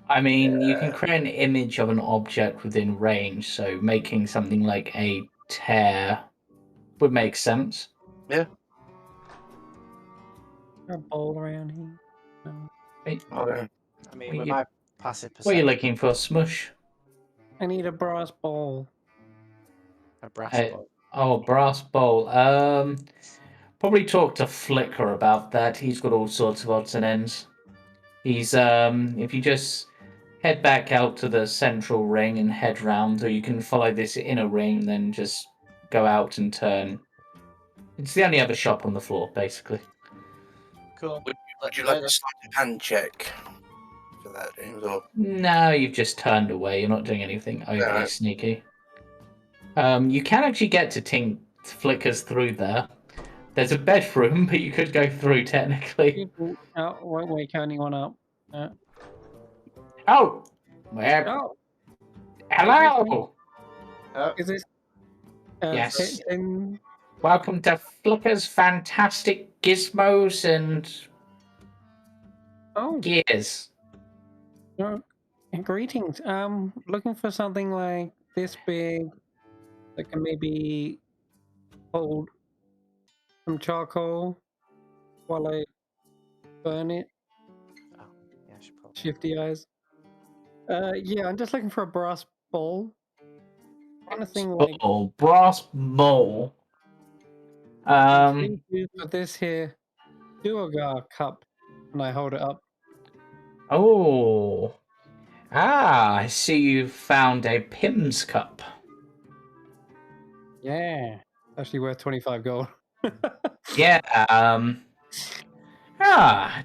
[SPEAKER 1] I mean, you can create an image of an object within range, so making something like a tear would make sense.
[SPEAKER 5] Yeah.
[SPEAKER 2] A bowl around here. No.
[SPEAKER 5] Okay.
[SPEAKER 3] I mean, with my passive
[SPEAKER 1] What are you
[SPEAKER 3] perception,
[SPEAKER 1] looking for, Smush?
[SPEAKER 2] I need a brass ball.
[SPEAKER 3] a brass
[SPEAKER 1] Hey.
[SPEAKER 3] bowl.
[SPEAKER 1] Oh, brass bowl. Probably talk to Flicker about that. He's got all sorts of odds and ends. He's if you just head back out to the central ring and head round, or you can follow this inner ring and then just go out and turn. It's the only other shop on the floor, basically.
[SPEAKER 3] Cool.
[SPEAKER 5] Would you like a sleight of hand check for that, James? Or
[SPEAKER 1] No, you've just turned away. You're not doing anything overly sneaky. You can actually get to Flickers through there. There's a bedroom, but you could go through technically.
[SPEAKER 2] Oh, wait, counting one up.
[SPEAKER 1] Oh! Where?
[SPEAKER 2] Oh!
[SPEAKER 1] Hello!
[SPEAKER 2] Is this?
[SPEAKER 1] Yes.
[SPEAKER 2] And
[SPEAKER 1] Welcome to Flicker's Fantastic Gizmos and Gears.
[SPEAKER 2] Greetings. Looking for something like this big that can maybe hold some charcoal while I burn it.
[SPEAKER 3] Oh, yeah, I should probably.
[SPEAKER 2] Shifty eyes. Yeah, I'm just looking for a brass bowl. Anything like
[SPEAKER 1] brass bowl.
[SPEAKER 2] Thank you for this here Duergar cup, and I hold it up.
[SPEAKER 1] Oh. I see you found a Pim's cup.
[SPEAKER 2] Yeah, actually worth 25 gold.
[SPEAKER 1] Yeah,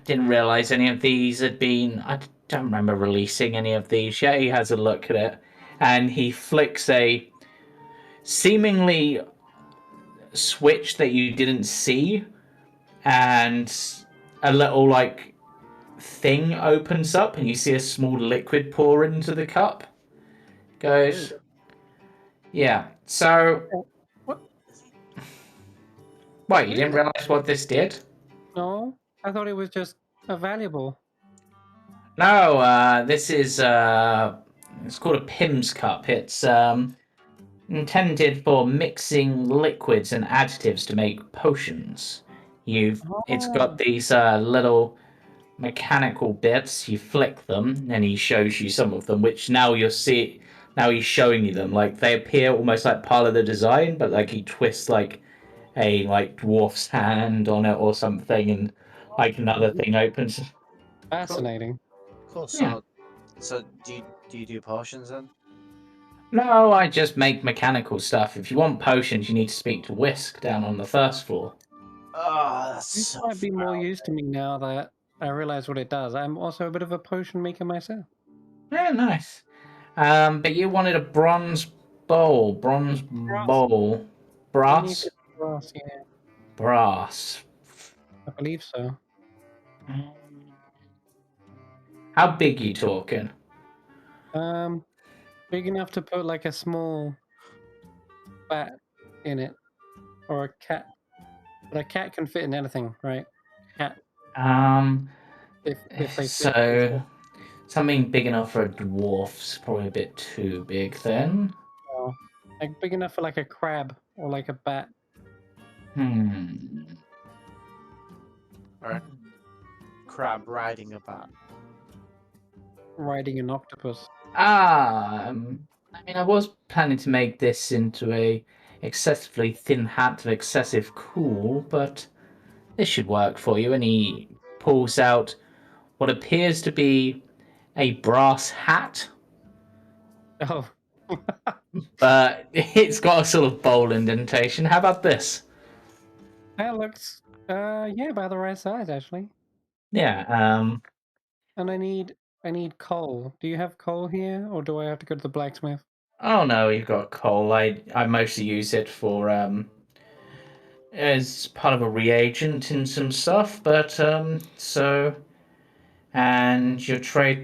[SPEAKER 1] didn't realize any of these had been. I don't remember releasing any of these. Yeah, he has a look at it, and he flicks a seemingly switch that you didn't see, and a little like thing opens up, and you see a small liquid pour into the cup. Goes, yeah. So,
[SPEAKER 2] What?
[SPEAKER 1] what? You didn't realize what this did?
[SPEAKER 2] No, I thought it was just a valuable.
[SPEAKER 1] No, this is it's called a Pim's cup. It's intended for mixing liquids and additives to make potions. It's got
[SPEAKER 2] Oh,
[SPEAKER 1] these little mechanical bits. You flick them, and he shows you some of them, which now you'll see. Now he's showing you them. Like they appear almost like part of the design, but like he twists like a like dwarf's hand on it or something, and like another thing opens.
[SPEAKER 2] fascinating.
[SPEAKER 3] Cool.
[SPEAKER 1] Yeah.
[SPEAKER 3] So do you do potions then?
[SPEAKER 1] No, I just make mechanical stuff. If you want potions, you need to speak to Whisk down on the first floor.
[SPEAKER 3] Oh, that's
[SPEAKER 2] This
[SPEAKER 3] so
[SPEAKER 2] might be more
[SPEAKER 3] far
[SPEAKER 2] use to me now that I realize what it does. I'm also a bit of a potion maker myself.
[SPEAKER 1] Yeah, nice. But you wanted a bronze bowl. Bronze bowl.
[SPEAKER 2] You need
[SPEAKER 1] Brass?
[SPEAKER 2] to brass, yeah,
[SPEAKER 1] Brass.
[SPEAKER 2] I believe so.
[SPEAKER 1] How big you talking?
[SPEAKER 2] Big enough to put like a small bat in it, or a cat. But a cat can fit in anything, right? Cat,
[SPEAKER 1] Um,
[SPEAKER 2] if they fit.
[SPEAKER 1] so something big enough for a dwarf's probably a bit too big then.
[SPEAKER 2] Like big enough for like a crab or like a bat.
[SPEAKER 3] Or a crab riding a bat.
[SPEAKER 2] Riding an octopus.
[SPEAKER 1] I mean, I was planning to make this into a excessively thin hat of excessive cool, but this should work for you. And he pulls out what appears to be a brass hat,
[SPEAKER 2] Oh,
[SPEAKER 1] but it's got a sort of bowl indentation. How about this?
[SPEAKER 2] that looks yeah, about the right size actually.
[SPEAKER 1] Yeah,
[SPEAKER 2] And I need coal. Do you have coal here, or do I have to go to the blacksmith?
[SPEAKER 1] oh no, you've got coal. I mostly use it for as part of a reagent in some stuff, but so and you're trading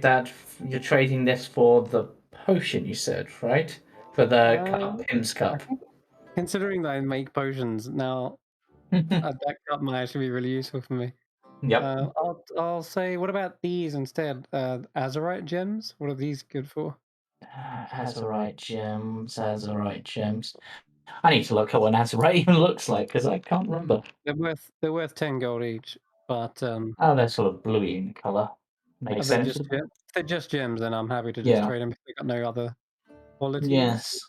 [SPEAKER 1] this for the potion you said, right? For the cup, Pim's
[SPEAKER 2] I
[SPEAKER 1] cup.
[SPEAKER 2] think considering that I make potions now, that cup might actually be really useful for me.
[SPEAKER 1] Yep.
[SPEAKER 2] I'll say, what about these instead? Azurite gems. What are these good for?
[SPEAKER 1] Azurite gems, Azurite gems. I need to look at what an Azurite even looks like because I can't remember.
[SPEAKER 2] They're worth 10 gold each, but
[SPEAKER 1] Oh, they're sort of bluey in colour. Makes
[SPEAKER 2] they're
[SPEAKER 1] sense.
[SPEAKER 2] if they're just gems, then I'm happy to just
[SPEAKER 1] Yeah.
[SPEAKER 2] trade them if they got no other qualities.
[SPEAKER 1] Yes.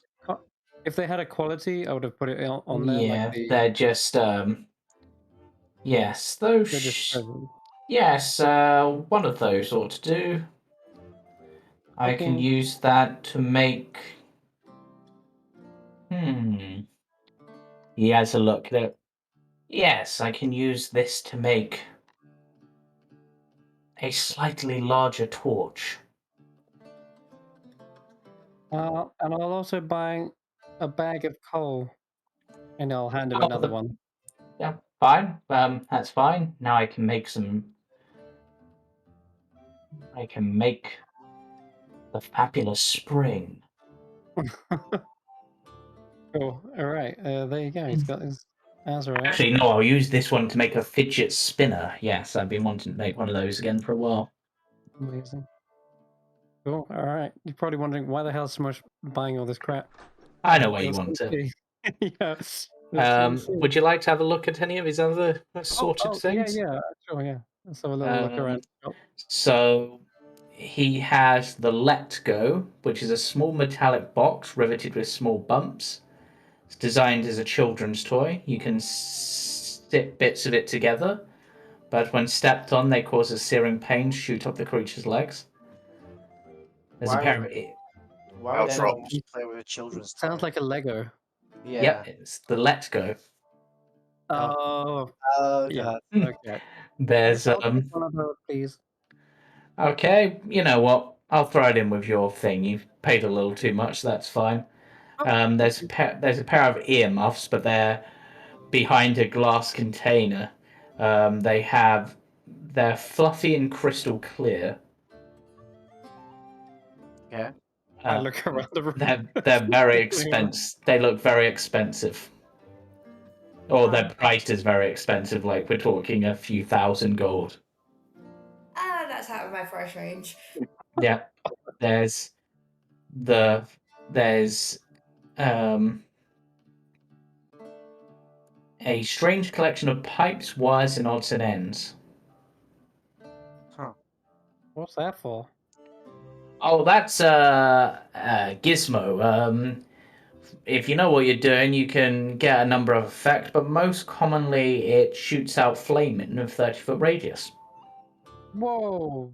[SPEAKER 2] If they had a quality, I would have put it on there.
[SPEAKER 1] Yeah,
[SPEAKER 2] Like
[SPEAKER 1] they're just yes, those.
[SPEAKER 2] they're just presents.
[SPEAKER 1] Yes, one of those ought to do. I can
[SPEAKER 2] Looking-
[SPEAKER 1] use that to make. He has a look at it. Yes, I can use this to make a slightly larger torch.
[SPEAKER 2] And I'll also buy a bag of coal, and I'll hand him
[SPEAKER 1] Oh,
[SPEAKER 2] another one.
[SPEAKER 1] Yeah, fine. That's fine. Now I can make some. I can make the fabulous spring.
[SPEAKER 2] Cool. All right. There you go. He's got his Azurite.
[SPEAKER 1] Actually, no, I'll use this one to make a fidget spinner. Yes, I've been wanting to make one of those again for a while.
[SPEAKER 2] Amazing. Cool. All right. You're probably wondering why the hell so much buying all this crap.
[SPEAKER 1] I know where you
[SPEAKER 2] Let's
[SPEAKER 1] want to.
[SPEAKER 2] see. Yeah. Let's see.
[SPEAKER 1] Would you like to have a look at any of his other assorted things?
[SPEAKER 2] Yeah. Sure. Yeah. Let's have a little look around. Oh,
[SPEAKER 1] So he has the Let Go, which is a small metallic box riveted with small bumps. It's designed as a children's toy. You can stick bits of it together, but when stepped on, they cause a searing pain shoot up the creature's legs. There's a
[SPEAKER 3] Why
[SPEAKER 1] pair
[SPEAKER 3] would
[SPEAKER 1] of
[SPEAKER 3] Why
[SPEAKER 5] Well
[SPEAKER 3] would someone
[SPEAKER 5] dropped.
[SPEAKER 3] want to play with a children's toy?
[SPEAKER 2] Sounds like a Lego.
[SPEAKER 3] Yeah.
[SPEAKER 1] Yep, it's the Let's Go.
[SPEAKER 2] Oh,
[SPEAKER 3] Oh
[SPEAKER 2] yeah.
[SPEAKER 3] god.
[SPEAKER 2] Okay.
[SPEAKER 1] There's
[SPEAKER 2] I'll take one of those, please.
[SPEAKER 1] Okay, you know what? I'll throw it in with your thing. You've paid a little too much. That's fine.
[SPEAKER 2] Oh,
[SPEAKER 1] There's a pair of earmuffs, but they're behind a glass container. They're fluffy and crystal clear.
[SPEAKER 3] Okay.
[SPEAKER 2] I
[SPEAKER 1] Uh,
[SPEAKER 2] look around the room.
[SPEAKER 1] they're very expensive. They look very expensive. Or their price is very expensive. Like we're talking a few thousand gold.
[SPEAKER 4] That's out of my price range.
[SPEAKER 1] Yeah. There's there's a strange collection of pipes, wires, and odds and ends.
[SPEAKER 3] Huh.
[SPEAKER 2] What's that for?
[SPEAKER 1] Oh, that's Gizmo. If you know what you're doing, you can get a number of effects, but most commonly it shoots out flame in a 30-foot radius.
[SPEAKER 2] Whoa!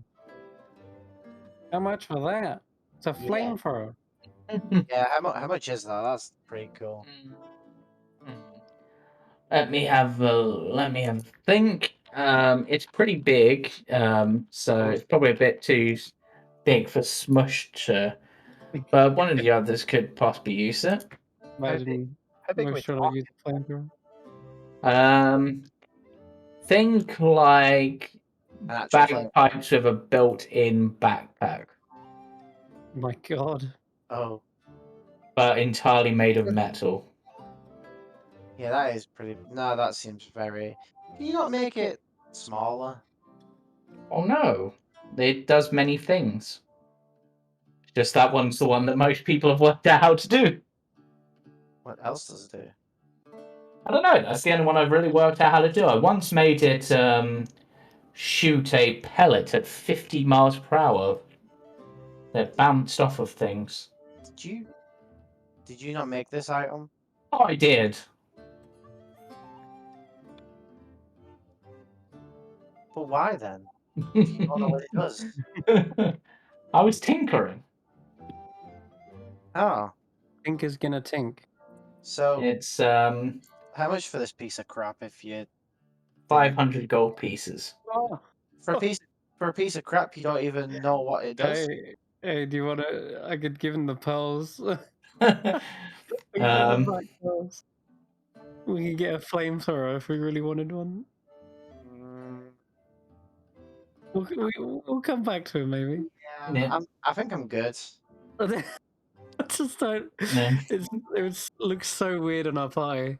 [SPEAKER 2] How much for that? It's a
[SPEAKER 3] Yeah.
[SPEAKER 2] flamethrower.
[SPEAKER 3] Yeah, how much is that? That's pretty cool.
[SPEAKER 1] Let me have a think. It's pretty big, so it's probably a bit too big for Smush to. But one of the others could possibly use it.
[SPEAKER 2] Imagine
[SPEAKER 3] How big
[SPEAKER 2] we're
[SPEAKER 3] are we
[SPEAKER 2] sure I
[SPEAKER 3] talking?
[SPEAKER 2] use a flamethrower.
[SPEAKER 1] Think like
[SPEAKER 3] An actual flame.
[SPEAKER 1] bagpipes with a built-in backpack,
[SPEAKER 2] Oh my god.
[SPEAKER 3] Oh.
[SPEAKER 1] but entirely made of metal.
[SPEAKER 3] Yeah, that is pretty. No, that seems very. Can you not make it smaller?
[SPEAKER 1] Oh no, it does many things. Just that one's the one that most people have worked out how to do.
[SPEAKER 3] What else does it do?
[SPEAKER 1] I don't know. That's the only one I've really worked out how to do. I once made it shoot a pellet at 50 miles per hour that bounced off of things.
[SPEAKER 3] Did you not make this item?
[SPEAKER 1] Oh, I did.
[SPEAKER 3] But why then? If you don't know what it does.
[SPEAKER 1] I was tinkering.
[SPEAKER 3] Oh.
[SPEAKER 2] Tink is gonna tink.
[SPEAKER 3] So
[SPEAKER 1] It's
[SPEAKER 3] how much for this piece of crap if you
[SPEAKER 1] 500 gold pieces.
[SPEAKER 2] Oh,
[SPEAKER 3] for a piece of crap you don't even know what it does?
[SPEAKER 2] hey, do you wanna? I could give him the pearls. I could give him back pearls. We could get a flamethrower if we really wanted one.
[SPEAKER 3] Mm,
[SPEAKER 2] We'll come back to him maybe.
[SPEAKER 1] Yeah.
[SPEAKER 3] I think I'm good.
[SPEAKER 2] I just don't.
[SPEAKER 1] Yeah.
[SPEAKER 2] It looks so weird on our pie.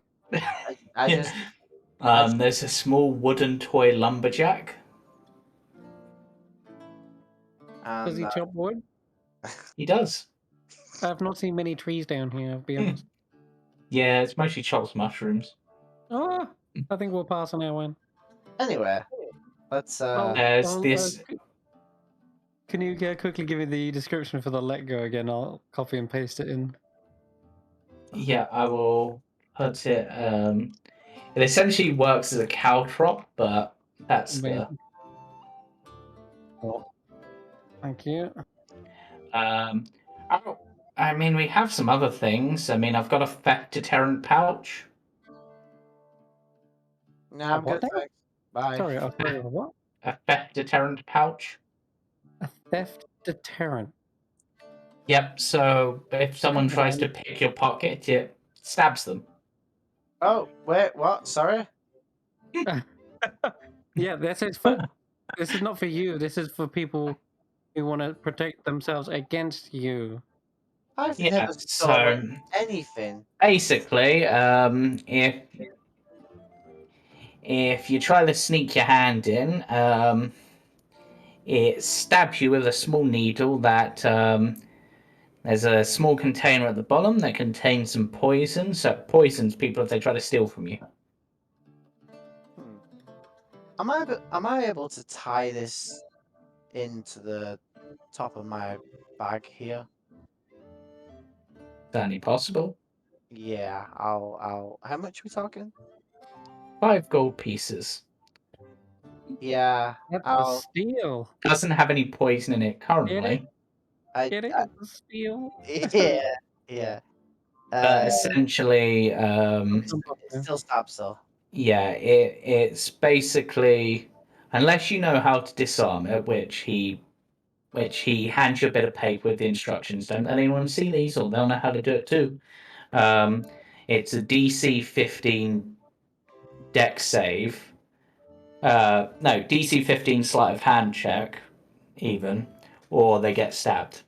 [SPEAKER 3] I
[SPEAKER 1] Yeah.
[SPEAKER 3] just I
[SPEAKER 1] There's a small wooden toy lumberjack.
[SPEAKER 2] Does he
[SPEAKER 3] and
[SPEAKER 2] chop wood?
[SPEAKER 1] He does.
[SPEAKER 2] I've not seen many trees down here. I'll be honest.
[SPEAKER 1] Yeah, it's mostly chops mushrooms.
[SPEAKER 2] Oh, I think we'll pass on that one.
[SPEAKER 3] anyway, let's
[SPEAKER 1] There's this.
[SPEAKER 2] Can you quickly give me the description for the let go again? I'll copy and paste it in.
[SPEAKER 1] Yeah, I will put it. It essentially works as a caltrop, but that's the.
[SPEAKER 2] Amazing. Oh, thank you.
[SPEAKER 1] I mean, we have some other things. I mean, I've got a theft deterrent pouch.
[SPEAKER 3] No, I'm
[SPEAKER 2] what
[SPEAKER 3] good,
[SPEAKER 2] now?
[SPEAKER 3] thanks. Bye.
[SPEAKER 2] Sorry, a what?
[SPEAKER 1] A theft deterrent pouch.
[SPEAKER 2] A theft deterrent.
[SPEAKER 1] Yep. So if someone
[SPEAKER 2] Come
[SPEAKER 1] tries
[SPEAKER 2] on.
[SPEAKER 1] to pick your pocket, it stabs them.
[SPEAKER 3] Oh, wait, what? Sorry?
[SPEAKER 2] Yeah, this is for. This is not for you. This is for people who want to protect themselves against you.
[SPEAKER 3] I've
[SPEAKER 1] Yeah.
[SPEAKER 3] never stolen
[SPEAKER 1] So
[SPEAKER 3] anything.
[SPEAKER 1] basically, if you try to sneak your hand in, it stabs you with a small needle that there's a small container at the bottom that contains some poison, so it poisons people if they try to steal from you.
[SPEAKER 3] Hmm. Am I able to tie this into the top of my bag here?
[SPEAKER 1] Certainly possible.
[SPEAKER 3] Yeah, I'll. How much are we talking?
[SPEAKER 1] 5 gold pieces.
[SPEAKER 3] Yeah,
[SPEAKER 2] That's a
[SPEAKER 3] I'll.
[SPEAKER 2] steal.
[SPEAKER 1] Doesn't have any poison in it currently,
[SPEAKER 2] Get it?
[SPEAKER 3] I
[SPEAKER 2] It's a steal.
[SPEAKER 3] yeah, yeah.
[SPEAKER 1] but essentially,
[SPEAKER 3] It still stops though.
[SPEAKER 1] yeah, it's basically, unless you know how to disarm it, which he hands you a bit of paper with the instructions. Don't let anyone see these, or they'll know how to do it too. It's a DC 15 deck save. No, DC 15 sleight of hand check, even, or they get stabbed.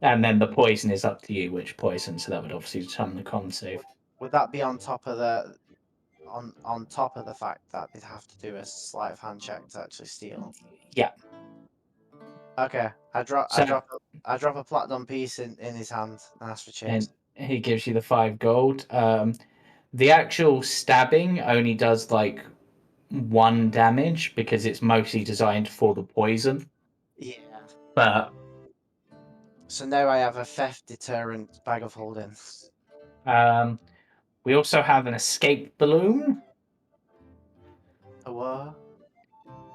[SPEAKER 1] And then the poison is up to you which poison, so that would obviously determine the con save.
[SPEAKER 3] Would that be on top of on top of the fact that they'd have to do a sleight of hand check to actually steal?
[SPEAKER 1] Yeah.
[SPEAKER 3] Okay, I drop
[SPEAKER 1] So,
[SPEAKER 3] I drop a platinum piece in his hand and ask for change.
[SPEAKER 1] and he gives you the 5 gold. The actual stabbing only does like 1 damage because it's mostly designed for the poison.
[SPEAKER 3] Yeah.
[SPEAKER 1] But
[SPEAKER 3] So now I have a theft deterrent bag of holding.
[SPEAKER 1] we also have an escape balloon.
[SPEAKER 3] A what?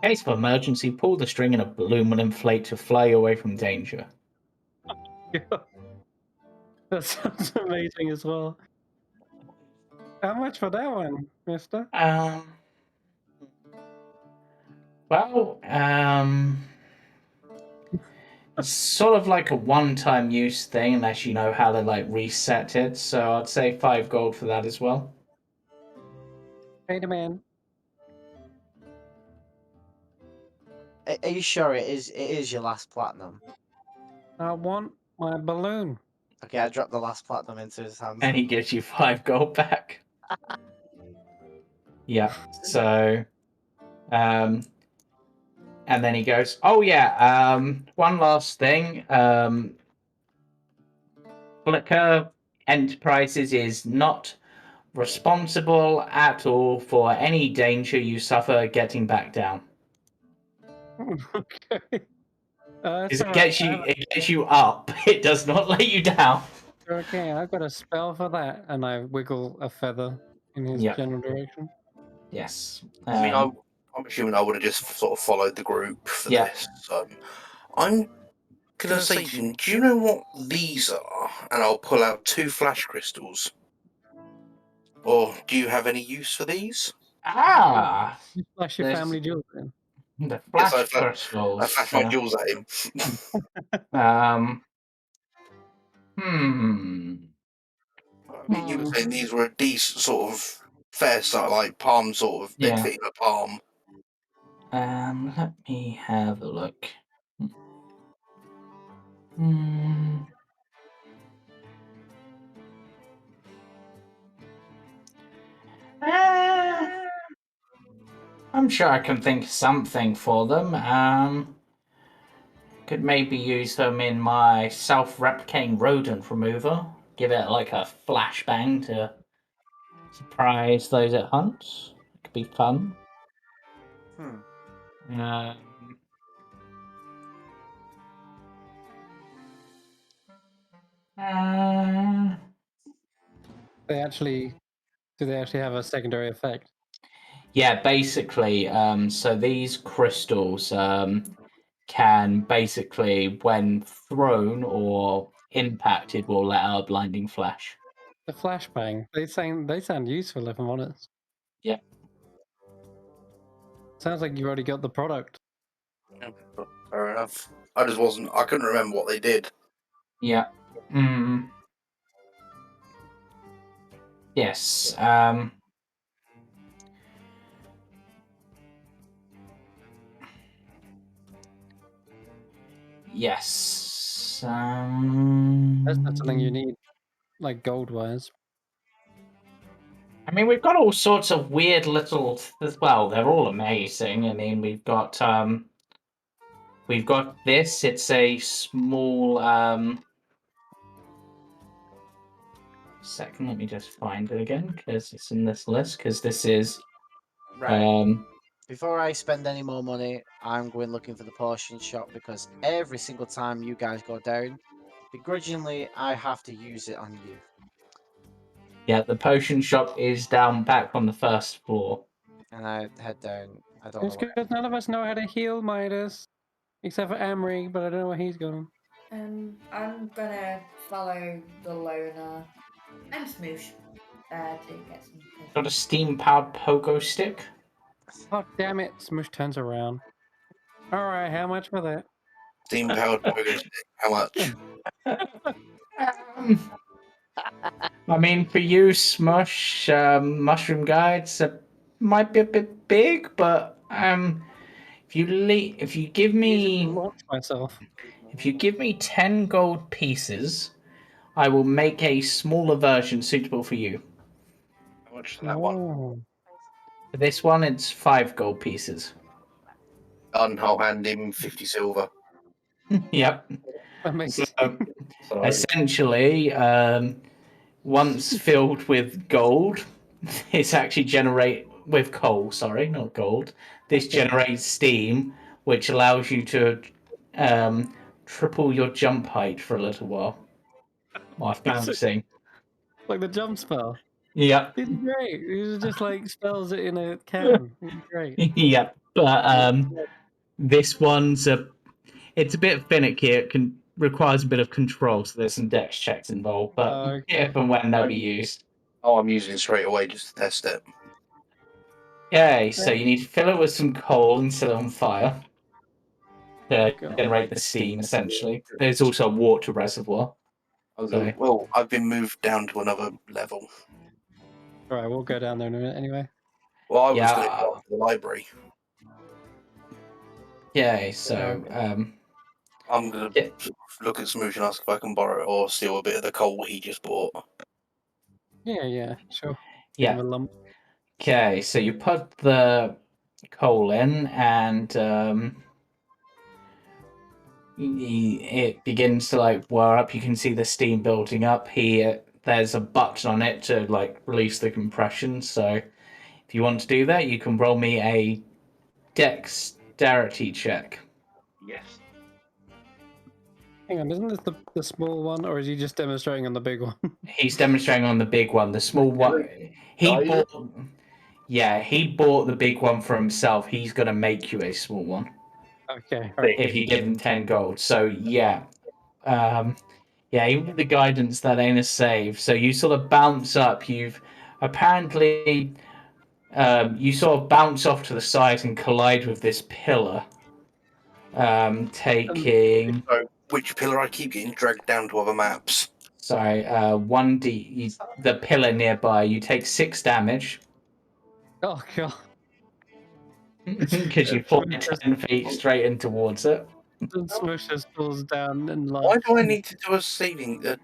[SPEAKER 1] In case of emergency, pull the string and a balloon will inflate to fly away from danger.
[SPEAKER 2] That sounds amazing as well. How much for that one, mister?
[SPEAKER 1] Well, it's sort of like a one-time use thing, unless you know how to like reset it. So I'd say 5 gold for that as well.
[SPEAKER 2] Pay the man.
[SPEAKER 3] Are you sure it is? It is your last platinum.
[SPEAKER 2] I want my balloon.
[SPEAKER 3] Okay, I dropped the last platinum into his hands.
[SPEAKER 1] And he gives you 5 gold back. Yeah. So, and then he goes, "Oh yeah, one last thing. Flicker Enterprises is not responsible at all for any danger you suffer getting back down.
[SPEAKER 2] Okay.
[SPEAKER 1] Because
[SPEAKER 2] It's
[SPEAKER 1] it
[SPEAKER 2] alright.
[SPEAKER 1] it gets you up. It does not let you down.
[SPEAKER 2] Okay, I've got a spell for that, and I wiggle a feather in his
[SPEAKER 1] Yeah.
[SPEAKER 2] general direction.
[SPEAKER 1] Yes.
[SPEAKER 5] I mean, I'm assuming I would have just sort of followed the group for
[SPEAKER 1] Yeah.
[SPEAKER 5] this. I'm gonna say to him, do you know what these are? And I'll pull out 2 flash crystals. Or do you have any use for these?
[SPEAKER 2] You flash your
[SPEAKER 1] There's-
[SPEAKER 2] family jewels in.
[SPEAKER 1] The
[SPEAKER 5] Yes,
[SPEAKER 1] flash crystals.
[SPEAKER 5] I flash my jewels at him. I mean, you were saying these were a decent sort of fair size, like palm sort of. They'd
[SPEAKER 1] Yeah.
[SPEAKER 5] fit in a palm.
[SPEAKER 1] Let me have a look. Hmm. I'm sure I can think of something for them. Could maybe use them in my self-replicating rodent remover. Give it like a flashbang to surprise those it hunts. It could be fun. Um, uh,
[SPEAKER 2] Do they actually have a secondary effect?
[SPEAKER 1] yeah, basically, so these crystals can basically, when thrown or impacted, will let out a blinding flash.
[SPEAKER 2] The flashbang. They sound useful if I'm honest.
[SPEAKER 1] Yeah.
[SPEAKER 2] Sounds like you already got the product.
[SPEAKER 5] Fair enough. I couldn't remember what they did.
[SPEAKER 1] Yeah. Yes. Yes.
[SPEAKER 2] That's not something you need, like gold wise.
[SPEAKER 1] I mean, we've got all sorts of weird little. Well, they're all amazing. I mean, we've got this. It's a small. Second, let me just find it again because it's in this list. Because this is
[SPEAKER 3] Right. Before I spend any more money, I'm going looking for the potion shop because every single time you guys go down, begrudgingly, I have to use it on you.
[SPEAKER 1] Yeah, the potion shop is down back on the first floor.
[SPEAKER 3] And I head down. I don't know
[SPEAKER 2] It's
[SPEAKER 3] where.
[SPEAKER 2] because none of us know how to heal Midas, except for Amory, but I don't know where he's going.
[SPEAKER 4] I'm gonna follow the loner and Smoosh to get some.
[SPEAKER 1] Got a steam-powered pogo stick.
[SPEAKER 2] Oh, damn it. Smush turns around. All right, how much for that?
[SPEAKER 5] Steam powered pogo stick. How much?
[SPEAKER 1] Um, I mean, for you, Smush, Mushroom Guides might be a bit big, but if you give me
[SPEAKER 2] Launch myself.
[SPEAKER 1] if you give me 10 gold pieces, I will make a smaller version suitable for you.
[SPEAKER 5] How much for that one?
[SPEAKER 2] Oh.
[SPEAKER 1] For this one, it's 5 gold pieces.
[SPEAKER 5] Done. I'll hand him 50 silver.
[SPEAKER 1] Yep.
[SPEAKER 2] That makes
[SPEAKER 1] So,
[SPEAKER 5] Sorry.
[SPEAKER 1] essentially, once filled with gold, this actually generate with coal. Sorry, not gold. This generates steam, which allows you to triple your jump height for a little while while bouncing.
[SPEAKER 2] like the jump spell.
[SPEAKER 1] Yep.
[SPEAKER 2] These are great. These are just like spells in a can. These are great.
[SPEAKER 1] Yep. But this one's it's a bit finicky. It requires a bit of control, so there's some dex checks involved. But
[SPEAKER 2] Okay.
[SPEAKER 1] if and when they'll be used.
[SPEAKER 5] Oh, I'm using it straight away just to test it.
[SPEAKER 1] Okay, so you need to fill it with some coal and set it on fire to
[SPEAKER 2] God.
[SPEAKER 1] generate the steam, essentially. There's also a water reservoir. So,
[SPEAKER 5] Well, I've been moved down to another level.
[SPEAKER 2] All right, we'll go down there in a minute anyway.
[SPEAKER 5] Well, I was
[SPEAKER 1] Yeah.
[SPEAKER 5] going to go to the library.
[SPEAKER 1] okay, so
[SPEAKER 5] I'm going to look at Smoosh and ask if I can borrow or steal a bit of the coal he just bought.
[SPEAKER 2] Yeah, sure. Give him
[SPEAKER 1] yeah.
[SPEAKER 2] a lump.
[SPEAKER 1] Okay, so you put the coal in, and it begins to like whir up. You can see the steam building up. There's a button on it to like release the compression. So if you want to do that, you can roll me a dexterity check.
[SPEAKER 5] Yes.
[SPEAKER 2] Hang on, isn't this the small one, or is he just demonstrating on the big one?
[SPEAKER 1] He's demonstrating on the big one. The small one, he bought. Yeah, he bought the big one for himself. He's gonna make you a small one
[SPEAKER 2] Okay, all right.
[SPEAKER 1] if you give him 10 gold. So yeah, even with the guidance that ain't a save. So you sort of bounce up. You've apparently you sort of bounce off to the side and collide with this pillar. Taking
[SPEAKER 5] So, which pillar I keep getting dragged down to other maps?
[SPEAKER 1] sorry, 1d the pillar nearby. You take 6 damage
[SPEAKER 2] Oh god.
[SPEAKER 1] because you fly 10 feet straight in towards it.
[SPEAKER 2] And Smush just falls down in
[SPEAKER 5] Why
[SPEAKER 2] life
[SPEAKER 5] do I need to do a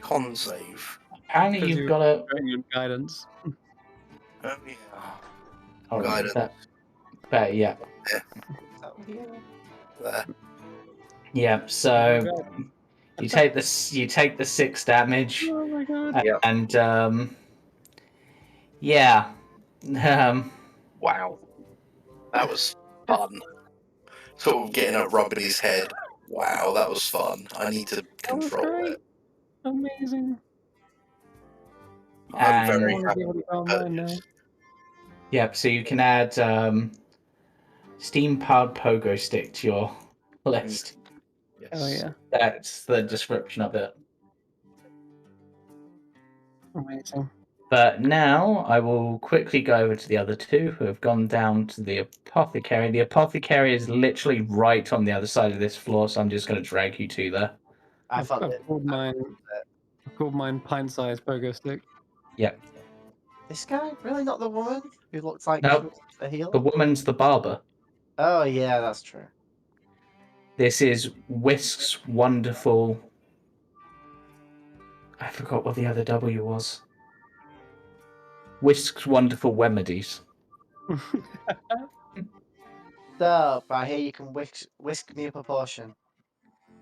[SPEAKER 5] con save?
[SPEAKER 1] Apparently,
[SPEAKER 2] because
[SPEAKER 1] you've
[SPEAKER 2] you're
[SPEAKER 1] got a.
[SPEAKER 2] in guidance.
[SPEAKER 5] Oh yeah.
[SPEAKER 1] Hold on,
[SPEAKER 5] Guidance.
[SPEAKER 1] but yeah,
[SPEAKER 5] There.
[SPEAKER 1] yeah. So you take this. You take the 6 damage,
[SPEAKER 2] Oh my god.
[SPEAKER 1] and yeah,
[SPEAKER 5] Wow. That was fun. Sort of getting up, rubbing his head. Wow, that was fun. I need to
[SPEAKER 2] That was
[SPEAKER 5] control
[SPEAKER 2] great.
[SPEAKER 5] it.
[SPEAKER 2] Amazing.
[SPEAKER 5] I'm
[SPEAKER 1] And-
[SPEAKER 5] very
[SPEAKER 2] I want to
[SPEAKER 5] happy.
[SPEAKER 2] be able to go online now.
[SPEAKER 1] yep. So you can add steam powered pogo stick to your list.
[SPEAKER 5] Yes.
[SPEAKER 2] Oh yeah.
[SPEAKER 1] That's the description of it.
[SPEAKER 2] Amazing.
[SPEAKER 1] But now I will quickly go over to the other two who have gone down to the apothecary. The apothecary is literally right on the other side of this floor, so I'm just going to drag you to there.
[SPEAKER 3] I
[SPEAKER 2] I've
[SPEAKER 3] thought that
[SPEAKER 2] called mine pint-sized pogo stick.
[SPEAKER 1] Yep.
[SPEAKER 3] this guy really not the woman who looks like
[SPEAKER 1] Nope.
[SPEAKER 3] she was a healer.
[SPEAKER 1] The woman's the barber.
[SPEAKER 3] Oh yeah, that's true.
[SPEAKER 1] This is Whisk's wonderful. I forgot what the other W was. Whisk's wonderful remedies.
[SPEAKER 3] So, I hear you can whisk me up a potion.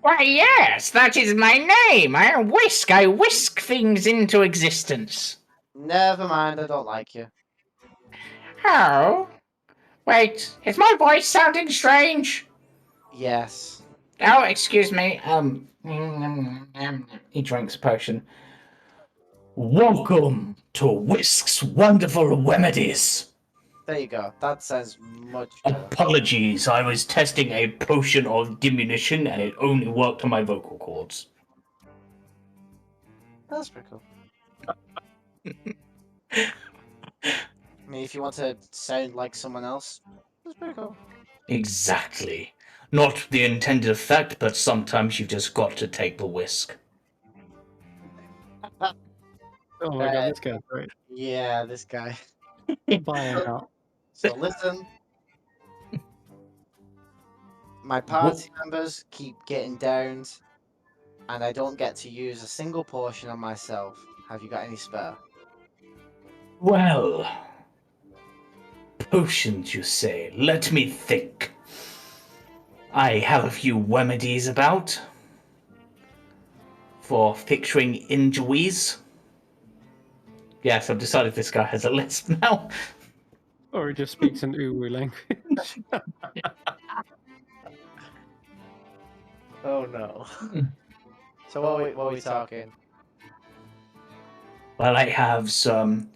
[SPEAKER 1] Why, yes, that is my name. I whisk things into existence.
[SPEAKER 3] Never mind, I don't like you.
[SPEAKER 1] Oh? Wait, is my voice sounding strange?
[SPEAKER 3] Yes.
[SPEAKER 1] Oh, excuse me. He drinks a potion. Welcome to Whisk's Wonderful Remedies.
[SPEAKER 3] There you go. That sounds much better.
[SPEAKER 1] Apologies, I was testing a potion of diminution and it only worked on my vocal cords.
[SPEAKER 3] That's pretty cool. I mean, if you want to sound like someone else, that's pretty cool.
[SPEAKER 1] Exactly. Not the intended effect, but sometimes you've just got to take the whisk.
[SPEAKER 2] Oh my god, this guy's great.
[SPEAKER 3] Yeah, this guy.
[SPEAKER 2] Buying out.
[SPEAKER 3] So listen. My party members keep getting downed, and I don't get to use a single portion on myself. Have you got any spare?
[SPEAKER 1] Well, potions, you say? Let me think. I have a few remedies about for fixing injuries. Yes, I've decided this guy has a list now.
[SPEAKER 2] Or he just speaks in Uwu language.
[SPEAKER 3] Oh no. So what are we talking?
[SPEAKER 1] Well, I have some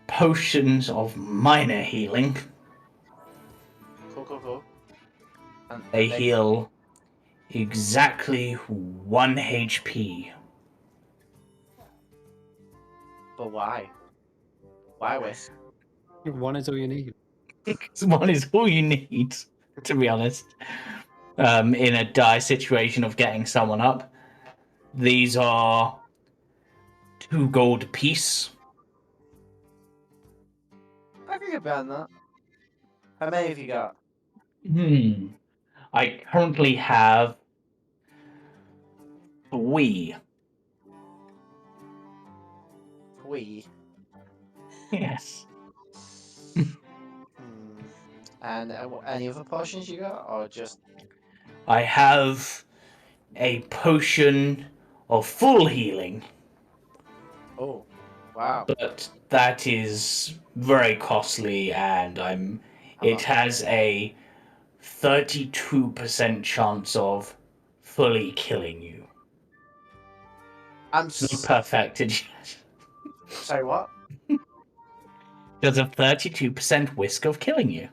[SPEAKER 1] potions of minor healing.
[SPEAKER 3] Cool. And
[SPEAKER 1] They heal exactly 1 HP.
[SPEAKER 3] But why? Why Whisk?
[SPEAKER 2] One is all you need.
[SPEAKER 1] One is all you need, to be honest. In a dire situation of getting someone up. These are 2 gold apiece.
[SPEAKER 3] I think about that. How many have you got?
[SPEAKER 1] I currently have 3.
[SPEAKER 3] We.
[SPEAKER 1] Yes.
[SPEAKER 3] And any other potions you got, or just?
[SPEAKER 1] I have a potion of full healing,
[SPEAKER 3] Oh, wow.
[SPEAKER 1] but that is very costly, and it has a 32% chance of fully killing you.
[SPEAKER 3] I'm
[SPEAKER 1] It's not perfected yet.
[SPEAKER 3] sorry. What?
[SPEAKER 1] There's a 32% risk of killing you.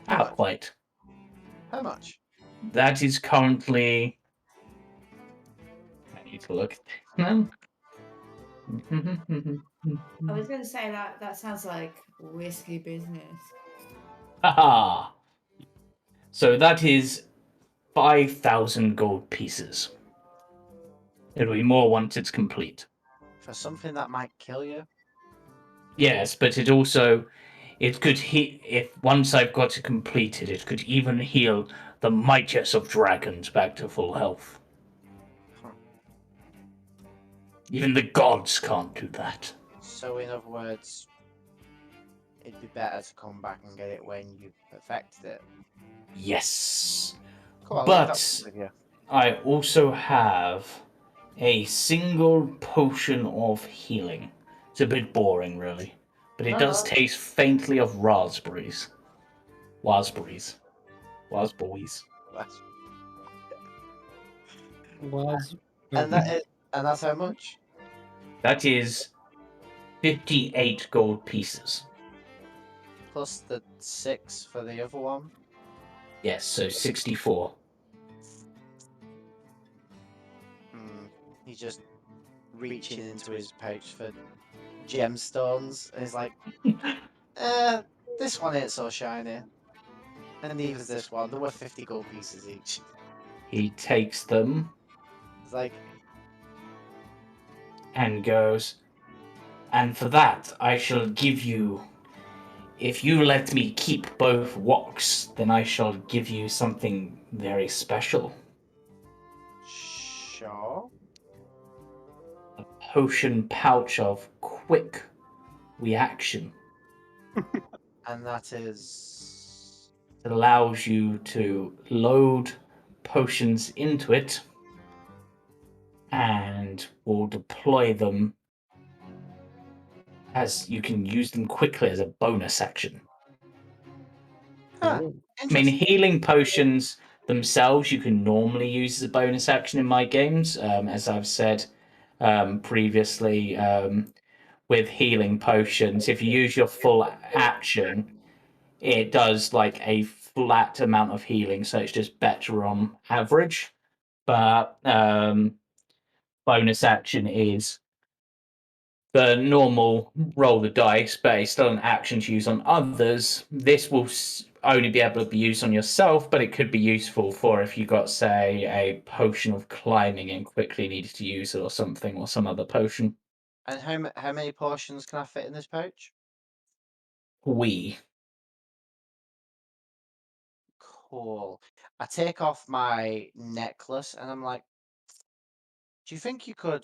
[SPEAKER 3] How much?
[SPEAKER 1] Outright.
[SPEAKER 3] How much?
[SPEAKER 1] That is currently. I need to look at this now.
[SPEAKER 4] I was going to say that sounds like risky business.
[SPEAKER 1] Haha! So that is 5,000 gold pieces. It'll be more once it's complete.
[SPEAKER 3] For something that might kill you?
[SPEAKER 1] Yes, but it also. It could if once I've got it completed, it could even heal the mightiest of dragons back to full health.
[SPEAKER 3] Huh.
[SPEAKER 1] Even the gods can't do that.
[SPEAKER 3] So in other words, it'd be better to come back and get it when you perfected it.
[SPEAKER 1] Yes.
[SPEAKER 3] Cool, I'll leave
[SPEAKER 1] But
[SPEAKER 3] that with you.
[SPEAKER 1] I also have a single potion of healing. It's a bit boring, really. But it does taste faintly of raspberries. Raspberries.
[SPEAKER 2] Was
[SPEAKER 3] And that's how much?
[SPEAKER 1] That is 58 gold pieces.
[SPEAKER 3] Plus the 6 for the other one.
[SPEAKER 1] Yes, so 64.
[SPEAKER 3] He's just reaching into his pouch for gemstones, and he's like, this one ain't so shiny. And neither's this one. They're worth 50 gold pieces each.
[SPEAKER 1] He takes them
[SPEAKER 3] It's like,
[SPEAKER 1] and goes, and for that I shall give you, if you let me keep both rocks, then I shall give you something very special.
[SPEAKER 3] sure.
[SPEAKER 1] A potion pouch of quick reaction.
[SPEAKER 3] And that is.
[SPEAKER 1] It allows you to load potions into it and will deploy them as you can use them quickly as a bonus action.
[SPEAKER 3] Huh,
[SPEAKER 2] Ooh.
[SPEAKER 1] I mean,
[SPEAKER 3] interesting.
[SPEAKER 1] healing potions themselves you can normally use as a bonus action in my games. As I've said previously, with healing potions, if you use your full action, it does like a flat amount of healing, so it's just better on average. But bonus action is the normal roll the dice, but it's still an action to use on others. This will only be able to be used on yourself, but it could be useful for if you got, say, a potion of climbing and quickly needed to use it or something, or some other potion.
[SPEAKER 3] And how many portions can I fit in this pouch?
[SPEAKER 1] We.
[SPEAKER 3] Cool. I take off my necklace and I'm like, do you think you could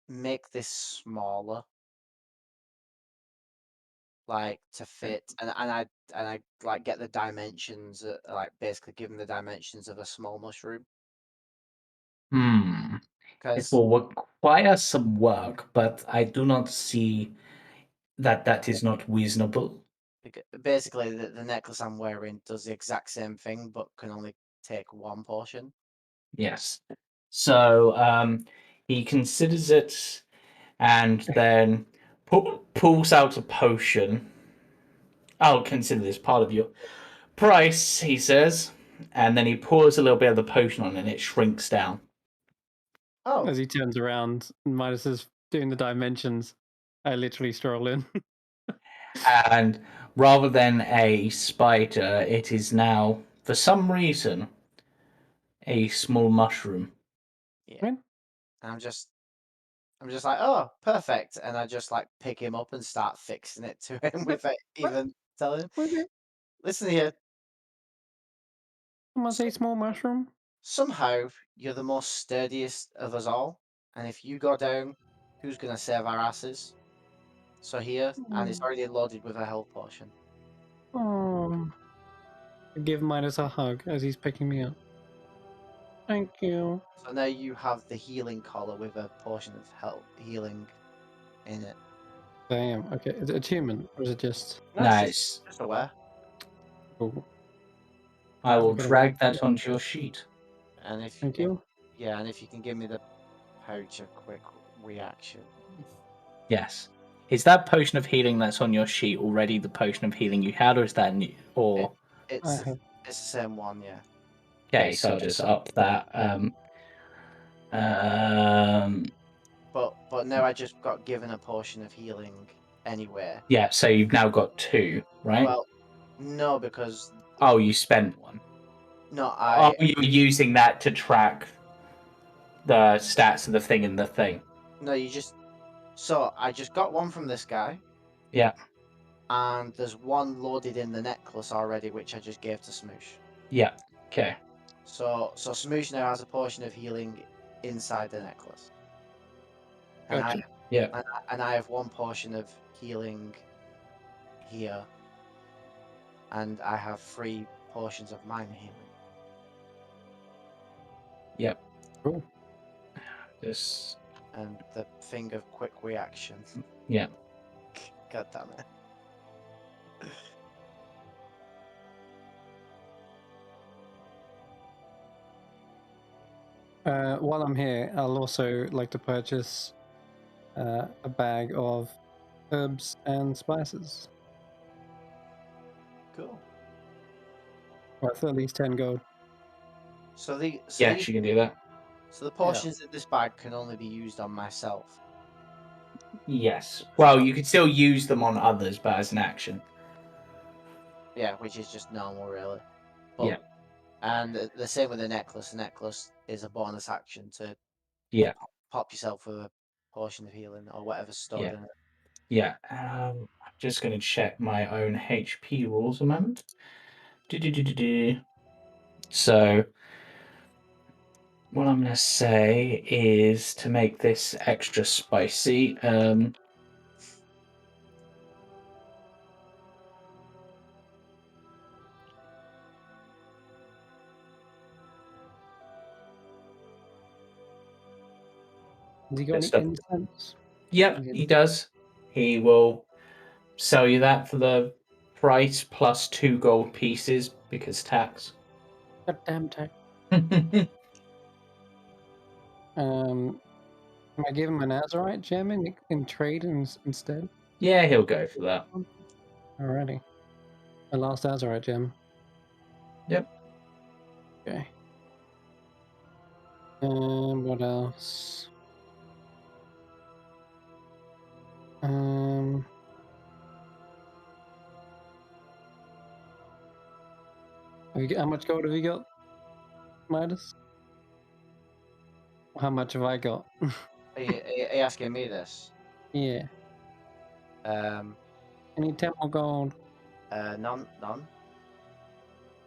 [SPEAKER 3] make this smaller? Like to fit, and I like get the dimensions, like basically give them the dimensions of a small mushroom.
[SPEAKER 1] It
[SPEAKER 3] Because
[SPEAKER 1] will require some work, but I do not see that is not reasonable.
[SPEAKER 3] basically the necklace I'm wearing does the exact same thing, but can only take one portion.
[SPEAKER 1] Yes. So he considers it and then pulls out a potion. I'll consider this part of your price, he says. And then he pours a little bit of the potion on and it shrinks down.
[SPEAKER 3] Oh,
[SPEAKER 2] As he turns around, and Midas is doing the dimensions. I literally stroll in.
[SPEAKER 1] And rather than a spider, it is now, for some reason, a small mushroom.
[SPEAKER 3] yeah.
[SPEAKER 2] Right.
[SPEAKER 3] I'm just like, oh, perfect, and I just like pick him up and start fixing it to him without even telling him.
[SPEAKER 2] Okay.
[SPEAKER 3] Listen here,
[SPEAKER 2] Someone say small mushroom.
[SPEAKER 3] somehow you're the most sturdiest of us all, and if you go down, who's gonna save our asses? So here, and it's already loaded with a health potion.
[SPEAKER 2] Oh. I give Midas a hug as he's picking me up. Thank you.
[SPEAKER 3] So now you have the healing collar with a portion of health healing in it.
[SPEAKER 2] Damn. Okay. Is it achievement or is it just?
[SPEAKER 3] No, it's
[SPEAKER 1] Nice.
[SPEAKER 3] just aware.
[SPEAKER 2] Cool.
[SPEAKER 1] I will
[SPEAKER 2] Okay.
[SPEAKER 1] drag that onto your sheet.
[SPEAKER 3] And
[SPEAKER 2] Thank you.
[SPEAKER 3] yeah, and if you can give me the pouch a quick reaction.
[SPEAKER 1] Yes. Is that potion of healing that's on your sheet already the potion of healing you had, or is that new? Or
[SPEAKER 3] It's
[SPEAKER 2] I have.
[SPEAKER 3] it's the same one, yeah.
[SPEAKER 1] okay, so I'll just up that.
[SPEAKER 3] But now I just got given a portion of healing anyway.
[SPEAKER 1] Yeah, so you've now got two, right?
[SPEAKER 3] Well, no, because
[SPEAKER 1] Oh, you spent one.
[SPEAKER 3] no,
[SPEAKER 1] Oh, you're using that to track the stats of the thing in the thing.
[SPEAKER 3] no, you just so I just got one from this guy.
[SPEAKER 1] Yeah.
[SPEAKER 3] And there's one loaded in the necklace already, which I just gave to Smoosh.
[SPEAKER 1] Yeah. Okay.
[SPEAKER 3] So Smoosh now has a portion of healing inside the necklace. And
[SPEAKER 2] Gotcha.
[SPEAKER 3] I have one portion of healing here. And I have 3 portions of mine healing.
[SPEAKER 1] Yep.
[SPEAKER 2] Cool.
[SPEAKER 1] This.
[SPEAKER 3] And the thing of quick reaction.
[SPEAKER 1] Yeah.
[SPEAKER 3] God damn it.
[SPEAKER 2] While I'm here, I'll also like to purchase a bag of herbs and spices
[SPEAKER 3] Cool.
[SPEAKER 2] worth at least 10 gold.
[SPEAKER 3] So the
[SPEAKER 1] Yes, you can do that.
[SPEAKER 3] So the portions in this bag can only be used on myself.
[SPEAKER 1] Yes. Well, you could still use them on others, but as an action.
[SPEAKER 3] Yeah, which is just normal, really. But,
[SPEAKER 1] Yeah.
[SPEAKER 3] And the same with the necklace. The necklace is a bonus action to pop yourself with a portion of healing or whatever's stored in it.
[SPEAKER 1] Yeah. I'm just going to check my own HP rules a moment. So, what I'm going to say is to make this extra spicy.
[SPEAKER 2] Has he got any
[SPEAKER 1] Stuff.
[SPEAKER 2] incense?
[SPEAKER 1] Yep, he does. He will sell you that for the price plus 2 gold pieces because tax.
[SPEAKER 2] Goddamn tech. Can I give him an Azurite gem in trade instead?
[SPEAKER 1] Yeah, he'll go for that.
[SPEAKER 2] Alrighty. My last Azurite gem.
[SPEAKER 1] Yep.
[SPEAKER 2] Okay. What else? How much gold have you got, Midas? How much have I got?
[SPEAKER 3] Are you asking me this?
[SPEAKER 2] Yeah. I need 10 more gold.
[SPEAKER 3] None.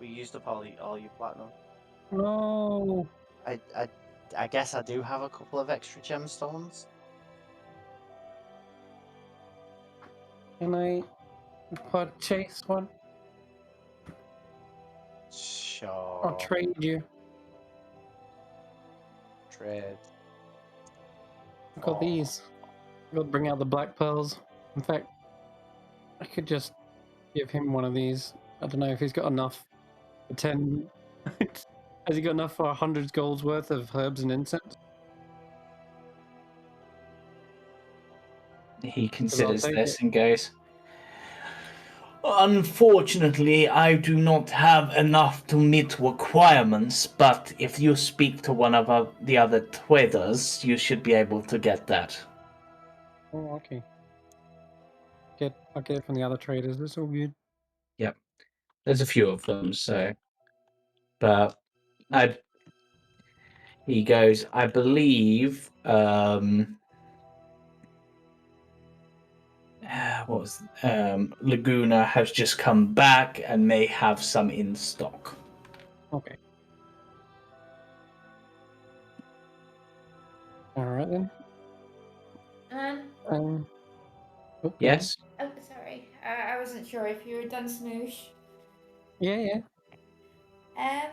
[SPEAKER 3] We used up all your platinum.
[SPEAKER 2] No.
[SPEAKER 3] I guess I do have a couple of extra gemstones.
[SPEAKER 2] Can I purchase one?
[SPEAKER 3] Sure.
[SPEAKER 2] I'll trade you.
[SPEAKER 3] Trade.
[SPEAKER 2] I've got these. I've got to bring out the black pearls. In fact, I could just give him one of these. I don't know if he's got enough for 10. Has he got enough for 100 gold's worth of herbs and incense?
[SPEAKER 1] He considers
[SPEAKER 2] take
[SPEAKER 1] this
[SPEAKER 2] it.
[SPEAKER 1] and goes, "Unfortunately, I do not have enough to meet requirements, but if you speak to one of the other traders, you should be able to get that."
[SPEAKER 2] Oh, okay. I'll get it from the other traders. That's all good.
[SPEAKER 1] Yep. There's a few of them, so. But he goes, "I believe, Laguna has just come back and may have some in stock."
[SPEAKER 2] Okay. Alright then. Oh,
[SPEAKER 1] Yes?
[SPEAKER 4] Oh, sorry. I wasn't sure if you were done, Smoosh.
[SPEAKER 2] Yeah.
[SPEAKER 4] I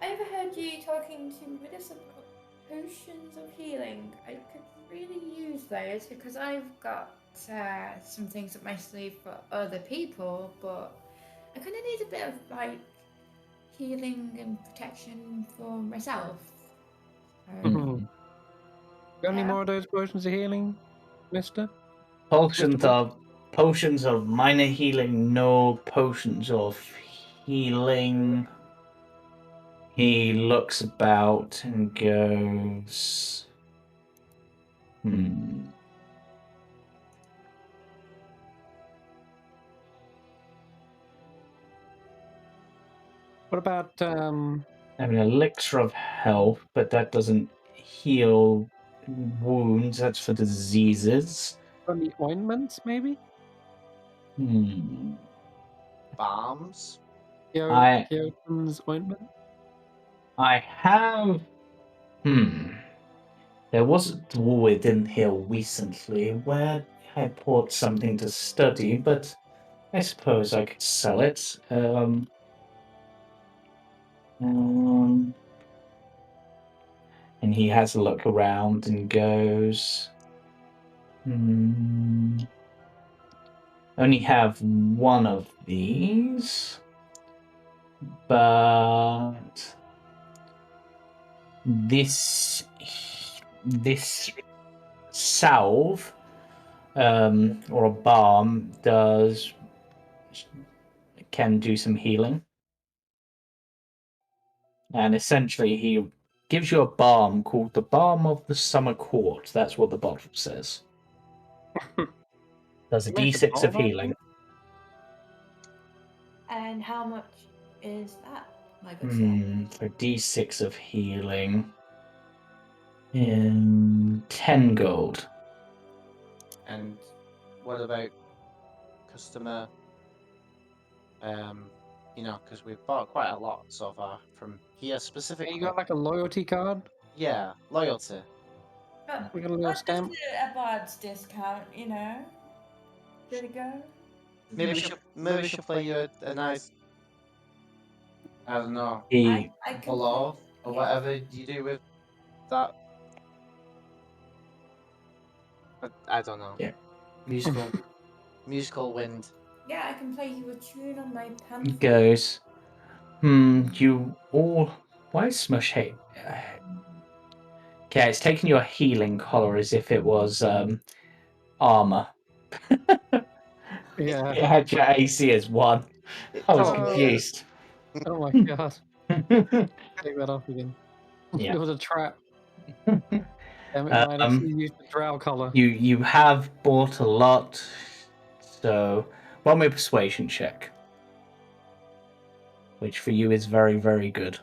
[SPEAKER 4] overheard you talking to Midas about potions of healing. I could really use those because I've got some things up my sleeve for other people, but I kind of need a bit of like healing and protection for myself.
[SPEAKER 1] Mhm.
[SPEAKER 2] Got any
[SPEAKER 4] Yeah.
[SPEAKER 2] more of those potions of healing, mister?
[SPEAKER 1] Potions of minor healing, no potions of healing. He looks about and goes,
[SPEAKER 2] What about
[SPEAKER 1] I have an elixir of health, but that doesn't heal wounds. That's for diseases.
[SPEAKER 2] any ointments, maybe?
[SPEAKER 3] Bombs.
[SPEAKER 2] Kyoton's ointment?
[SPEAKER 1] I have. There was a druid in here recently where I bought something to study, but I suppose I could sell it. And he has a look around and goes, "Only have one of these, but this salve or a balm can do some healing." And essentially, he gives you a balm called the Balm of the Summer Court. That's what the bottle says. Does a
[SPEAKER 2] You make a
[SPEAKER 1] d6 of
[SPEAKER 2] balm out of
[SPEAKER 1] healing.
[SPEAKER 4] And how much is that, my good sir?
[SPEAKER 1] For d6 of healing. 10 gold.
[SPEAKER 3] And what about customer? Because we've bought quite a lot so far from here specifically.
[SPEAKER 2] You got like a loyalty card?
[SPEAKER 3] Yeah, loyalty.
[SPEAKER 4] But
[SPEAKER 2] We got a little
[SPEAKER 4] not
[SPEAKER 2] stamp.
[SPEAKER 4] just a bard's discount, you know. There we go.
[SPEAKER 3] Maybe we should play you a nice. I don't know.
[SPEAKER 1] He
[SPEAKER 4] I can
[SPEAKER 3] Hello or
[SPEAKER 4] yeah.
[SPEAKER 3] whatever you do with that. I don't know.
[SPEAKER 1] Yeah.
[SPEAKER 3] Musical wind.
[SPEAKER 4] Yeah, I can play you a tune on my
[SPEAKER 1] He
[SPEAKER 4] pan.
[SPEAKER 1] goes, You all. Why is Smush hate? Okay, it's taking your healing collar as if it was armor.
[SPEAKER 2] Yeah.
[SPEAKER 1] It had your AC as 1.
[SPEAKER 3] It
[SPEAKER 1] I was
[SPEAKER 3] totally is.
[SPEAKER 1] confused.
[SPEAKER 2] Oh my god. Take that off again.
[SPEAKER 1] Yeah.
[SPEAKER 2] It was a trap. Damn it, Midas. You used the drow collar.
[SPEAKER 1] You have bought a lot, so roll me a persuasion check, which for you is very, very good.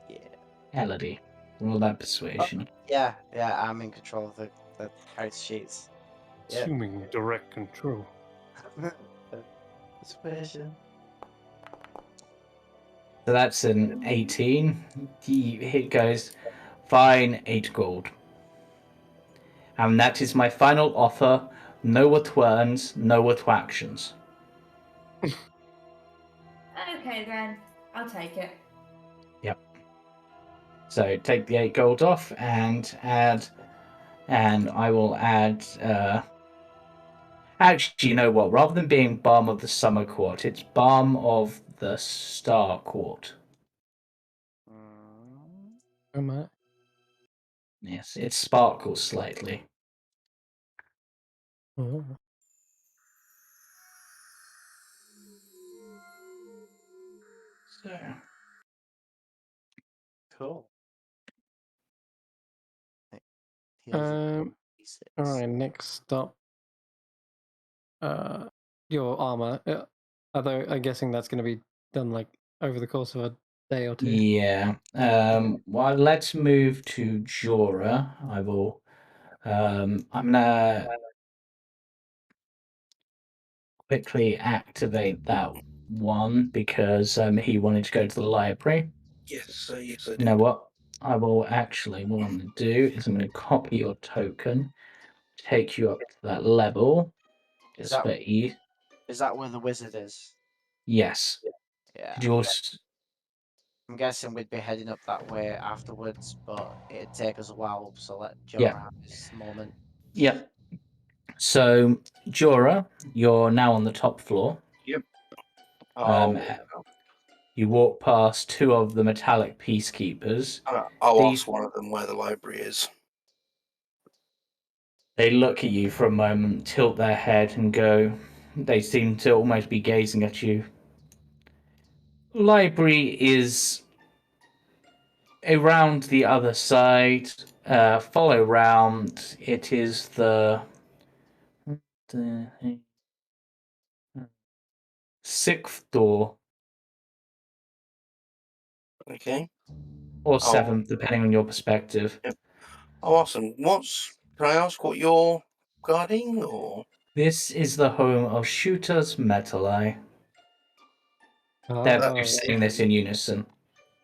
[SPEAKER 3] Yeah.
[SPEAKER 1] Elodie, roll that persuasion.
[SPEAKER 3] Yeah, I'm in control of the house sheets. Yeah.
[SPEAKER 2] Assuming direct control.
[SPEAKER 3] Persuasion.
[SPEAKER 1] So that's an 18. It goes, fine, 8 gold. And that is my final offer. No returns, no attractions.
[SPEAKER 4] Okay then, I'll take it.
[SPEAKER 1] Yep. So take the 8 gold off and add, and I will add. Actually, you know what? Rather than being Balm of the Summer Court, it's Balm of the Star Court.
[SPEAKER 2] Oh my.
[SPEAKER 1] Yes, it sparkles slightly.
[SPEAKER 2] Oh.
[SPEAKER 1] So,
[SPEAKER 3] Cool. Heals at D6.
[SPEAKER 2] All right. Next up, your armor. Although I'm guessing that's going to be done like over the course of a day or two.
[SPEAKER 1] yeah. Well, let's move to Jorah. I will. I'm gonna quickly activate that one because he wanted to go to the library.
[SPEAKER 5] Yes, yes, I
[SPEAKER 1] You
[SPEAKER 5] did.
[SPEAKER 1] know what? I will actually. What I'm going to do is I'm going to copy your token, take you up to that level.
[SPEAKER 3] Is
[SPEAKER 1] Just
[SPEAKER 3] that
[SPEAKER 1] for ease.
[SPEAKER 3] is that where the wizard is?
[SPEAKER 1] Yes.
[SPEAKER 3] Yeah.
[SPEAKER 1] Did you also?
[SPEAKER 3] I'm guessing we'd be heading up that way afterwards, but it'd take us a while, so let Jorah
[SPEAKER 1] Yeah.
[SPEAKER 3] have his moment.
[SPEAKER 1] Yep. So, Jorah, you're now on the top floor.
[SPEAKER 5] Oh,
[SPEAKER 1] You walk past 2 of the metallic peacekeepers.
[SPEAKER 5] I'll
[SPEAKER 1] These-
[SPEAKER 5] ask one of them where the library is.
[SPEAKER 1] They look at you for a moment, tilt their head, and go. They seem to almost be gazing at you. Library is around the other side. Follow round. It is the 6th door
[SPEAKER 5] Okay.
[SPEAKER 1] or 7th, depending on your perspective.
[SPEAKER 5] Oh, awesome. Can I ask what you're guarding, or?
[SPEAKER 1] This is the home of Shooter's Metal Eye. They're both saying this in unison.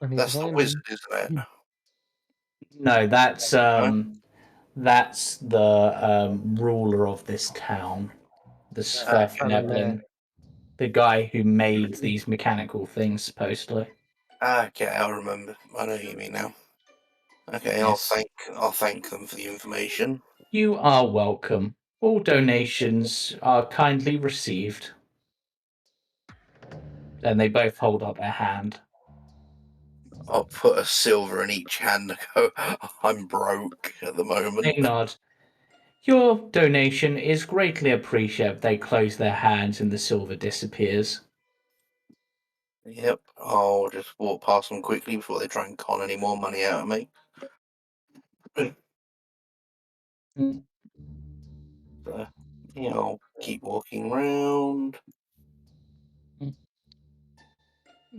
[SPEAKER 2] I need
[SPEAKER 5] That's
[SPEAKER 2] to
[SPEAKER 5] the
[SPEAKER 2] find
[SPEAKER 5] wizard,
[SPEAKER 2] them.
[SPEAKER 5] isn't it?
[SPEAKER 1] No, that's the ruler of this town, the Sverfneblin, the guy who made these mechanical things, supposedly.
[SPEAKER 5] Okay, I remember. I know who you mean now. Okay,
[SPEAKER 1] Yes.
[SPEAKER 5] I'll thank them for the information.
[SPEAKER 1] You are welcome. All donations are kindly received. And they both hold up their hand.
[SPEAKER 5] I'll put a silver in each hand and go, I'm broke at the moment.
[SPEAKER 1] They nod. Your donation is greatly appreciated. They close their hands and the silver disappears.
[SPEAKER 5] Yep, I'll just walk past them quickly before they try and con any more money out of me. So, yeah, I'll keep walking around.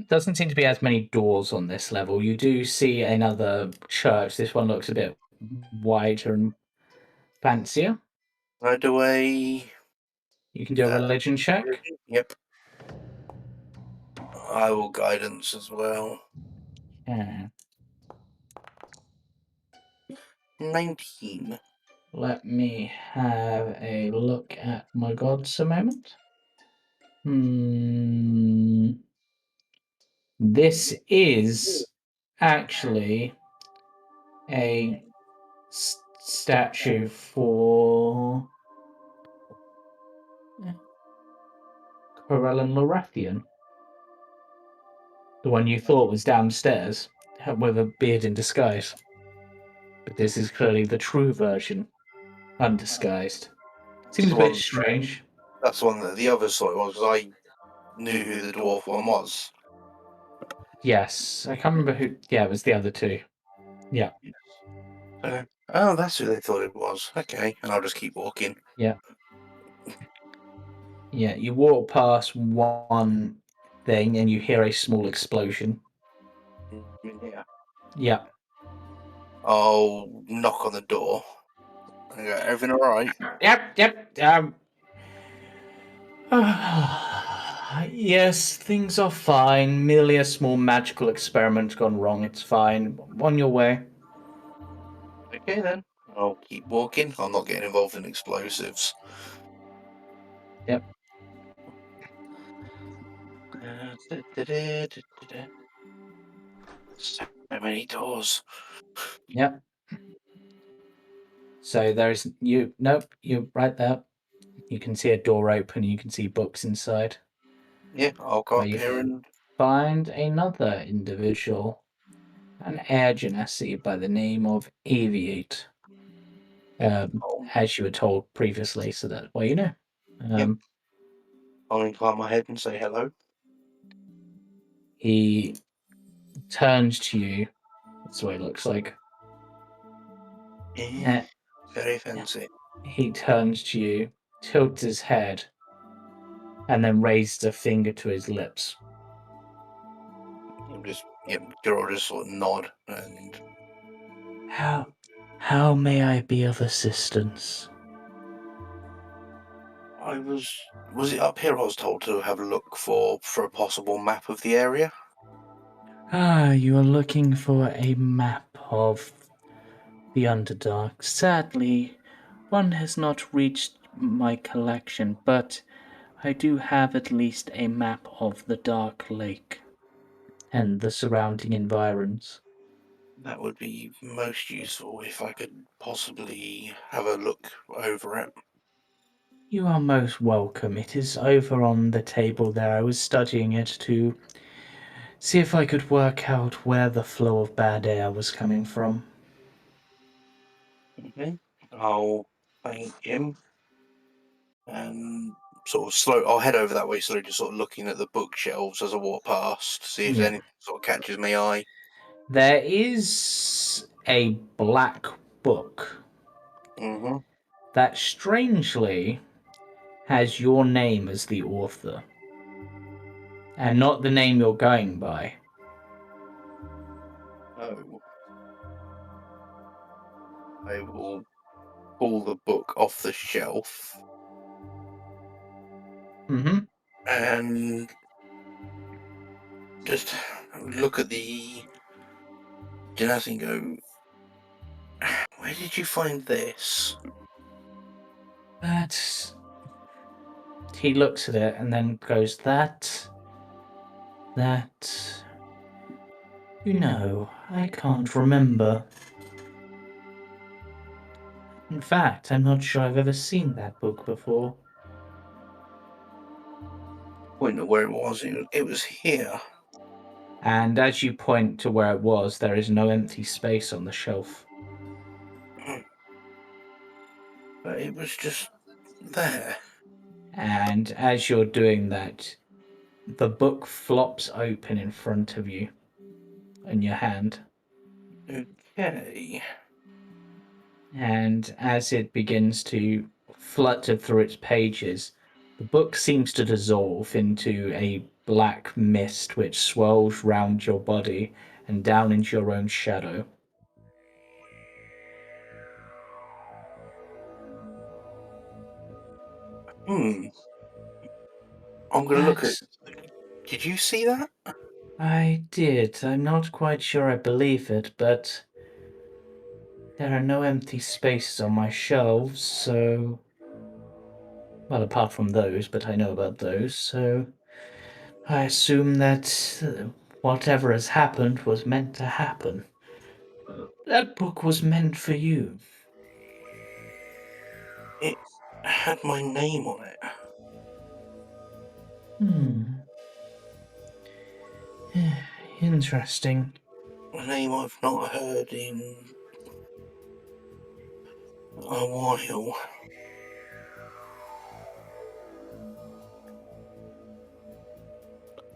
[SPEAKER 1] Doesn't seem to be as many doors on this level. You do see another church. This one looks a bit wider and fancier.
[SPEAKER 5] Can I do a...
[SPEAKER 1] You can do a religion check.
[SPEAKER 5] Yep. I will guidance as well.
[SPEAKER 1] Yeah.
[SPEAKER 5] 19.
[SPEAKER 1] Let me have a look at my gods a moment. This is actually a statue for Corellin Lorathian. The one you thought was downstairs, with a beard in disguise. But this is clearly the true version, undisguised. Seems a bit strange.
[SPEAKER 5] That's the one that the other side was. 'Cause I knew who the dwarf one was.
[SPEAKER 1] Yes, I can't remember who. Yeah, it was the other two. Yeah.
[SPEAKER 5] Oh, that's who they thought it was. Okay, and I'll just keep walking.
[SPEAKER 1] Yeah, you walk past one thing and you hear a small explosion.
[SPEAKER 5] Yeah.
[SPEAKER 1] Yeah.
[SPEAKER 5] I'll knock on the door. I go, everything all right?
[SPEAKER 1] Yep. Yes, things are fine. Merely a small magical experiment gone wrong. It's fine. On your way.
[SPEAKER 5] Okay then. I'll keep walking. I'm not getting involved in explosives.
[SPEAKER 1] Yep.
[SPEAKER 5] So many doors.
[SPEAKER 1] Yep. So there's you. Nope, you're right there. You can see a door open. You can see books inside.
[SPEAKER 5] Yeah, I'll go
[SPEAKER 1] Where
[SPEAKER 5] up
[SPEAKER 1] you
[SPEAKER 5] here and
[SPEAKER 1] find another individual, an air genasi by the name of Aviate. As you were told previously, so that well, you know.
[SPEAKER 5] Yep. I'll incline my head and say hello.
[SPEAKER 1] He turns to you. That's what he looks like.
[SPEAKER 5] Yeah, very fancy.
[SPEAKER 1] He turns to you, tilts his head, and then raises a finger to his lips.
[SPEAKER 5] I'm just, Gerald just sort of nod and
[SPEAKER 1] How may I be of assistance?
[SPEAKER 5] was it up here I was told to have a look for a possible map of the area?
[SPEAKER 1] You are looking for a map of the Underdark. Sadly, one has not reached my collection, but I do have at least a map of the Dark Lake and the surrounding environs.
[SPEAKER 5] That would be most useful if I could possibly have a look over it.
[SPEAKER 1] You are most welcome. It is over on the table there. I was studying it to see if I could work out where the flow of bad air was coming from.
[SPEAKER 5] Okay. I'll thank him and I'll head over that way, slowly, just sort of looking at the bookshelves as I walk past, see if
[SPEAKER 1] Yeah.
[SPEAKER 5] anything sort of catches my eye.
[SPEAKER 1] There is a black book
[SPEAKER 5] Mm-hmm.
[SPEAKER 1] that strangely has your name as the author, and not the name you're going by.
[SPEAKER 5] Oh. I will pull the book off the shelf
[SPEAKER 1] Mm-hmm.
[SPEAKER 5] and just look at the Janaz and go, where did you find this?
[SPEAKER 1] That's... He looks at it and then goes, that... You know, I can't remember. In fact, I'm not sure I've ever seen that book before.
[SPEAKER 5] Point at where it was. It was here.
[SPEAKER 1] And as you point to where it was, there is no empty space on the shelf.
[SPEAKER 5] But it was just there.
[SPEAKER 1] And as you're doing that, the book flops open in front of you in your hand.
[SPEAKER 5] Okay.
[SPEAKER 1] And as it begins to flutter through its pages, the book seems to dissolve into a black mist which swirls round your body and down into your own shadow.
[SPEAKER 5] I'm gonna look at. Did you see that?
[SPEAKER 1] I did. I'm not quite sure I believe it, but there are no empty spaces on my shelves, so... Well, apart from those, but I know about those, so... I assume that whatever has happened was meant to happen. That book was meant for you.
[SPEAKER 5] It had my name on it.
[SPEAKER 1] Interesting.
[SPEAKER 5] A name I've not heard in a while.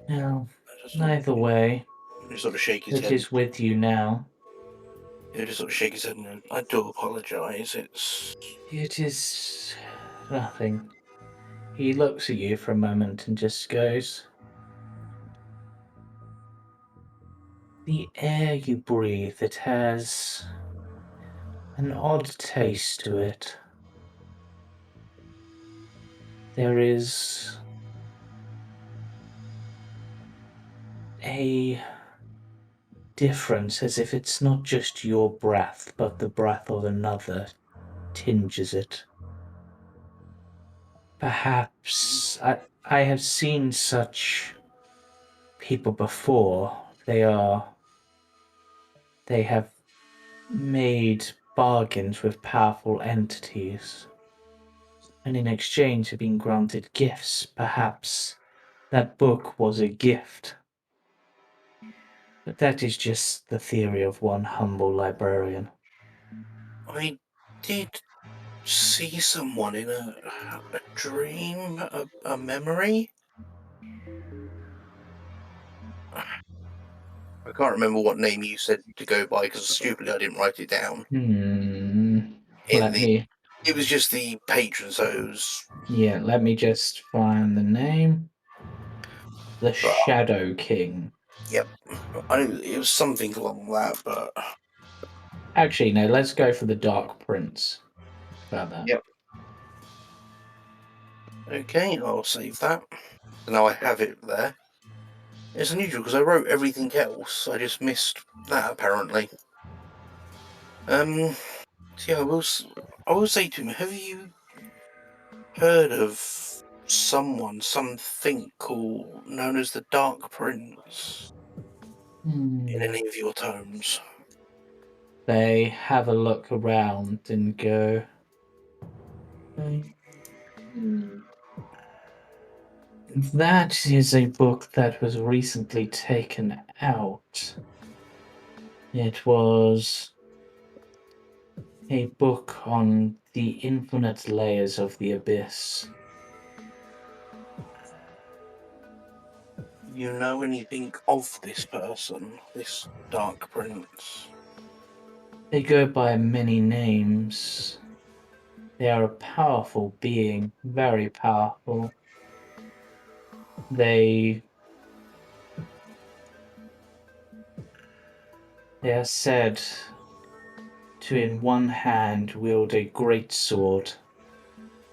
[SPEAKER 1] Now,
[SPEAKER 5] Just
[SPEAKER 1] either way,
[SPEAKER 5] sort of shake his
[SPEAKER 1] it
[SPEAKER 5] head.
[SPEAKER 1] is with you now.
[SPEAKER 5] He'll just sort of shake his head and I do apologise.
[SPEAKER 1] It is nothing. He looks at you for a moment and just goes, the air you breathe, it has an odd taste to it. There is a difference, as if it's not just your breath, but the breath of another tinges it. Perhaps I have seen such people before. They have made bargains with powerful entities, and in exchange have been granted gifts. Perhaps that book was a gift. But that is just the theory of one humble librarian.
[SPEAKER 5] I did see someone in a dream, a memory. I can't remember what name you said to go by because stupidly I didn't write it down. It was just the patron, so it was.
[SPEAKER 1] Yeah, let me just find the name. The Shadow King.
[SPEAKER 5] Yep, I knew it was something along that, but
[SPEAKER 1] Actually, no, let's go for the Dark Prince. About that.
[SPEAKER 5] Yep. Okay, I'll save that. Now I have it there. It's unusual because I wrote everything else. I just missed that apparently. So yeah, I will say to him, have you heard of something called known as the Dark Prince in any of your tomes?
[SPEAKER 1] They have a look around and go, that is a book that was recently taken out. It was a book on the infinite layers of the abyss.
[SPEAKER 5] You know anything of this person, this Dark Prince?
[SPEAKER 1] They go by many names. They are a powerful being, very powerful. They are said to in one hand wield a great sword,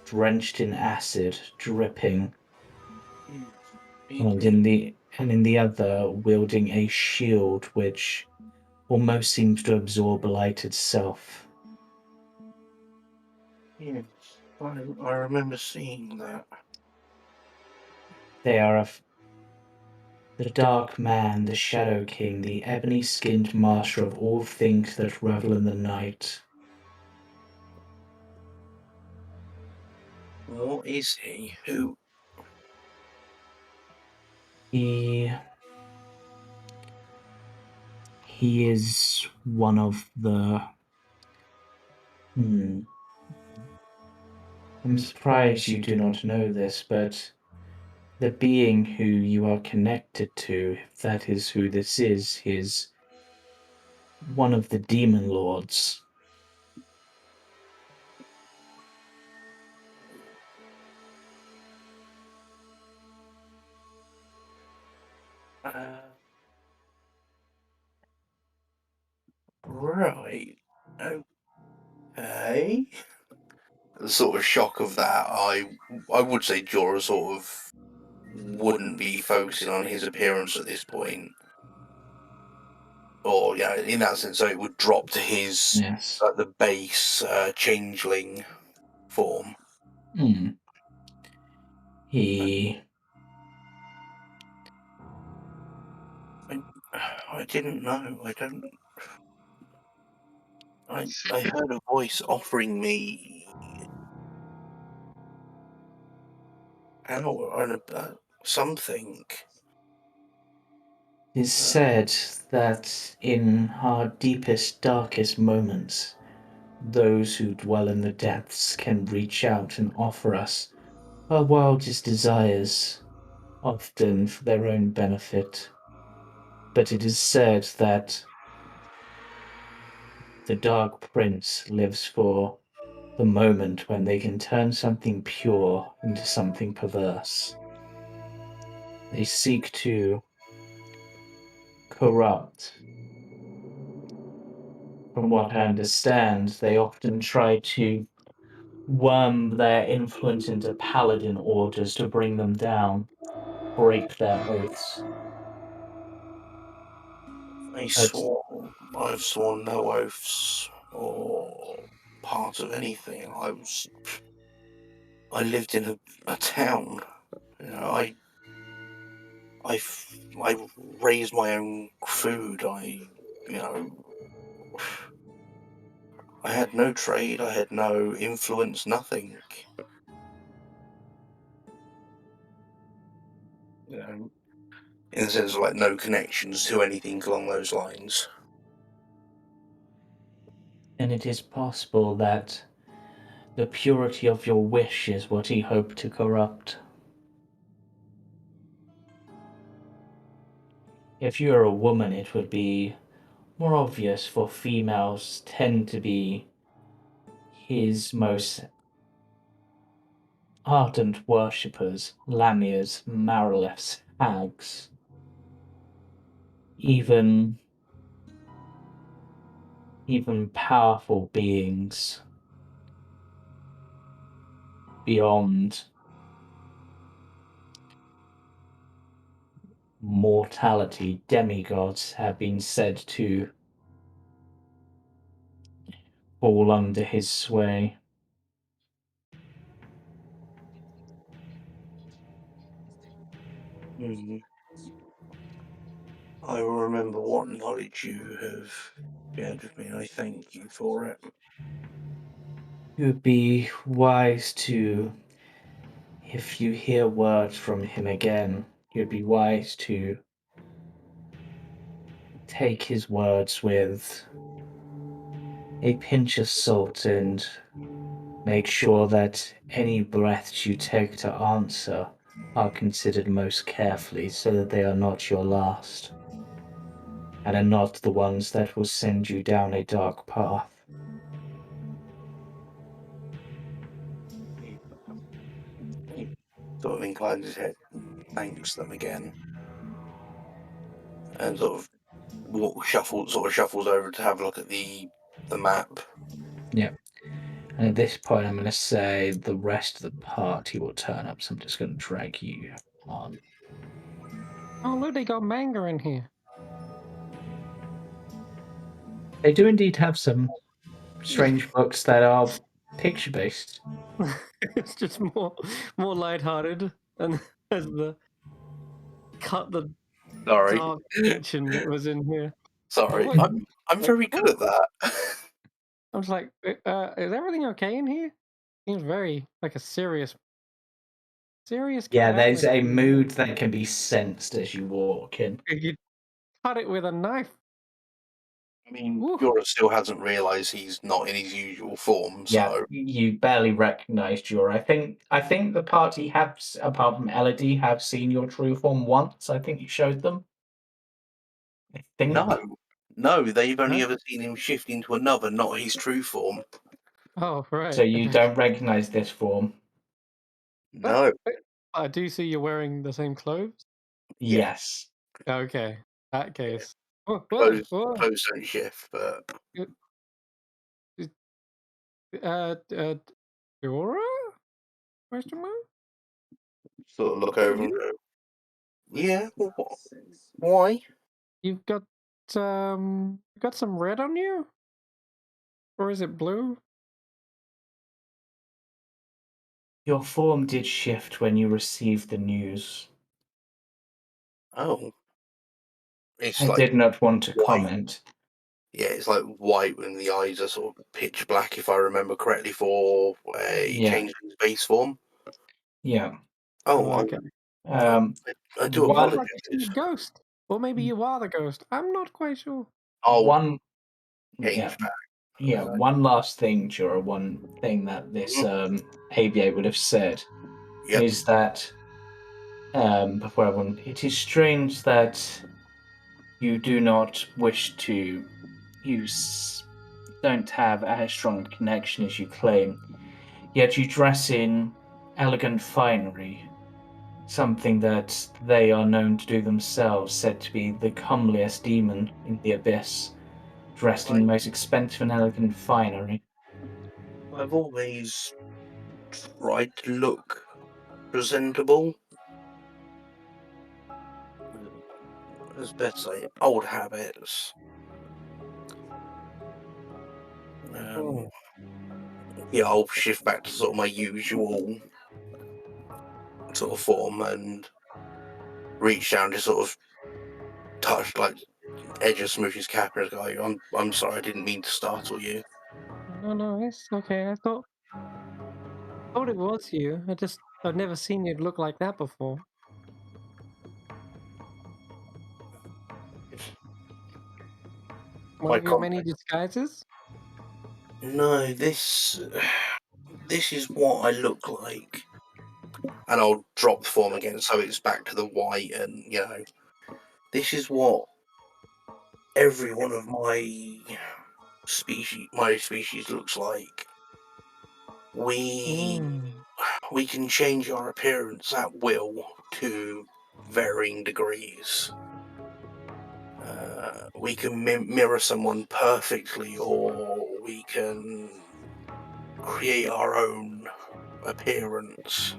[SPEAKER 1] drenched in acid, dripping, and in the other wielding a shield which almost seems to absorb light itself.
[SPEAKER 5] Yes, I remember seeing that.
[SPEAKER 1] They are the Dark Man, the Shadow King, the ebony-skinned master of all things that revel in the night.
[SPEAKER 5] What is he? Who?
[SPEAKER 1] He is one of the. I'm surprised you do not know this, but the being who you are connected to, if that is who this is one of the demon lords.
[SPEAKER 5] Right. Okay. The sort of shock of that, I would say Jorah sort of wouldn't be focusing on his appearance at this point. Or, yeah, in that sense, so it would drop to his,
[SPEAKER 1] Yes.
[SPEAKER 5] the base changeling form.
[SPEAKER 1] He.
[SPEAKER 5] I didn't know. I don't. I heard a voice offering me something.
[SPEAKER 1] It is said that in our deepest, darkest moments, those who dwell in the depths can reach out and offer us our wildest desires, often for their own benefit. But it is said that the Dark Prince lives for the moment when they can turn something pure into something perverse. They seek to corrupt. From what I understand, they often try to worm their influence into paladin orders to bring them down, break their oaths. But
[SPEAKER 5] I've sworn no oaths or part of anything. I lived in a town. You know, I raised my own food. You know, I had no trade. I had no influence. Nothing. You know, in the sense of like no connections to anything along those lines.
[SPEAKER 1] and it is possible that the purity of your wish is what he hoped to corrupt. If you are a woman, it would be more obvious, for females tend to be his most ardent worshippers, lamias, marilefs, hags, even powerful beings beyond mortality, demigods, have been said to fall under his sway.
[SPEAKER 5] I will remember what knowledge you have shared with me. I thank you for it.
[SPEAKER 1] It would be wise to, if you hear words from him again, you'd be wise to take his words with a pinch of salt and make sure that any breaths you take to answer are considered most carefully so that they are not your last, and are not the ones that will send you down a dark path.
[SPEAKER 5] He sort of inclines his head and thanks them again, and sort of shuffles over to have a look at the map.
[SPEAKER 1] Yep. And at this point, I'm going to say the rest of the party will turn up, so I'm just going to drag you on.
[SPEAKER 2] Oh, look, they got manga in here.
[SPEAKER 1] They do indeed have some strange books that are picture based.
[SPEAKER 2] It's just more lighthearted, and as the
[SPEAKER 5] Sorry,
[SPEAKER 2] dark tension that was in here.
[SPEAKER 5] sorry.
[SPEAKER 2] What?
[SPEAKER 5] I'm very good at that.
[SPEAKER 2] I was like, is everything okay in here? Seems very like a serious kind
[SPEAKER 1] Yeah,
[SPEAKER 2] of
[SPEAKER 1] there's a
[SPEAKER 2] atmosphere.
[SPEAKER 1] mood that can be sensed as you walk in.
[SPEAKER 2] You cut it with a knife.
[SPEAKER 5] I mean,
[SPEAKER 2] Woo.
[SPEAKER 5] Jorah still hasn't realised he's not in his usual form,
[SPEAKER 1] Yeah,
[SPEAKER 5] so
[SPEAKER 1] you barely recognised your. I think the party have, apart from Elodie, have seen your true form once. I think you showed them. I think.
[SPEAKER 5] no, they've only
[SPEAKER 2] Huh?
[SPEAKER 5] ever seen him shift into another, not his true form.
[SPEAKER 2] Oh, right.
[SPEAKER 1] So you don't recognise this form.
[SPEAKER 5] No,
[SPEAKER 2] I do see you're wearing the same clothes.
[SPEAKER 5] Yeah.
[SPEAKER 1] Yes.
[SPEAKER 2] Okay, that case. Whoa,
[SPEAKER 5] clothes
[SPEAKER 2] whoa.
[SPEAKER 5] clothes don't shift, but
[SPEAKER 2] Uh, uh, Dora? Question mark?
[SPEAKER 5] sort of look
[SPEAKER 2] Is that
[SPEAKER 5] over and
[SPEAKER 2] you?
[SPEAKER 5] go, yeah. Why?
[SPEAKER 2] You've got some red on you, or is it blue?
[SPEAKER 1] Your form did shift when you received the news.
[SPEAKER 5] Oh, it's
[SPEAKER 1] I
[SPEAKER 5] like
[SPEAKER 1] did not want to
[SPEAKER 5] white.
[SPEAKER 1] comment.
[SPEAKER 5] Yeah, it's like white when the eyes are sort of pitch black, if I remember correctly, for a
[SPEAKER 1] Yeah.
[SPEAKER 5] change in base form.
[SPEAKER 1] Yeah.
[SPEAKER 5] Oh,
[SPEAKER 2] Okay.
[SPEAKER 5] I
[SPEAKER 1] Um,
[SPEAKER 5] do
[SPEAKER 1] While
[SPEAKER 2] Looks
[SPEAKER 5] apologise.
[SPEAKER 2] like you see a ghost. Or maybe you are the ghost. I'm not quite sure.
[SPEAKER 5] I'll
[SPEAKER 1] One,
[SPEAKER 5] change
[SPEAKER 1] yeah,
[SPEAKER 5] that.
[SPEAKER 1] yeah. One last thing, Jura. One thing that this ABA would have said
[SPEAKER 5] Yep.
[SPEAKER 1] is that before everyone, it is strange that you do not wish to use, don't have as strong a connection as you claim, yet you dress in elegant finery, something that they are known to do themselves, said to be the comeliest demon in the abyss, dressed in the most expensive and elegant finery.
[SPEAKER 5] I've always tried to look presentable. As best I old habits.
[SPEAKER 2] Oh.
[SPEAKER 5] Yeah, I'll shift back to sort of my usual sort of form and reach down to sort of touch like edge of Smooch's cap and go, I'm sorry, I didn't mean to startle you.
[SPEAKER 2] No, it's okay. I thought it was you. I've never seen you look like that before. One
[SPEAKER 5] My
[SPEAKER 2] of your many
[SPEAKER 5] complex.
[SPEAKER 2] disguises?
[SPEAKER 5] No, this is what I look like. And I'll drop the form again so it's back to the white and this is what every one of my species looks like. We can change our appearance at will to varying degrees. We can mirror someone perfectly, or we can create our own appearance.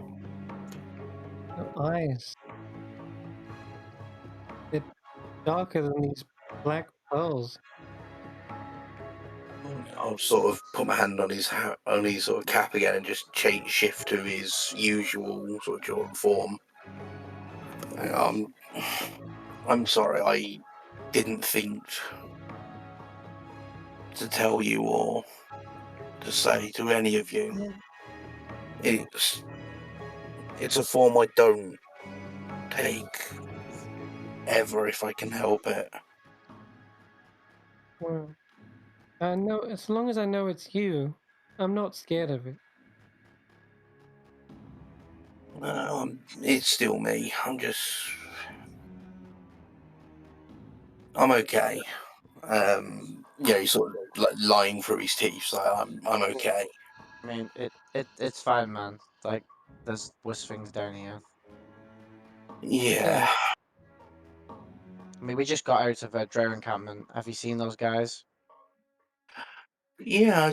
[SPEAKER 2] Your eyes. They're darker than these black pearls.
[SPEAKER 5] I'll sort of put my hand on his sort of cap again and just shift to his usual sort of Jordan form. I'm sorry, I didn't think to tell you or to say to any of you. It's a form I don't take ever if I can help it.
[SPEAKER 2] Well, I know, as long as I know it's you, I'm not scared of it.
[SPEAKER 5] It's still me. I'm okay. He's sort of like lying through his teeth, so I'm okay.
[SPEAKER 3] I mean, it's fine, man. Like, there's worse things down here.
[SPEAKER 5] Yeah.
[SPEAKER 3] I mean, we just got out of a drow encampment. Have you seen those guys?
[SPEAKER 5] Yeah,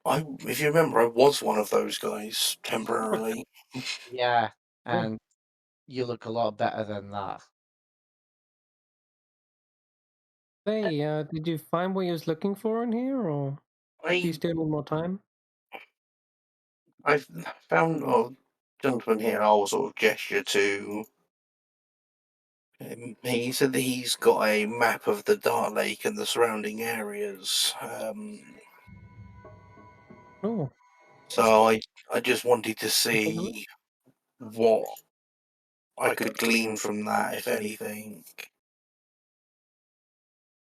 [SPEAKER 5] if you remember, I was one of those guys temporarily.
[SPEAKER 3] Yeah, and you look a lot better than that.
[SPEAKER 2] Hey, did you find what you was looking for in here, or do you
[SPEAKER 5] I
[SPEAKER 2] still need more time?
[SPEAKER 5] I've found a gentleman here. I'll sort of gesture to him. He said that he's got a map of the Dark Lake and the surrounding areas.
[SPEAKER 2] Oh,
[SPEAKER 5] So I just wanted to
[SPEAKER 2] take a look.
[SPEAKER 5] see what I could glean from that, if anything.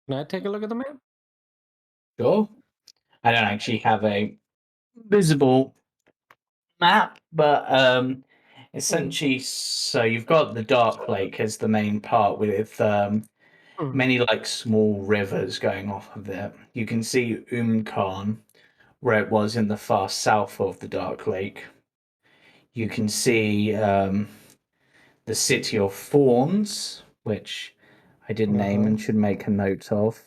[SPEAKER 2] Can I take a look at the map?
[SPEAKER 1] Sure. I don't actually have a visible map, but essentially, so you've got the Dark Lake as the main part with many like small rivers going off of it. You can see Khan, where it was in the far south of the Dark Lake. You can see the city of Thorns, which I did name and should make a note of,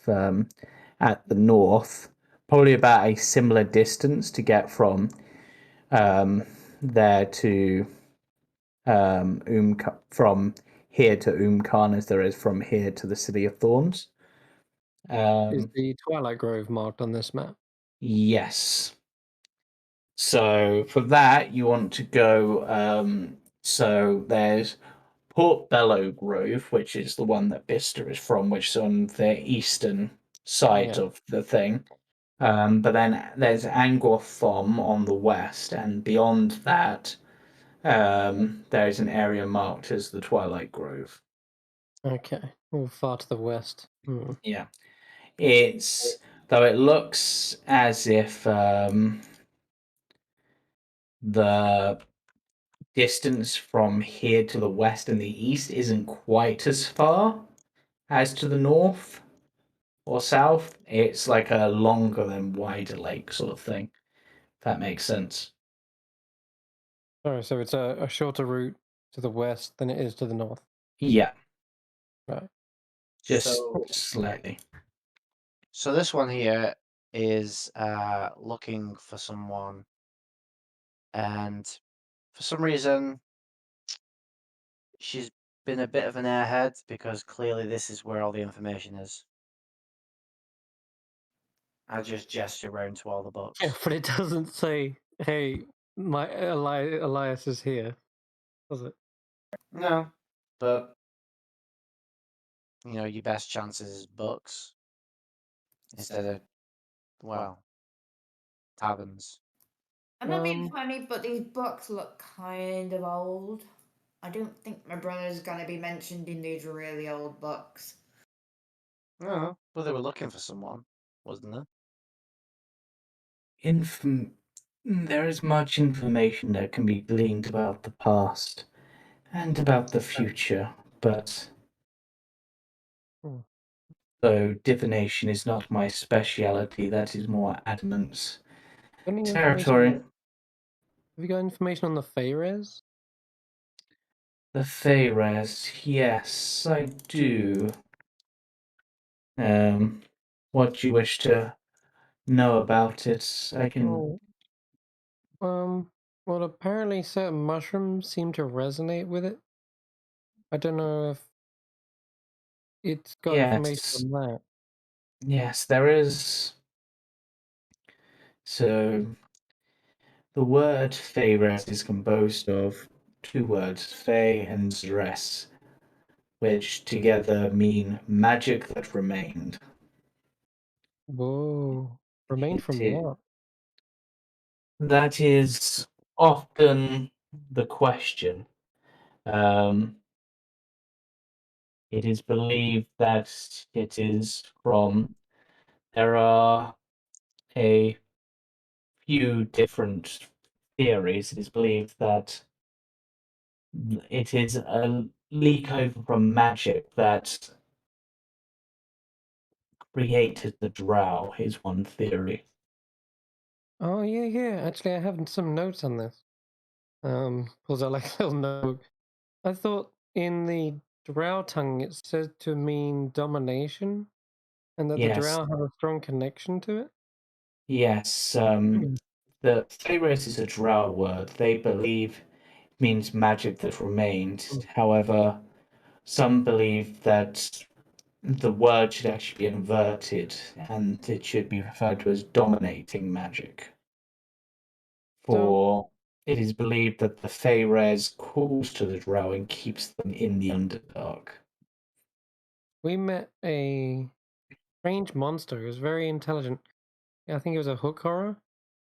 [SPEAKER 1] at the north. Probably about a similar distance to get from there to from here to Khan as there is from here to the city of Thorns.
[SPEAKER 2] Is the Twilight Grove marked on this map?
[SPEAKER 1] Yes. So for that, you want to go. So there's Port Bellow Grove, which is the one that Bista is from, which is on the eastern side
[SPEAKER 3] Yeah.
[SPEAKER 1] of the thing. But then there's Angkor Thom on the west, and beyond that, there is an area marked as the Twilight Grove.
[SPEAKER 2] Okay. Well, far to the west. Hmm.
[SPEAKER 1] Yeah. It's though it looks as if the distance from here to the west and the east isn't quite as far as to the north or south. It's like a longer than wider lake sort of thing. If that makes sense.
[SPEAKER 2] Sorry, so it's a shorter route to the west than it is to the north.
[SPEAKER 1] Yeah,
[SPEAKER 2] Right.
[SPEAKER 1] just
[SPEAKER 3] So,
[SPEAKER 1] slightly.
[SPEAKER 3] so this one here is looking for someone, and for some reason, she's been a bit of an airhead because clearly this is where all the information is. I just gesture around to all the books.
[SPEAKER 2] Yeah, but it doesn't say, "Hey, my Elias is here," does it?
[SPEAKER 3] No, but your best chances is books instead of, well, taverns.
[SPEAKER 4] I'm not being funny, but these books look kind of old. I don't think my brother's gonna be mentioned in these really old books.
[SPEAKER 3] No, well, they were looking for someone, wasn't there?
[SPEAKER 1] There is much information that can be gleaned about the past and about the future, but
[SPEAKER 2] Hmm.
[SPEAKER 1] though divination is not my speciality, that is more Adamant's
[SPEAKER 2] Any information?
[SPEAKER 1] territory.
[SPEAKER 2] Have you got information on the Feyres?
[SPEAKER 1] The Feyres, yes, I do. What do you wish to know about it? I can.
[SPEAKER 2] Oh, well, apparently certain mushrooms seem to resonate with it. I don't know if it's got information
[SPEAKER 1] Yes,
[SPEAKER 2] on that.
[SPEAKER 1] yes, there is. So the word Feyres is composed of two words, Fey and Zres, which together mean magic that remained.
[SPEAKER 2] Whoa. Remain
[SPEAKER 1] It
[SPEAKER 2] from
[SPEAKER 1] is,
[SPEAKER 2] what?
[SPEAKER 1] that is often the question. Um, it is believed that it is from. There are a few different theories. It is believed that it is a leak over from magic that created the drow, is one theory.
[SPEAKER 2] Oh, yeah. Actually, I have some notes on this. Pulls out like a little notebook. I thought in the drow tongue it said to mean domination, and that the
[SPEAKER 1] Yes,
[SPEAKER 2] drow have a strong connection to it.
[SPEAKER 1] yes. The Feyres is a drow word. They believe it means magic that remained. However, some believe that the word should actually be inverted and it should be referred to as dominating magic.
[SPEAKER 2] So
[SPEAKER 1] For it is believed that the Feyres calls to the drow and keeps them in the Underdark.
[SPEAKER 2] we met a strange monster. He was very intelligent. I think it was a hook horror.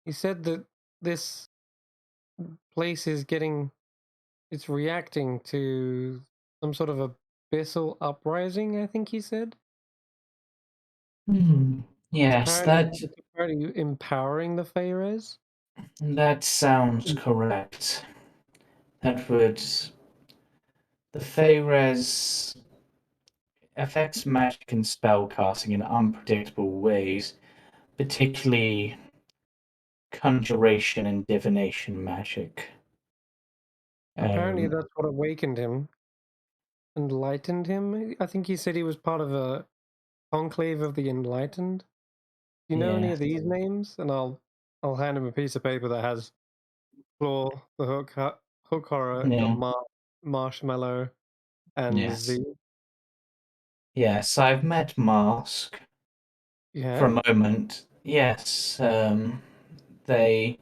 [SPEAKER 2] He said that this place is it's reacting to some sort of abyssal uprising, I think he said.
[SPEAKER 1] Yes,
[SPEAKER 2] It's apparently empowering the Feyres.
[SPEAKER 1] that sounds correct. That would the Feyres affects magic and spellcasting in unpredictable ways, particularly conjuration and divination magic.
[SPEAKER 2] Apparently
[SPEAKER 1] Um,
[SPEAKER 2] that's what awakened him, enlightened him. I think he said he was part of a conclave of the enlightened. Do you know any
[SPEAKER 1] yeah,
[SPEAKER 2] of these names? And I'll hand him a piece of paper that has Claw, the hook horror,
[SPEAKER 1] yeah,
[SPEAKER 2] Marshmallow, and
[SPEAKER 1] yes,
[SPEAKER 2] Z.
[SPEAKER 1] yes. I've met Mask for
[SPEAKER 2] Yeah.
[SPEAKER 1] a moment. Yes, they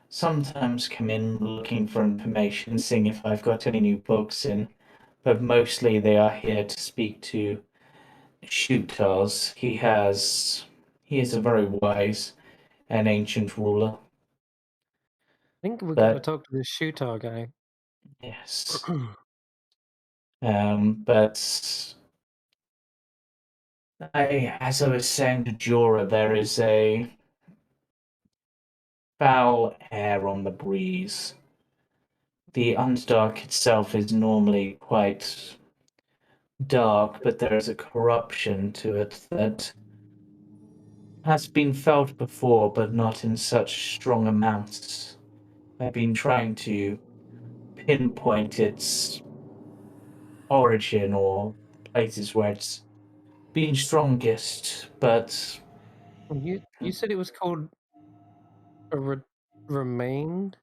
[SPEAKER 1] sometimes come in looking for information, seeing if I've got any new books in, but mostly they are here to speak to Shutars. He is a very wise and ancient ruler.
[SPEAKER 2] I think we've got to
[SPEAKER 1] But
[SPEAKER 2] talk to this Shutar guy.
[SPEAKER 1] yes, But as I was saying to Jorah, there is a foul air on the breeze. The Underdark itself is normally quite dark, but there is a corruption to it that has been felt before, but not in such strong amounts. I've been trying to pinpoint its origin or places where it's been strongest, but
[SPEAKER 2] You said it was called a remained.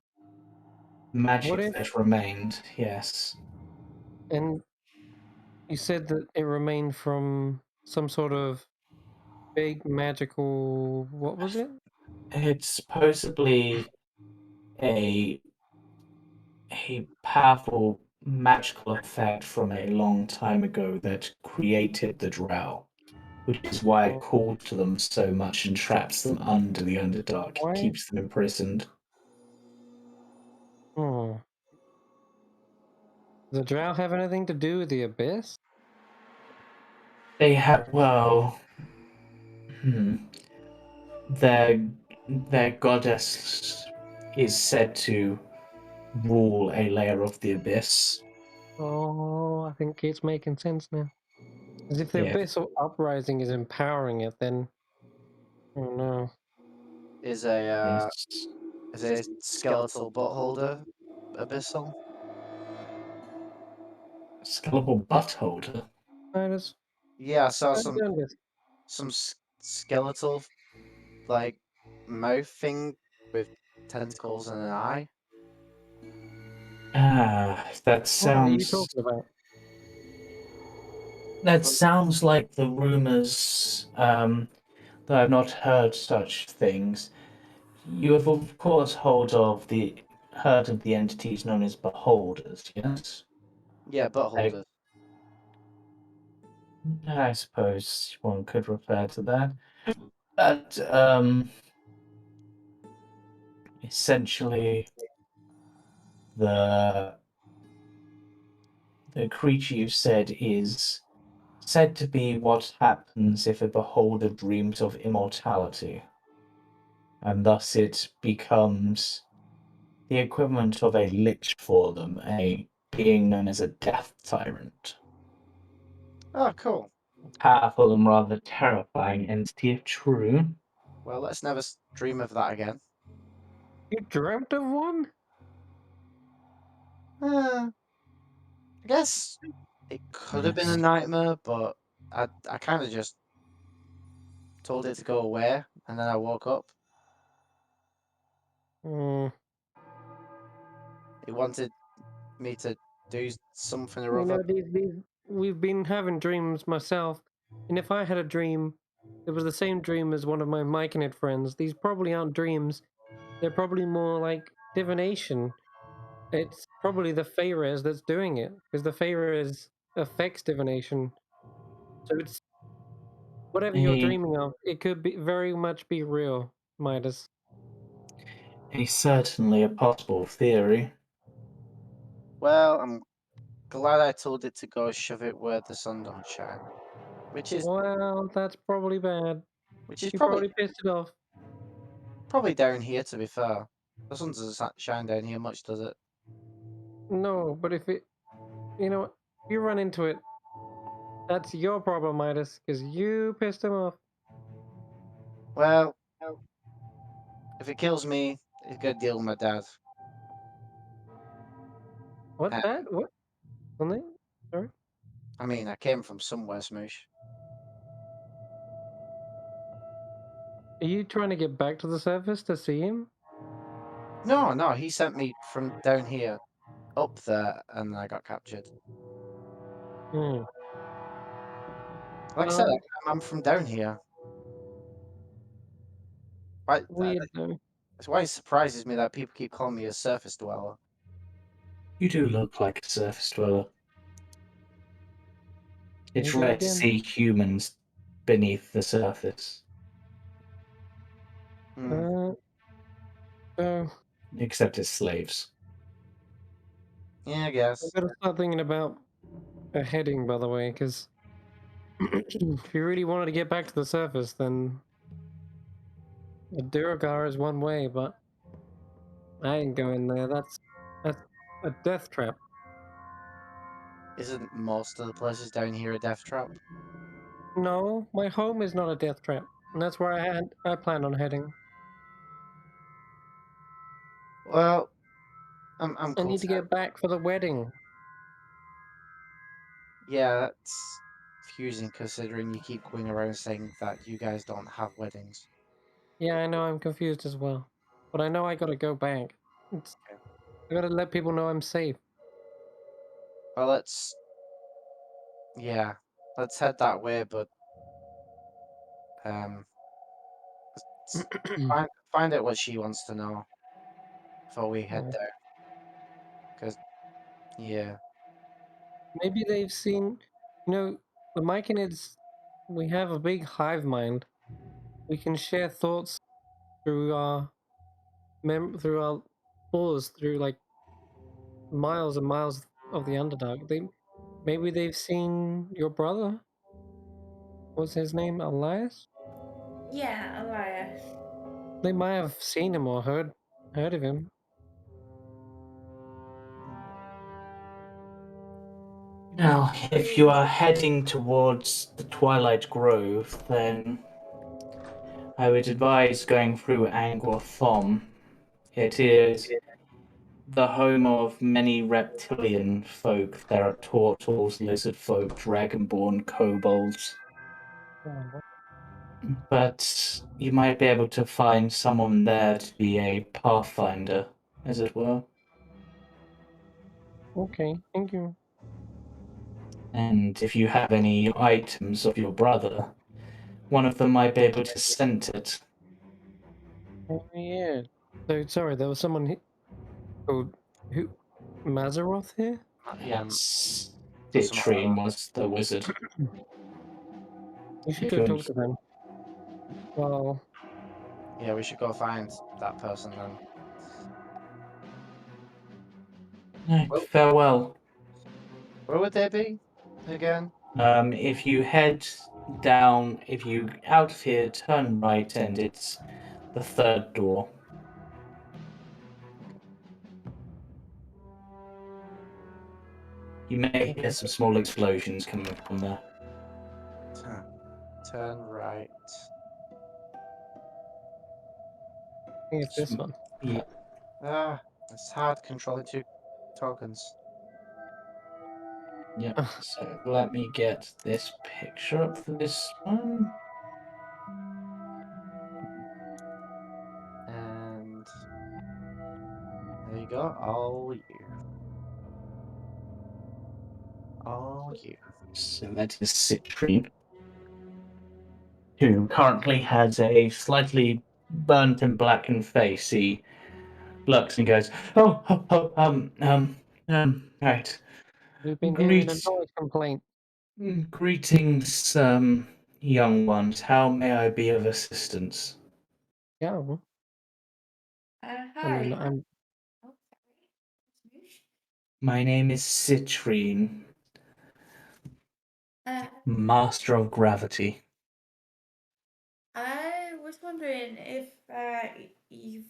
[SPEAKER 2] What
[SPEAKER 1] magic
[SPEAKER 2] if?
[SPEAKER 1] that remained, yes.
[SPEAKER 2] And you said that it remained from some sort of big magical. What was it?
[SPEAKER 1] It's supposedly a a powerful magical effect from a long time ago that created the Drow, which is why it
[SPEAKER 2] Oh,
[SPEAKER 1] calls to them so much and traps them under the Underdark,
[SPEAKER 2] why?
[SPEAKER 1] keeps them imprisoned.
[SPEAKER 2] Hmm. Does the Drow have anything to do with the abyss?
[SPEAKER 1] They have, well, hmm, their their goddess is said to rule a layer of the abyss.
[SPEAKER 2] Oh, I think it's making sense now. As if the
[SPEAKER 1] Yeah,
[SPEAKER 2] abyss or uprising is empowering it, then oh no.
[SPEAKER 3] Is a
[SPEAKER 1] yes.
[SPEAKER 3] is a skeletal butt holder abyssal?
[SPEAKER 1] Skeletal butt holder.
[SPEAKER 2] I just
[SPEAKER 3] Yeah, I saw
[SPEAKER 2] I've done this.
[SPEAKER 3] some skeletal like mouth thing with tentacles and an eye.
[SPEAKER 1] Ah,
[SPEAKER 2] What are you talking about?
[SPEAKER 1] that
[SPEAKER 3] From
[SPEAKER 1] sounds like the rumors. Though I've not heard such things. You have of course heard of the entities known as beholders, yes?
[SPEAKER 3] yeah, butt
[SPEAKER 1] I,
[SPEAKER 3] holders.
[SPEAKER 1] I suppose one could refer to that. But essentially the the creature you said is said to be what happens if a beholder dreams of immortality, and thus it becomes the equivalent of a lich for them, a being known as a death tyrant.
[SPEAKER 3] Oh, cool.
[SPEAKER 1] A powerful and rather terrifying entity if true.
[SPEAKER 3] Well, let's never dream of that again.
[SPEAKER 2] You dreamt of one?
[SPEAKER 3] I guess it could have been a nightmare, but I kind of just told it to go away, and then I woke up.
[SPEAKER 2] Hmm.
[SPEAKER 3] It wanted me to do something or
[SPEAKER 2] You
[SPEAKER 3] other.
[SPEAKER 2] know, these we've been having dreams myself, and if I had a dream, it was the same dream as one of my Myconid friends. These probably aren't dreams. They're probably more like divination. It's probably the Feyres that's doing it, because the Feyres affects divination. So it's whatever you're
[SPEAKER 1] A,
[SPEAKER 2] dreaming of. It could be very much be real, Midas.
[SPEAKER 1] a certainly a possible theory.
[SPEAKER 3] Well, I'm glad I told it to go shove it where the sun don't shine, which is
[SPEAKER 2] Well, that's probably bad.
[SPEAKER 3] which is
[SPEAKER 2] You
[SPEAKER 3] probably
[SPEAKER 2] probably pissed it off.
[SPEAKER 3] probably down here. To be fair, the sun doesn't shine down here much, does it?
[SPEAKER 2] No, but if it, you know, what, you run into it, that's your problem, Midas, because you pissed him off.
[SPEAKER 3] Well, if it kills me, it's gonna deal with my dad.
[SPEAKER 2] What's
[SPEAKER 3] Uh,
[SPEAKER 2] that? What? Something? Sorry?
[SPEAKER 3] I mean, I came from somewhere, Smoosh.
[SPEAKER 2] Are you trying to get back to the surface to see him?
[SPEAKER 3] No, no, he sent me from down here up there, and I got captured.
[SPEAKER 2] Hmm.
[SPEAKER 3] Like I said,
[SPEAKER 2] Well,
[SPEAKER 3] I'm from down here. Right,
[SPEAKER 2] weird though.
[SPEAKER 3] that's why it surprises me that people keep calling me a surface dweller.
[SPEAKER 1] You do look like a surface dweller.
[SPEAKER 2] There
[SPEAKER 1] It's
[SPEAKER 2] you go
[SPEAKER 1] rare to
[SPEAKER 2] again.
[SPEAKER 1] see humans beneath the surface,
[SPEAKER 3] Hmm.
[SPEAKER 2] Uh, so
[SPEAKER 1] except as slaves.
[SPEAKER 3] Yeah, I
[SPEAKER 2] I
[SPEAKER 3] guess.
[SPEAKER 2] gotta start thinking about a heading, by the way, because if you really wanted to get back to the surface, then a Duragar is one way, but I ain't going there. That's a death trap.
[SPEAKER 3] Isn't most of the places down here a death trap?
[SPEAKER 2] No, my home is not a death trap, and that's where I plan on heading.
[SPEAKER 3] Well, I'm
[SPEAKER 2] I need
[SPEAKER 3] content.
[SPEAKER 2] to get back for the wedding.
[SPEAKER 3] Yeah, that's confusing considering you keep going around saying that you guys don't have weddings.
[SPEAKER 2] Yeah, I know I'm confused as well, but I know I gotta go back. I gotta let people know I'm safe.
[SPEAKER 3] Well, let's head that way, but let's find out what she wants to know before we head
[SPEAKER 2] Yeah.
[SPEAKER 3] there. Because yeah,
[SPEAKER 2] Maybe they've seen, the Myconids. We have a big hive mind. We can share thoughts through our through our pores, through like miles and miles of the Underdark. Maybe they've seen your brother. What's his name? Elias?
[SPEAKER 4] Yeah, Elias.
[SPEAKER 2] They might have seen him or heard of him.
[SPEAKER 1] Now, if you are heading towards the Twilight Grove, then I would advise going through Angkor Thom. It is the home of many reptilian folk. There are turtles, lizard folk, dragonborn, kobolds. But you might be able to find someone there to be a pathfinder, as it were.
[SPEAKER 2] Okay, thank you.
[SPEAKER 1] And if you have any items of your brother, one of them might be able to scent it.
[SPEAKER 2] Oh, yeah. So sorry, there was someone who Mazaroth here.
[SPEAKER 3] yeah.
[SPEAKER 1] Citrine was the wizard.
[SPEAKER 2] We should
[SPEAKER 1] If
[SPEAKER 2] go
[SPEAKER 1] you
[SPEAKER 2] talk to them. Well,
[SPEAKER 3] Yeah, we should go find that person then.
[SPEAKER 1] no, farewell.
[SPEAKER 3] Where would they be again?
[SPEAKER 1] If you head down, if you out of here, turn right, and it's the third door. You may hear some small explosions coming from there.
[SPEAKER 3] Turn right.
[SPEAKER 2] I think it's this one.
[SPEAKER 1] Yeah.
[SPEAKER 3] It's hard controlling two tokens.
[SPEAKER 1] Yep. So let me get this picture up for this one.
[SPEAKER 3] And there you go. All you. All you.
[SPEAKER 1] So that is Citrine, who currently has a slightly burnt and blackened face. He looks and goes, right.
[SPEAKER 2] We've been hearing a
[SPEAKER 1] Greet,
[SPEAKER 2] noise complaint.
[SPEAKER 1] greetings, young ones. How may I be of assistance?
[SPEAKER 2] Yeah. I mean,
[SPEAKER 4] Hi.
[SPEAKER 2] I'm
[SPEAKER 4] Oh, sorry.
[SPEAKER 1] My name is Citrine,
[SPEAKER 4] Uh,
[SPEAKER 1] Master of Gravity.
[SPEAKER 4] I was wondering if you've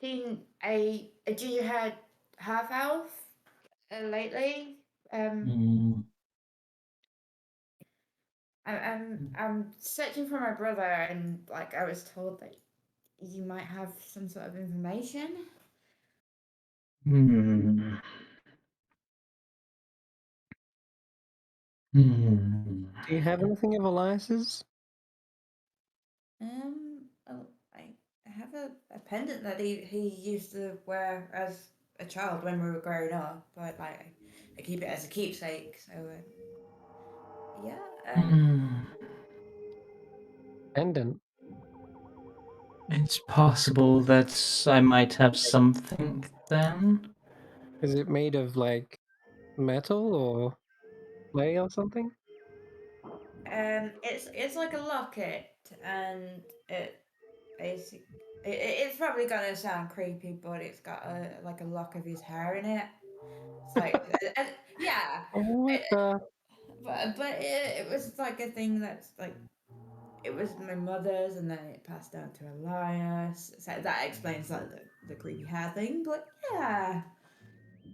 [SPEAKER 4] seen a ginger-haired half elf lately.
[SPEAKER 1] Mm,
[SPEAKER 4] I'm searching for my brother, and like I was told that you might have some sort of information.
[SPEAKER 1] hmm. Hmm.
[SPEAKER 2] Do you have anything of Elias's?
[SPEAKER 4] Oh, I have a pendant that he used to wear as a child when we were growing up, but like I keep it as a keepsake. So yeah.
[SPEAKER 1] Hmm.
[SPEAKER 2] Pendant.
[SPEAKER 1] It's possible that I might have something then.
[SPEAKER 2] Is it made of like metal or clay or something?
[SPEAKER 4] It's like a locket, and it basic. It's probably gonna sound creepy, but it's got a like a lock of his hair in it. It's like, yeah,
[SPEAKER 2] What the?
[SPEAKER 4] but it was like a thing that's like it was my mother's, and then it passed down to Elias. So that explains like the creepy hair thing. But yeah,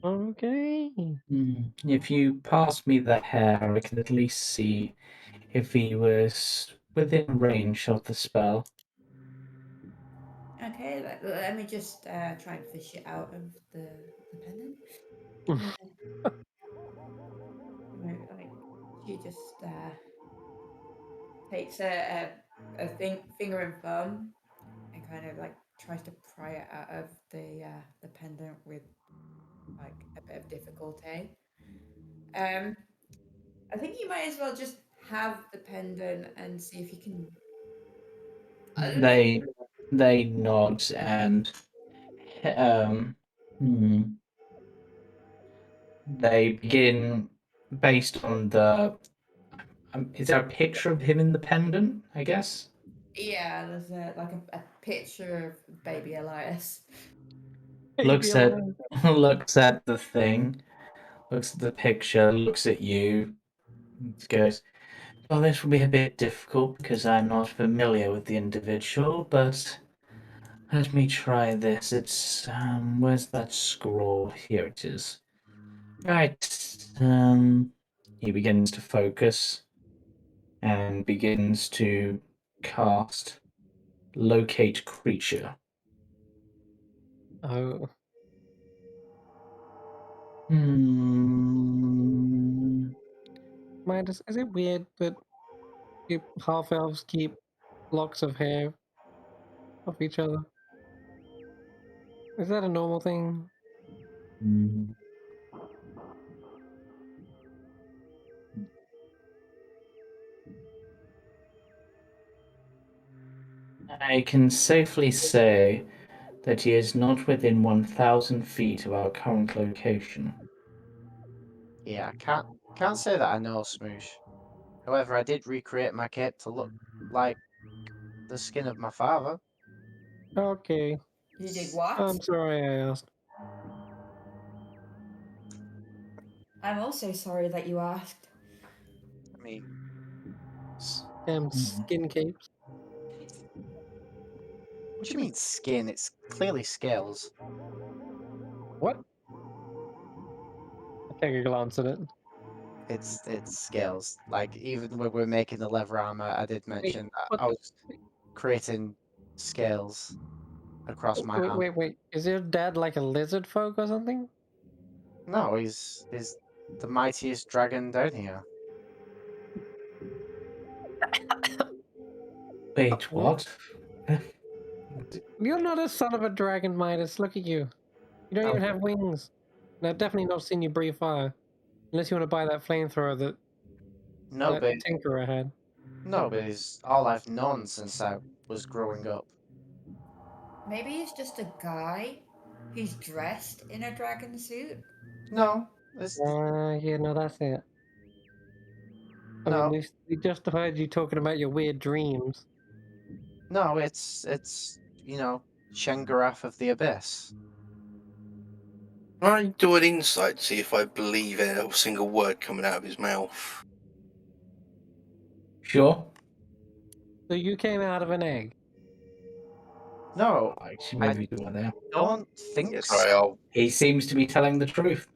[SPEAKER 2] Okay.
[SPEAKER 1] If you pass me the hair, I can at least see if he was within range of the spell.
[SPEAKER 4] okay. Let me just try and fish it out of the pendant. Like she just takes a finger and thumb and kind of like tries to pry it out of the pendant with like a bit of difficulty. I think you might as well just have the pendant and see if you can. I don't know.
[SPEAKER 1] They nod and um, hmm, they begin based on the. Is there a picture of him in the pendant? I guess.
[SPEAKER 4] Yeah, there's a picture of baby Elias.
[SPEAKER 1] Looks at looks at the thing, looks at the picture, looks at you, goes, "Well, this will be a bit difficult because I'm not familiar with the individual, but let me try this. It's where's that scroll? Here it is. Right. He begins to focus and begins to cast locate creature.
[SPEAKER 2] Oh,
[SPEAKER 1] Hmm.
[SPEAKER 2] Midas, is it weird that half elves keep locks of hair of each other? Is that a normal thing?
[SPEAKER 1] Hmm. I can safely say that he is not within 1,000 feet of our current location.
[SPEAKER 3] Yeah, I can't say that I know Smoosh. However, I did recreate my cape to look like the skin of my father.
[SPEAKER 2] Okay.
[SPEAKER 4] You did what?
[SPEAKER 2] I'm sorry I asked.
[SPEAKER 4] I'm also sorry that you asked.
[SPEAKER 3] I mean,
[SPEAKER 2] Damn
[SPEAKER 1] Mhm.
[SPEAKER 2] skin capes.
[SPEAKER 3] what do you mean skin? It's clearly scales.
[SPEAKER 2] What? I take a glance at it.
[SPEAKER 3] It's scales. Like even when we're making the leather armor, I did
[SPEAKER 2] Wait,
[SPEAKER 3] mention
[SPEAKER 2] what
[SPEAKER 3] I
[SPEAKER 2] the?
[SPEAKER 3] was creating scales across my arm.
[SPEAKER 2] Wait. Is your dad like a lizard folk or something?
[SPEAKER 3] No, he's the mightiest dragon down here.
[SPEAKER 1] Wait, what?
[SPEAKER 2] You're not a son of a dragon, Midas. Look at you. You don't
[SPEAKER 3] Oh,
[SPEAKER 2] even have wings. And I've definitely not seen you breathe fire. Unless you want to buy that flamethrower that
[SPEAKER 3] no,
[SPEAKER 2] that
[SPEAKER 3] but
[SPEAKER 2] tinkerer had.
[SPEAKER 3] no, but it's all I've known since I was growing up.
[SPEAKER 4] Maybe he's just a guy who's dressed in a dragon suit.
[SPEAKER 3] No, it's
[SPEAKER 2] Yeah, no, that's it. I mean,
[SPEAKER 3] no,
[SPEAKER 2] we just heard you talking about your weird dreams.
[SPEAKER 3] no, it's Shengarath of the Abyss.
[SPEAKER 5] Can I do an insight to see if I believe a single word coming out of his mouth?
[SPEAKER 1] Sure.
[SPEAKER 2] So you came out of an egg.
[SPEAKER 3] No,
[SPEAKER 1] I should
[SPEAKER 3] I
[SPEAKER 1] move you to there.
[SPEAKER 3] don't think
[SPEAKER 5] Yeah,
[SPEAKER 3] so.
[SPEAKER 5] sorry, I'll.
[SPEAKER 1] He seems to be telling the truth.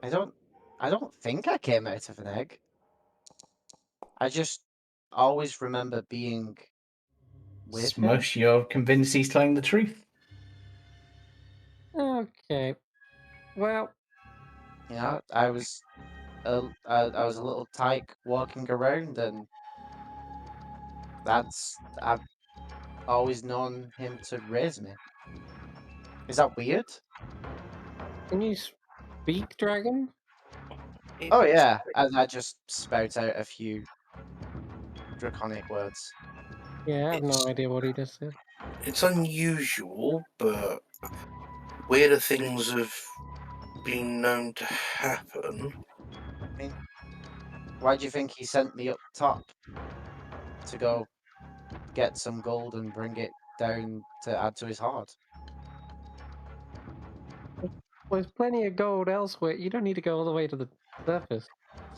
[SPEAKER 3] I don't think I came out of an egg. I just always remember being with him.
[SPEAKER 1] Smush, you're convinced he's telling the truth.
[SPEAKER 2] Okay. Well,
[SPEAKER 3] I was a little tyke walking around, and I've always known him to raise me. Is that weird?
[SPEAKER 2] can you speak dragon?
[SPEAKER 3] Oh yeah, and I just spout out a few draconic words.
[SPEAKER 2] Yeah, I have no
[SPEAKER 5] It's
[SPEAKER 2] idea what he just said.
[SPEAKER 5] it's unusual, but weirder things have been known to happen.
[SPEAKER 3] I mean, why do you think he sent me up top to go get some gold and bring it down to add to his hoard?
[SPEAKER 2] Well, there's plenty of gold elsewhere. You don't need to go all the way to the surface.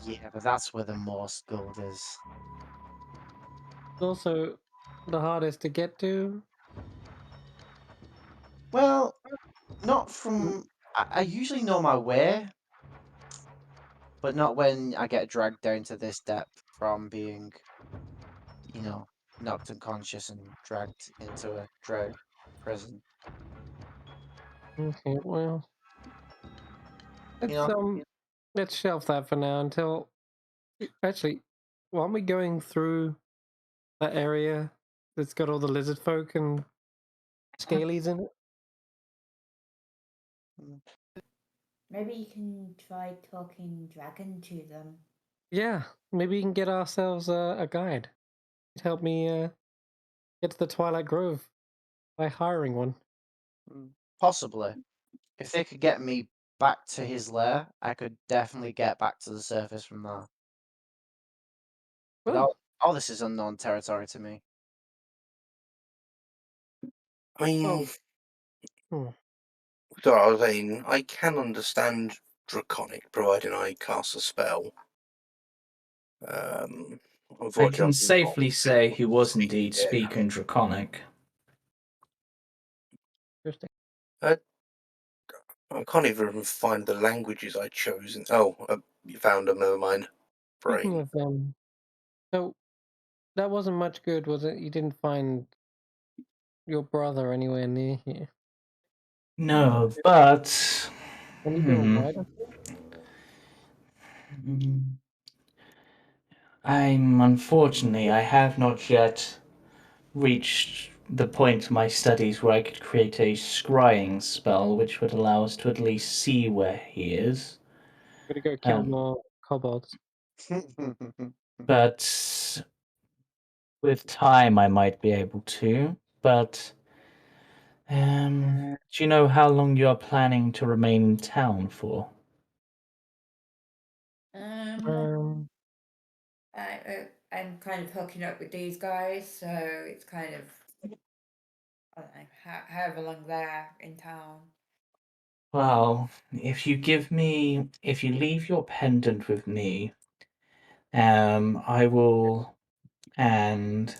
[SPEAKER 3] Yeah, but that's where the most gold is.
[SPEAKER 2] It's also the hardest to get to.
[SPEAKER 3] Well, not from. I usually know my way, but not when I get dragged down to this depth from being, knocked unconscious and dragged into a drow prison.
[SPEAKER 2] Okay, well,
[SPEAKER 3] You
[SPEAKER 2] let's
[SPEAKER 3] know,
[SPEAKER 2] let's shelf that for now until actually, why aren't we going through that area that's got all the lizard folk and scalies in it?
[SPEAKER 4] Maybe you can try talking dragon to them.
[SPEAKER 2] Yeah, maybe we can get ourselves a guide. Help me get to the Twilight Grove by hiring one.
[SPEAKER 3] possibly. If they could get me back to his lair, I could definitely get back to the surface from there. But
[SPEAKER 2] Well,
[SPEAKER 3] all this is unknown territory to me.
[SPEAKER 5] I mean,
[SPEAKER 2] oh,
[SPEAKER 5] so I was saying, I can understand Draconic, providing I cast a spell.
[SPEAKER 1] I can
[SPEAKER 5] Unfortunately, I'm
[SPEAKER 1] safely
[SPEAKER 5] not
[SPEAKER 1] say he was
[SPEAKER 5] speak
[SPEAKER 1] indeed
[SPEAKER 5] it.
[SPEAKER 1] speaking Draconic.
[SPEAKER 2] interesting.
[SPEAKER 5] I can't even find the languages I chose. You found them. Never mind.
[SPEAKER 2] Speaking
[SPEAKER 5] Brain.
[SPEAKER 2] of so that wasn't much good, was it? You didn't find your brother anywhere near here.
[SPEAKER 1] No, but
[SPEAKER 2] Can you do a wider?
[SPEAKER 1] Unfortunately, I have not yet reached the point in my studies where I could create a scrying spell which would allow us to at least see where he is.
[SPEAKER 2] Gotta go kill
[SPEAKER 1] Um,
[SPEAKER 2] more kobolds.
[SPEAKER 1] but with time, I might be able to. But do you know how long you are planning to remain in town for?
[SPEAKER 2] Um,
[SPEAKER 4] I'm kind of hooking up with these guys, so it's kind of, I don't know, however long they're in town.
[SPEAKER 1] Well, if you leave your pendant with me, I will, and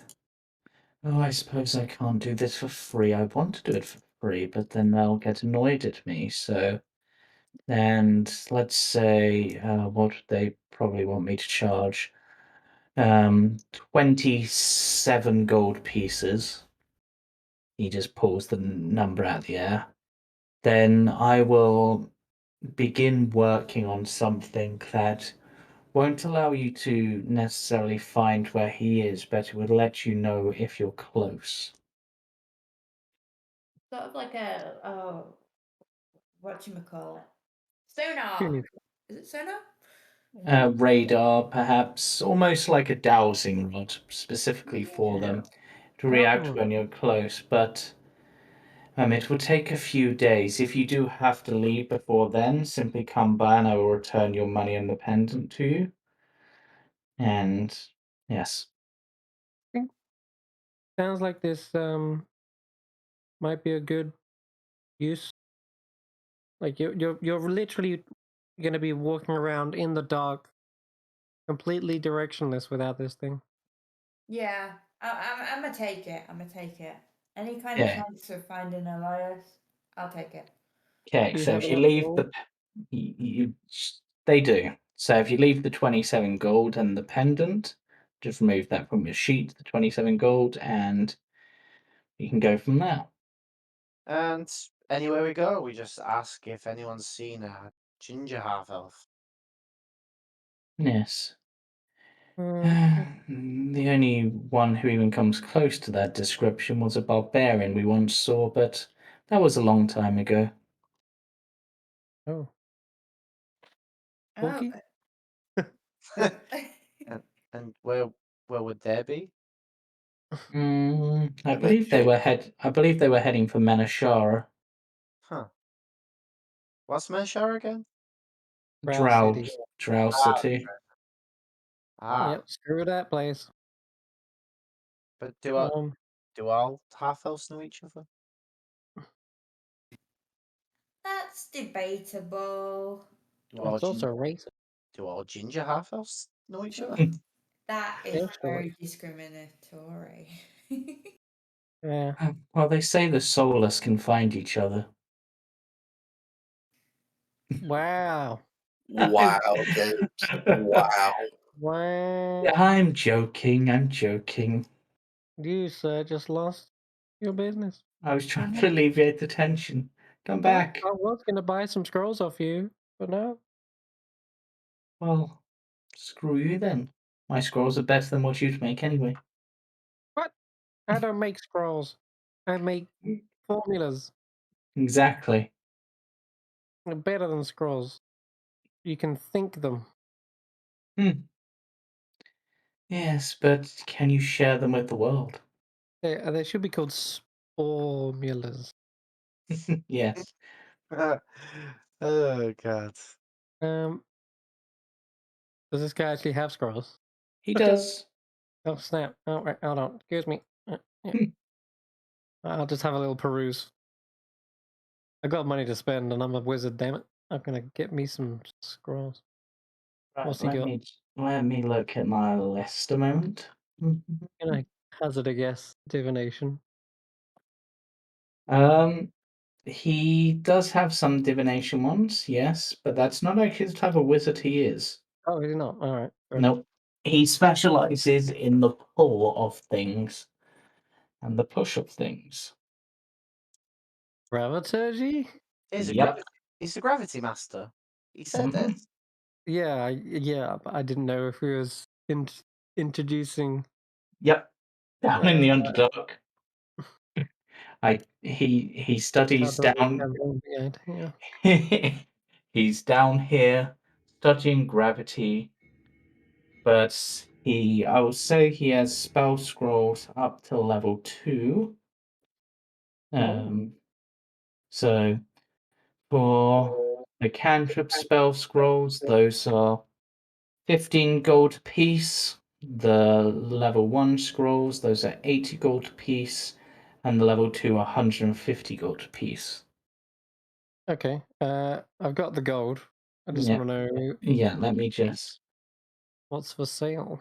[SPEAKER 1] oh, I suppose I can't do this for free. I want to do it for free, but then they'll get annoyed at me. So, and let's say, what would they probably want me to charge? 27 gold pieces. He just pulls the number out of the air. Then I will begin working on something that won't allow you to necessarily find where he is, but it would let you know if you're close.
[SPEAKER 4] Sort of like a whatchamacallit? Sonar!
[SPEAKER 2] Unique.
[SPEAKER 4] Is it sonar?
[SPEAKER 1] Radar, perhaps, almost like a dowsing rod, specifically for them to react
[SPEAKER 2] Oh,
[SPEAKER 1] when you're close. But it will take a few days. If you do have to leave before then, simply come by and I will return your money and the pendant to you. And yes,
[SPEAKER 2] sounds like this might be a good use. Like you're literally gonna be walking around in the dark, completely directionless without this thing.
[SPEAKER 4] Yeah, I'm gonna take it. I'm gonna take it. Any kind of
[SPEAKER 1] yeah.
[SPEAKER 4] chance of finding Elias, I'll take it.
[SPEAKER 1] Okay,
[SPEAKER 2] Do you
[SPEAKER 1] so
[SPEAKER 2] have
[SPEAKER 1] if you
[SPEAKER 2] enough
[SPEAKER 1] leave
[SPEAKER 2] gold?
[SPEAKER 1] they do. So if you leave the 27 gold and the pendant, just remove that from your sheet, the 27 gold, and you can go from there.
[SPEAKER 3] And anywhere we go, we just ask if anyone's seen a ginger half elf.
[SPEAKER 1] Yes.
[SPEAKER 2] Okay.
[SPEAKER 1] The only one who even comes close to that description was a barbarian we once saw, but that was a long time ago.
[SPEAKER 2] Oh,
[SPEAKER 4] Oh,
[SPEAKER 2] Porky?
[SPEAKER 3] and and where would they be?
[SPEAKER 1] I
[SPEAKER 5] Are they
[SPEAKER 1] believe
[SPEAKER 5] cheap?
[SPEAKER 1] I believe they were heading for Manashara.
[SPEAKER 3] Huh. What's Menshar again?
[SPEAKER 2] Brow City.
[SPEAKER 1] Drow
[SPEAKER 3] Ah,
[SPEAKER 1] City.
[SPEAKER 2] Yep, screw that place.
[SPEAKER 3] but
[SPEAKER 2] Um,
[SPEAKER 3] do all half elves know each other?
[SPEAKER 4] That's debatable.
[SPEAKER 3] Do
[SPEAKER 2] It's also racist.
[SPEAKER 3] all ginger half elves know each other?
[SPEAKER 4] That is
[SPEAKER 2] Actually.
[SPEAKER 4] very discriminatory.
[SPEAKER 2] Yeah.
[SPEAKER 1] Well, they say the soulless can find each other.
[SPEAKER 2] Wow.
[SPEAKER 5] Wow, James. Wow.
[SPEAKER 2] Wow.
[SPEAKER 1] I'm joking. I'm joking.
[SPEAKER 2] You, sir, just lost your business.
[SPEAKER 1] I was trying to alleviate the tension. Come
[SPEAKER 2] Well,
[SPEAKER 1] back.
[SPEAKER 2] I was going to buy some scrolls off you, but no.
[SPEAKER 1] Well, screw you then. My scrolls are better than what you'd make anyway.
[SPEAKER 2] What? I don't make scrolls. I make formulas.
[SPEAKER 1] Exactly.
[SPEAKER 2] They're better than scrolls. You can think them.
[SPEAKER 1] Yes, but can you share them with the world?
[SPEAKER 2] They should be called formulas.
[SPEAKER 1] Yes.
[SPEAKER 3] Oh god.
[SPEAKER 2] Does this guy actually have scrolls?
[SPEAKER 1] He does.
[SPEAKER 2] Oh snap! Oh wait, hold on. Excuse me. Yeah.
[SPEAKER 1] Hmm.
[SPEAKER 2] I'll just have a little peruse. I got money to spend, and I'm a wizard. Damn it! I'm gonna get me some scrolls.
[SPEAKER 1] Right,
[SPEAKER 2] What's he got?
[SPEAKER 1] let me look at my list a moment.
[SPEAKER 2] Can I hazard a guess? Divination.
[SPEAKER 1] He does have some divination ones, yes, but that's not actually the type of wizard he is.
[SPEAKER 2] Oh, he's not. All right. Fair enough.
[SPEAKER 1] Nope. He specializes in the pull of things and the push of things.
[SPEAKER 2] Graviturgy?
[SPEAKER 1] Yep.
[SPEAKER 3] He's a gravity master. He said
[SPEAKER 1] Mhm.
[SPEAKER 3] it.
[SPEAKER 2] Yeah, yeah. But I didn't know if he was introducing.
[SPEAKER 1] Yep. Down in the
[SPEAKER 2] Uh,
[SPEAKER 1] Underdark. He studies
[SPEAKER 2] Shadow
[SPEAKER 1] down.
[SPEAKER 2] Campaign Guide, yeah.
[SPEAKER 1] He's down here studying gravity, but I will say he has spell scrolls up to level 2. So for the cantrip spell scrolls, those are 15 gold apiece. The level 1 scrolls, those are 80 gold apiece, and the level 2 are 150 gold apiece.
[SPEAKER 2] Okay. I've got the gold. I just
[SPEAKER 1] Yeah.
[SPEAKER 2] want to know
[SPEAKER 1] Yeah, let me just.
[SPEAKER 2] what's for sale.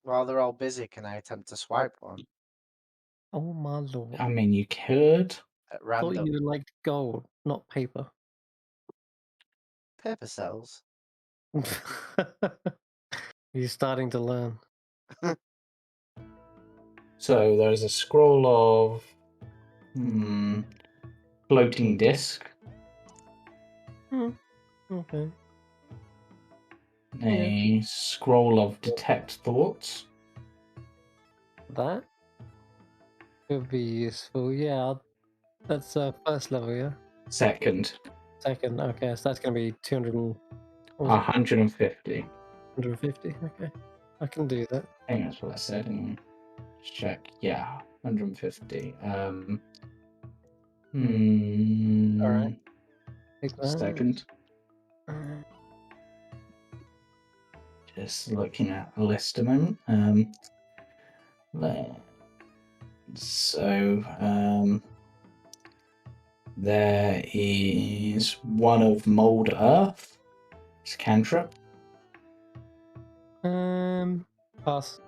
[SPEAKER 3] While they're all busy, can I attempt to swipe one
[SPEAKER 2] Oh my lord!
[SPEAKER 1] I mean, you could.
[SPEAKER 3] at
[SPEAKER 2] Thought
[SPEAKER 3] random?
[SPEAKER 2] you liked gold, not paper.
[SPEAKER 3] Paper cells.
[SPEAKER 2] You're starting to learn.
[SPEAKER 1] So there's a scroll of floating disc,
[SPEAKER 2] Okay.
[SPEAKER 1] a scroll of detect thoughts.
[SPEAKER 2] That could be useful. Yeah, that's first level. Yeah.
[SPEAKER 1] Second,
[SPEAKER 2] Second. Okay, so that's gonna be 200. What was it?
[SPEAKER 1] 150.
[SPEAKER 2] 150. Okay, I can do that.
[SPEAKER 1] I think that's what I said. Let's check. Yeah, 150.
[SPEAKER 2] All right. Take that.
[SPEAKER 1] Second. Just looking at a list a moment. There is one of Mold Earth. It's cantrip.
[SPEAKER 2] Pass.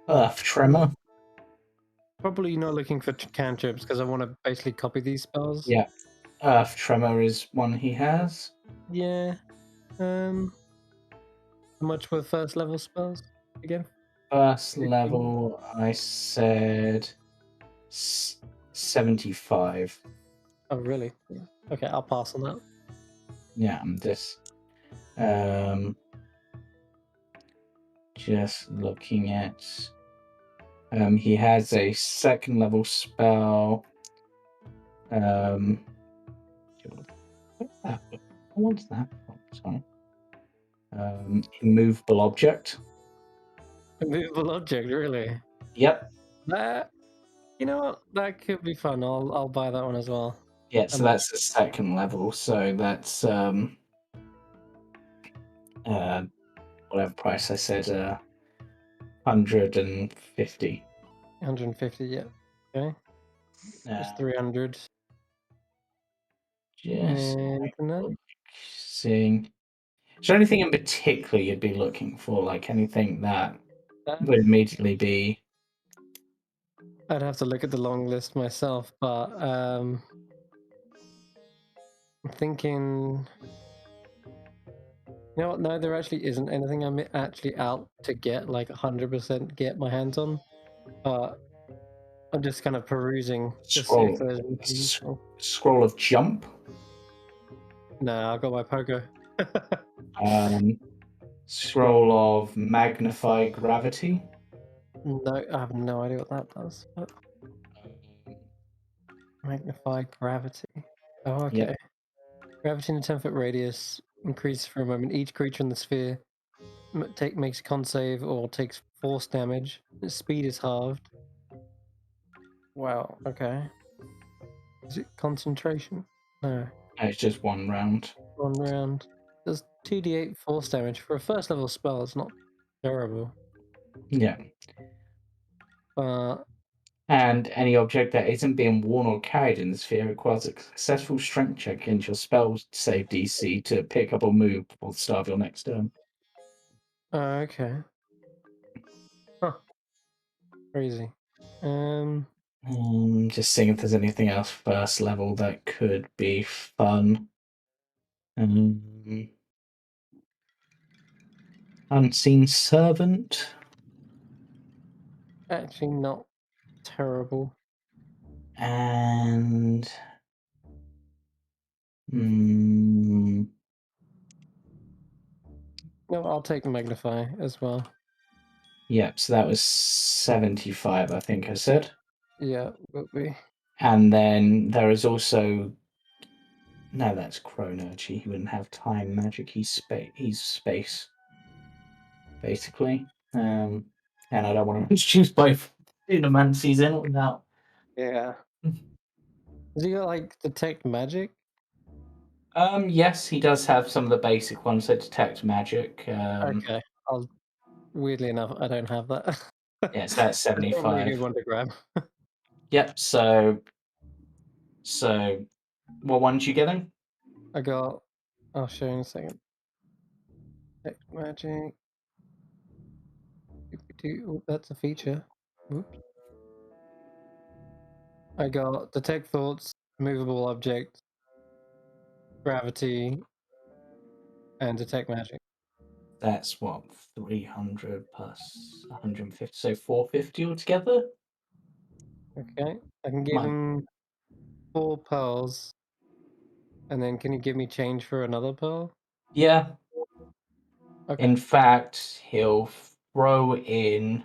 [SPEAKER 1] Earth Tremor.
[SPEAKER 2] Probably not looking for cantrips because I want to basically copy these spells.
[SPEAKER 1] Yeah. Earth Tremor is one he has.
[SPEAKER 2] Yeah. How much were first level spells again?
[SPEAKER 1] First
[SPEAKER 2] 15?
[SPEAKER 1] level, I said 75.
[SPEAKER 2] Oh, really? Yeah. Okay, I'll pass on that.
[SPEAKER 1] Yeah, I'm just looking at. He has a second level spell. What's that from? Sorry. Immovable object.
[SPEAKER 2] Immovable object, really?
[SPEAKER 1] Yep.
[SPEAKER 2] That, you know what? That could be fun. I'll buy that one as well.
[SPEAKER 1] Yeah,
[SPEAKER 2] How
[SPEAKER 1] so
[SPEAKER 2] much?
[SPEAKER 1] that's the second level. So that's whatever price I said, 150.
[SPEAKER 2] 150. Yeah. Okay. Just 300.
[SPEAKER 1] Just
[SPEAKER 2] And
[SPEAKER 1] seeing. Is there anything in particular you'd be looking for? Like anything that
[SPEAKER 2] that,
[SPEAKER 1] would immediately be.
[SPEAKER 2] I'd have to look at the long list myself, but I'm thinking. You know what? No, there actually isn't anything I'm actually out to get, like 100% get my hands on. But I'm just kind of perusing to see if
[SPEAKER 1] Scroll.
[SPEAKER 2] there's anything useful.
[SPEAKER 1] Scroll of jump.
[SPEAKER 2] No, I got my poker.
[SPEAKER 1] Scroll of magnify gravity.
[SPEAKER 2] No, I have no idea what that does. But magnify gravity. Oh, okay.
[SPEAKER 1] Yep.
[SPEAKER 2] Gravity in a 10-foot radius increases for a moment. Each creature in the sphere makes a con save or takes force damage. Its speed is halved. Wow, okay. Is it concentration? No.
[SPEAKER 1] It's just one round.
[SPEAKER 2] 1 round. Does 2d8 force damage. For a first level spell, it's not terrible.
[SPEAKER 1] Yeah.
[SPEAKER 2] But
[SPEAKER 1] And any object that isn't being worn or carried in the sphere requires a successful strength check against your spell save DC to pick up or move before the start of your next turn.
[SPEAKER 2] okay. Huh. Crazy.
[SPEAKER 1] Just seeing if there's anything else first level that could be fun. Unseen Servant.
[SPEAKER 2] Actually not terrible.
[SPEAKER 1] And
[SPEAKER 2] No, I'll take magnify as well.
[SPEAKER 1] yep, so that was 75, I think I said.
[SPEAKER 2] Yeah, will be.
[SPEAKER 1] And then there is also no, that's Chronergy. He wouldn't have time magic. He's space, basically. And I don't want to choose both Unomancies in without.
[SPEAKER 2] Yeah. Does he got like detect magic?
[SPEAKER 1] Yes, he does have some of the basic ones that detect magic.
[SPEAKER 2] Okay. Weirdly enough, I don't have that.
[SPEAKER 1] Yes, that's
[SPEAKER 2] That's probably a
[SPEAKER 1] 75.
[SPEAKER 2] good one to grab.
[SPEAKER 1] Yep. So, what ones you getting?
[SPEAKER 2] I got. I'll show you in a second. Detect magic. Oh, that's a feature. Oops. I got detect thoughts, movable objects, gravity, and detect magic.
[SPEAKER 1] That's what 300 plus 150, so 450 altogether.
[SPEAKER 2] Okay. I can give
[SPEAKER 1] Might-
[SPEAKER 2] him 4 pearls. And then can you give me change for another pearl?
[SPEAKER 1] Yeah.
[SPEAKER 2] Okay.
[SPEAKER 1] In fact, he'll throw in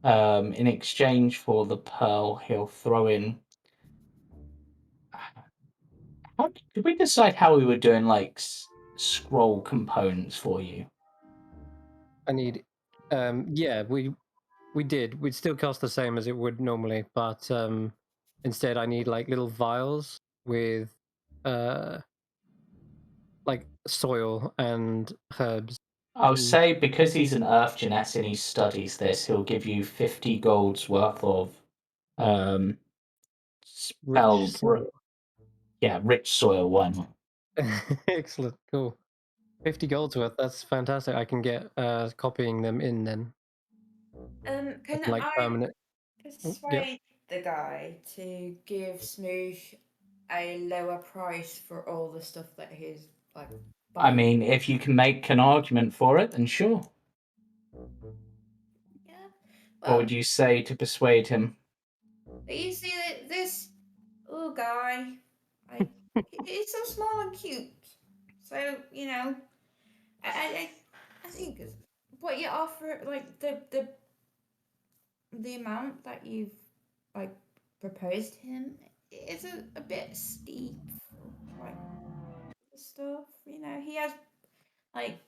[SPEAKER 1] exchange for the pearl, he'll throw in. How did we decide how we were doing like scroll components for you?
[SPEAKER 2] I need yeah, we did. We'd still cost the same as it would normally, but instead I need like little vials with like soil and herbs.
[SPEAKER 1] I'll
[SPEAKER 2] and
[SPEAKER 1] say because he's an earth genetic and he studies this, he'll give you 50 gold's worth of spell.
[SPEAKER 2] rich soil.
[SPEAKER 1] Yeah, rich soil one.
[SPEAKER 2] Excellent, cool. 50 gold's worth, that's fantastic. I can get copying them in then.
[SPEAKER 4] Can
[SPEAKER 2] Like
[SPEAKER 4] I
[SPEAKER 2] permanent.
[SPEAKER 4] persuade the guy to give Smoosh a lower price for all the stuff that he's like
[SPEAKER 1] I
[SPEAKER 4] buying?
[SPEAKER 1] mean, if you can make an argument for it, then sure.
[SPEAKER 4] Yeah.
[SPEAKER 1] What
[SPEAKER 4] Well,
[SPEAKER 1] would you say to persuade him?
[SPEAKER 4] you see this little guy, like he's so small and cute. So you know, I think what you offer, like the amount that you've like proposed him is a bit steep for like the stuff. You know, he has like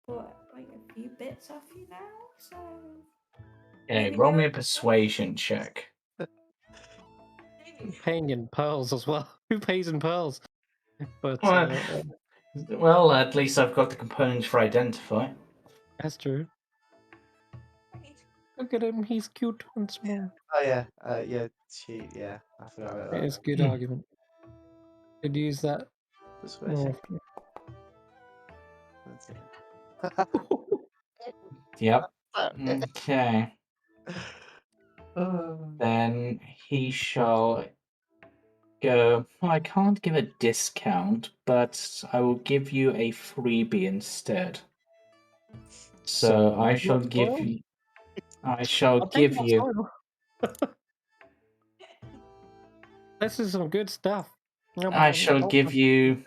[SPEAKER 4] bought like a few bits off you now, so
[SPEAKER 1] Okay,
[SPEAKER 4] maybe
[SPEAKER 1] roll
[SPEAKER 4] go.
[SPEAKER 1] me a persuasion check.
[SPEAKER 2] Paying in pearls as well. Who pays in pearls? But
[SPEAKER 1] Well, at least I've got the components for identify.
[SPEAKER 2] that's true. Look at him, he's cute and small.
[SPEAKER 3] Oh yeah, yeah, yeah. I forgot about
[SPEAKER 2] It
[SPEAKER 3] that.
[SPEAKER 2] is a good
[SPEAKER 1] Hmm.
[SPEAKER 2] argument. Could use that more
[SPEAKER 3] Persuasion.
[SPEAKER 2] often.
[SPEAKER 3] That's it.
[SPEAKER 1] Yep.
[SPEAKER 3] Okay.
[SPEAKER 1] Okay. Then he shall go. Well, I can't give a discount, but I will give you a freebie instead. So I
[SPEAKER 2] you
[SPEAKER 1] shall
[SPEAKER 2] want
[SPEAKER 1] give
[SPEAKER 2] soil?
[SPEAKER 1] you. I shall
[SPEAKER 2] I'll take
[SPEAKER 1] give
[SPEAKER 2] that
[SPEAKER 1] you.
[SPEAKER 2] soil. This is some good stuff.
[SPEAKER 1] I shall give you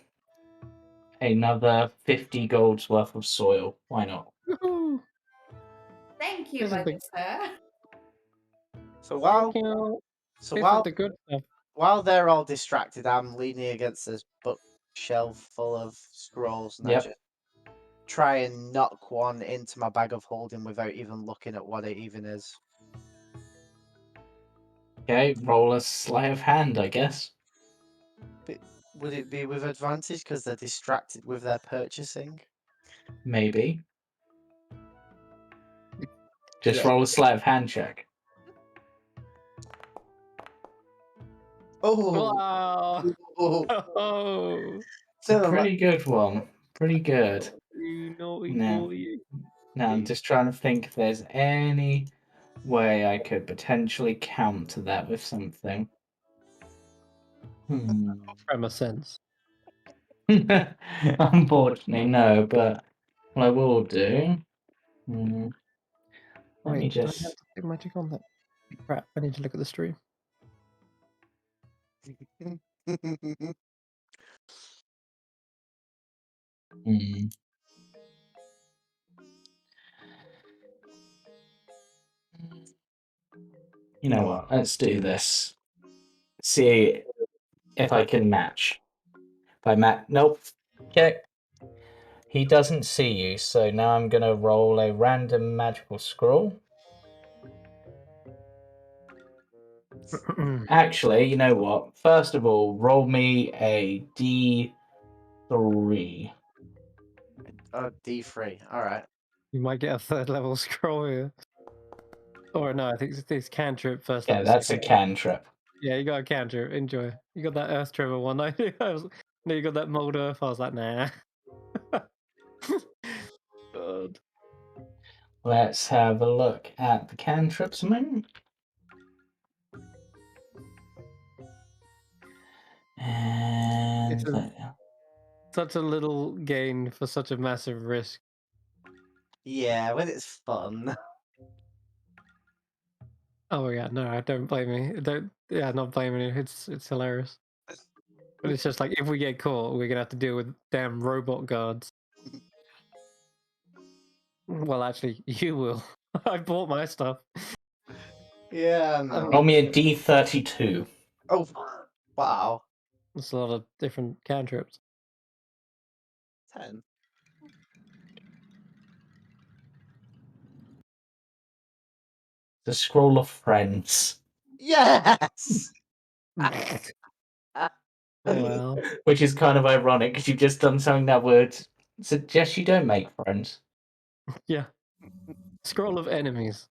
[SPEAKER 1] another 50 gold's worth of soil. Why not?
[SPEAKER 2] Woohoo!
[SPEAKER 4] Thank you,
[SPEAKER 2] This is
[SPEAKER 4] my
[SPEAKER 2] the-
[SPEAKER 4] good sir.
[SPEAKER 3] So while
[SPEAKER 2] Thank you.
[SPEAKER 3] so
[SPEAKER 2] This
[SPEAKER 3] while
[SPEAKER 2] is the good stuff.
[SPEAKER 3] while they're all distracted, I'm leaning against this bookshelf full of scrolls, and I
[SPEAKER 1] Yep.
[SPEAKER 3] just try and knock one into my bag of holding without even looking at what it even is.
[SPEAKER 1] Okay, roll a sleight of hand, I guess.
[SPEAKER 3] But would it be with advantage because they're distracted with their purchasing?
[SPEAKER 1] Maybe. Just
[SPEAKER 3] Yeah.
[SPEAKER 1] roll a sleight of hand check.
[SPEAKER 3] Oh,
[SPEAKER 2] Wow!
[SPEAKER 3] oh,
[SPEAKER 2] Oh,
[SPEAKER 1] It's a
[SPEAKER 3] Cinema.
[SPEAKER 1] pretty good one. Pretty good.
[SPEAKER 2] you naughty
[SPEAKER 1] Now,
[SPEAKER 2] boy.
[SPEAKER 1] now I'm just trying to think if there's any way I could potentially counter that with something.
[SPEAKER 2] From a sense.
[SPEAKER 1] Unfortunately, no, but what I will do. Let
[SPEAKER 2] Wait,
[SPEAKER 1] me
[SPEAKER 2] do I have
[SPEAKER 1] just.
[SPEAKER 2] to do magic on that? Crap, I need to look at the stream.
[SPEAKER 1] Hmm. You know what? Let's do this. See if I can match. If I match. Nope. Okay. He doesn't see you, so now I'm going to roll a random magical scroll. Actually, you know what? First of all, roll me a D3.
[SPEAKER 3] Oh, D3. All right.
[SPEAKER 2] You might get a third level scroll here. Or no, I think it's cantrip first
[SPEAKER 1] Yeah,
[SPEAKER 2] level.
[SPEAKER 1] that's a
[SPEAKER 2] second.
[SPEAKER 1] cantrip.
[SPEAKER 2] Yeah, you got a cantrip. Enjoy. You got that Earth Tremor one. I no, you got that Mold Earth. I was like, nah. God.
[SPEAKER 1] Let's have a look at the cantrips a moment. And
[SPEAKER 2] Such a little gain for such a massive risk.
[SPEAKER 3] Yeah, when it's fun.
[SPEAKER 2] Oh yeah, no, I don't blame you. Don't. Yeah, not blaming you. It's hilarious. But it's just like if we get caught, we're gonna have to deal with damn robot guards. Well, actually, you will. I bought my stuff.
[SPEAKER 3] Yeah, no.
[SPEAKER 1] roll me a D32.
[SPEAKER 3] Oh, wow.
[SPEAKER 2] There's a lot of different cantrips.
[SPEAKER 3] 10.
[SPEAKER 1] The scroll of friends.
[SPEAKER 3] Yes!
[SPEAKER 2] Well,
[SPEAKER 1] Which is kind of ironic because you've just done something that would suggest you don't make friends.
[SPEAKER 2] yeah. Scroll of enemies.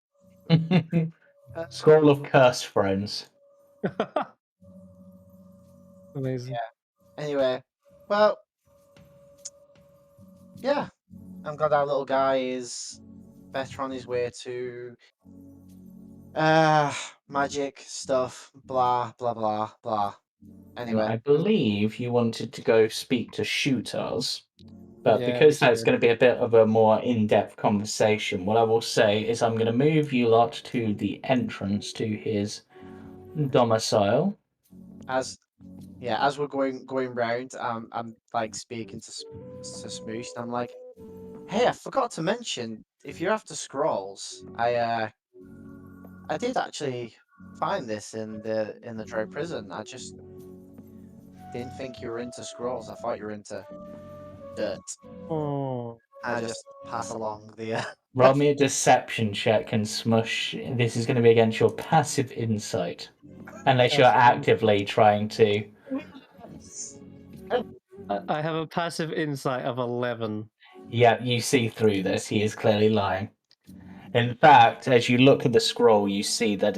[SPEAKER 1] Scroll of cursed friends.
[SPEAKER 2] Amazing.
[SPEAKER 3] Anyway, well, yeah. I'm glad our little guy is better on his way to magic stuff, blah, blah, blah, blah.
[SPEAKER 1] And
[SPEAKER 3] Anyway,
[SPEAKER 1] I believe you wanted to go speak to Shooters. But
[SPEAKER 2] Yeah,
[SPEAKER 1] because
[SPEAKER 2] we
[SPEAKER 1] that's
[SPEAKER 2] did.
[SPEAKER 1] going to be a bit of a more in-depth conversation, what I will say is I'm going to move you lot to the entrance to his domicile.
[SPEAKER 3] as we're going round, I'm like speaking to Smoosh, and I'm like, hey, I forgot to mention, if you're after scrolls, I did actually find this in the Drow prison. I just didn't think you were into scrolls. I thought you were into dirt.
[SPEAKER 2] Oh,
[SPEAKER 3] And I just pass along the.
[SPEAKER 1] Roll me a deception check and smush. This is going to be against your passive insight. Unless you're
[SPEAKER 2] Passive
[SPEAKER 1] actively trying to.
[SPEAKER 2] I have a passive insight of 11.
[SPEAKER 1] Yeah, you see through this. He is clearly lying. In fact, as you look at the scroll, you see that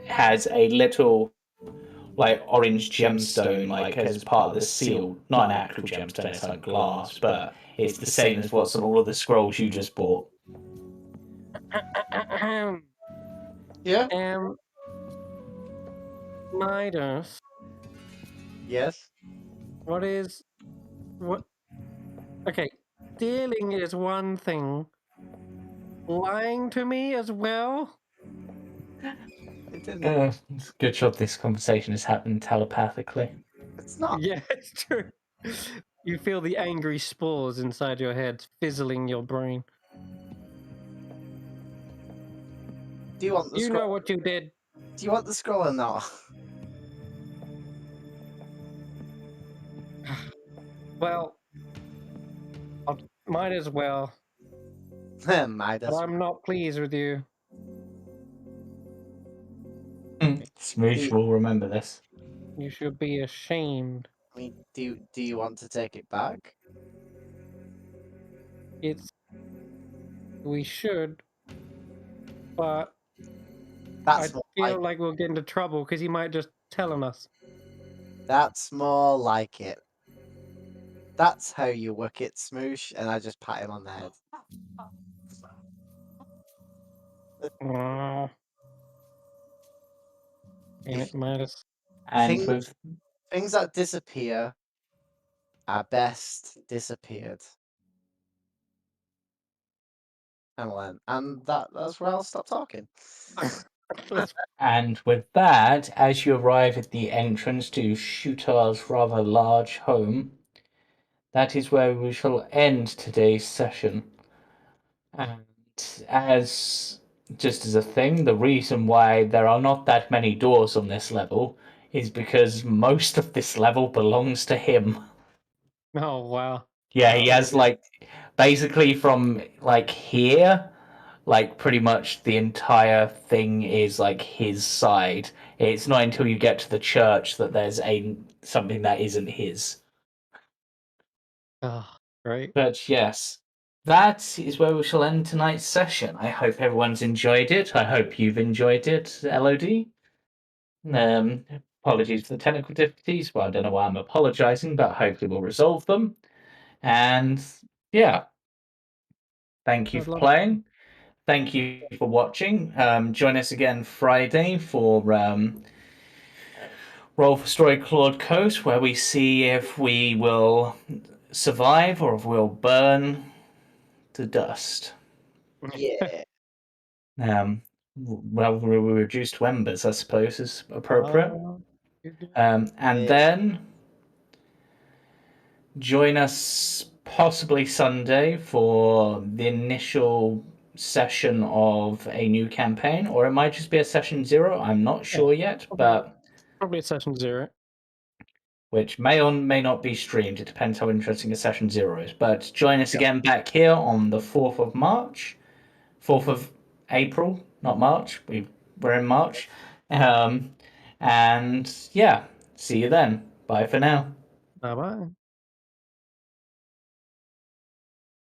[SPEAKER 1] has a little like orange gemstone, like as part of the seal. Not an actual gemstone; it's like glass, but it's the same as what's on all of the scrolls you just bought.
[SPEAKER 3] Yeah.
[SPEAKER 2] Midas,
[SPEAKER 3] Yes.
[SPEAKER 2] what? Okay, stealing is one thing. Lying to me as well?
[SPEAKER 3] It didn't.
[SPEAKER 1] It's a good job this conversation has happened telepathically.
[SPEAKER 3] It's not.
[SPEAKER 2] Yeah, it's true. You feel the angry spores inside your head fizzling your brain.
[SPEAKER 3] Do you want the
[SPEAKER 2] You
[SPEAKER 3] scroll?
[SPEAKER 2] know what you did.
[SPEAKER 3] Do you want the scroll or not?
[SPEAKER 2] Well, I might as well.
[SPEAKER 3] Midas.
[SPEAKER 2] But I'm not pleased with you.
[SPEAKER 1] Smoosh will remember this.
[SPEAKER 2] You should be ashamed.
[SPEAKER 3] I mean, do you want to take it back?
[SPEAKER 2] We should, but
[SPEAKER 3] That's
[SPEAKER 2] I
[SPEAKER 3] more
[SPEAKER 2] feel
[SPEAKER 3] like.
[SPEAKER 2] like we'll get into trouble because he might just tell on us.
[SPEAKER 3] That's more like it. That's how you work it, Smoosh. And I just pat him on the head.
[SPEAKER 2] Damn it, Midas.
[SPEAKER 1] And
[SPEAKER 3] Things-
[SPEAKER 1] with
[SPEAKER 3] Things that disappear are best disappeared. And that's where I'll stop talking.
[SPEAKER 1] And with that, as you arrive at the entrance to Shootar's rather large home, that is where we shall end today's session. And as just as a thing, the reason why there are not that many doors on this level is because most of this level belongs to him.
[SPEAKER 2] Oh, wow.
[SPEAKER 1] Yeah, he has
[SPEAKER 3] Yeah.
[SPEAKER 1] like basically from like here, like pretty much the entire thing is like his side. It's not until you get to the church that there's something that isn't his.
[SPEAKER 2] Oh, great.
[SPEAKER 1] But yes, that is where we shall end tonight's session. I hope everyone's enjoyed it. I hope you've enjoyed it, LOD. Apologies for the technical difficulties. Well, I don't know why I'm apologizing, but hopefully we'll resolve them. And yeah, thank you
[SPEAKER 2] I'd
[SPEAKER 1] for
[SPEAKER 2] love-
[SPEAKER 1] playing. Thank you for watching. Join us again Friday for Roll for Story Claude Coast, where we see if we will survive or if we'll burn to dust.
[SPEAKER 3] Yeah.
[SPEAKER 1] Well, we're reduced to embers, I suppose, is appropriate. And
[SPEAKER 3] Yeah.
[SPEAKER 1] then join us possibly Sunday for the initial session of a new campaign, or it might just be a session 0. I'm not sure yet, but
[SPEAKER 2] Probably session 0.
[SPEAKER 1] which may or may not be streamed. It depends how interesting a session 0 is. But join us again back here on the 4th of March, 4th of April, not March. We're in March. And yeah, see you then. Bye for now.
[SPEAKER 2] Bye-bye.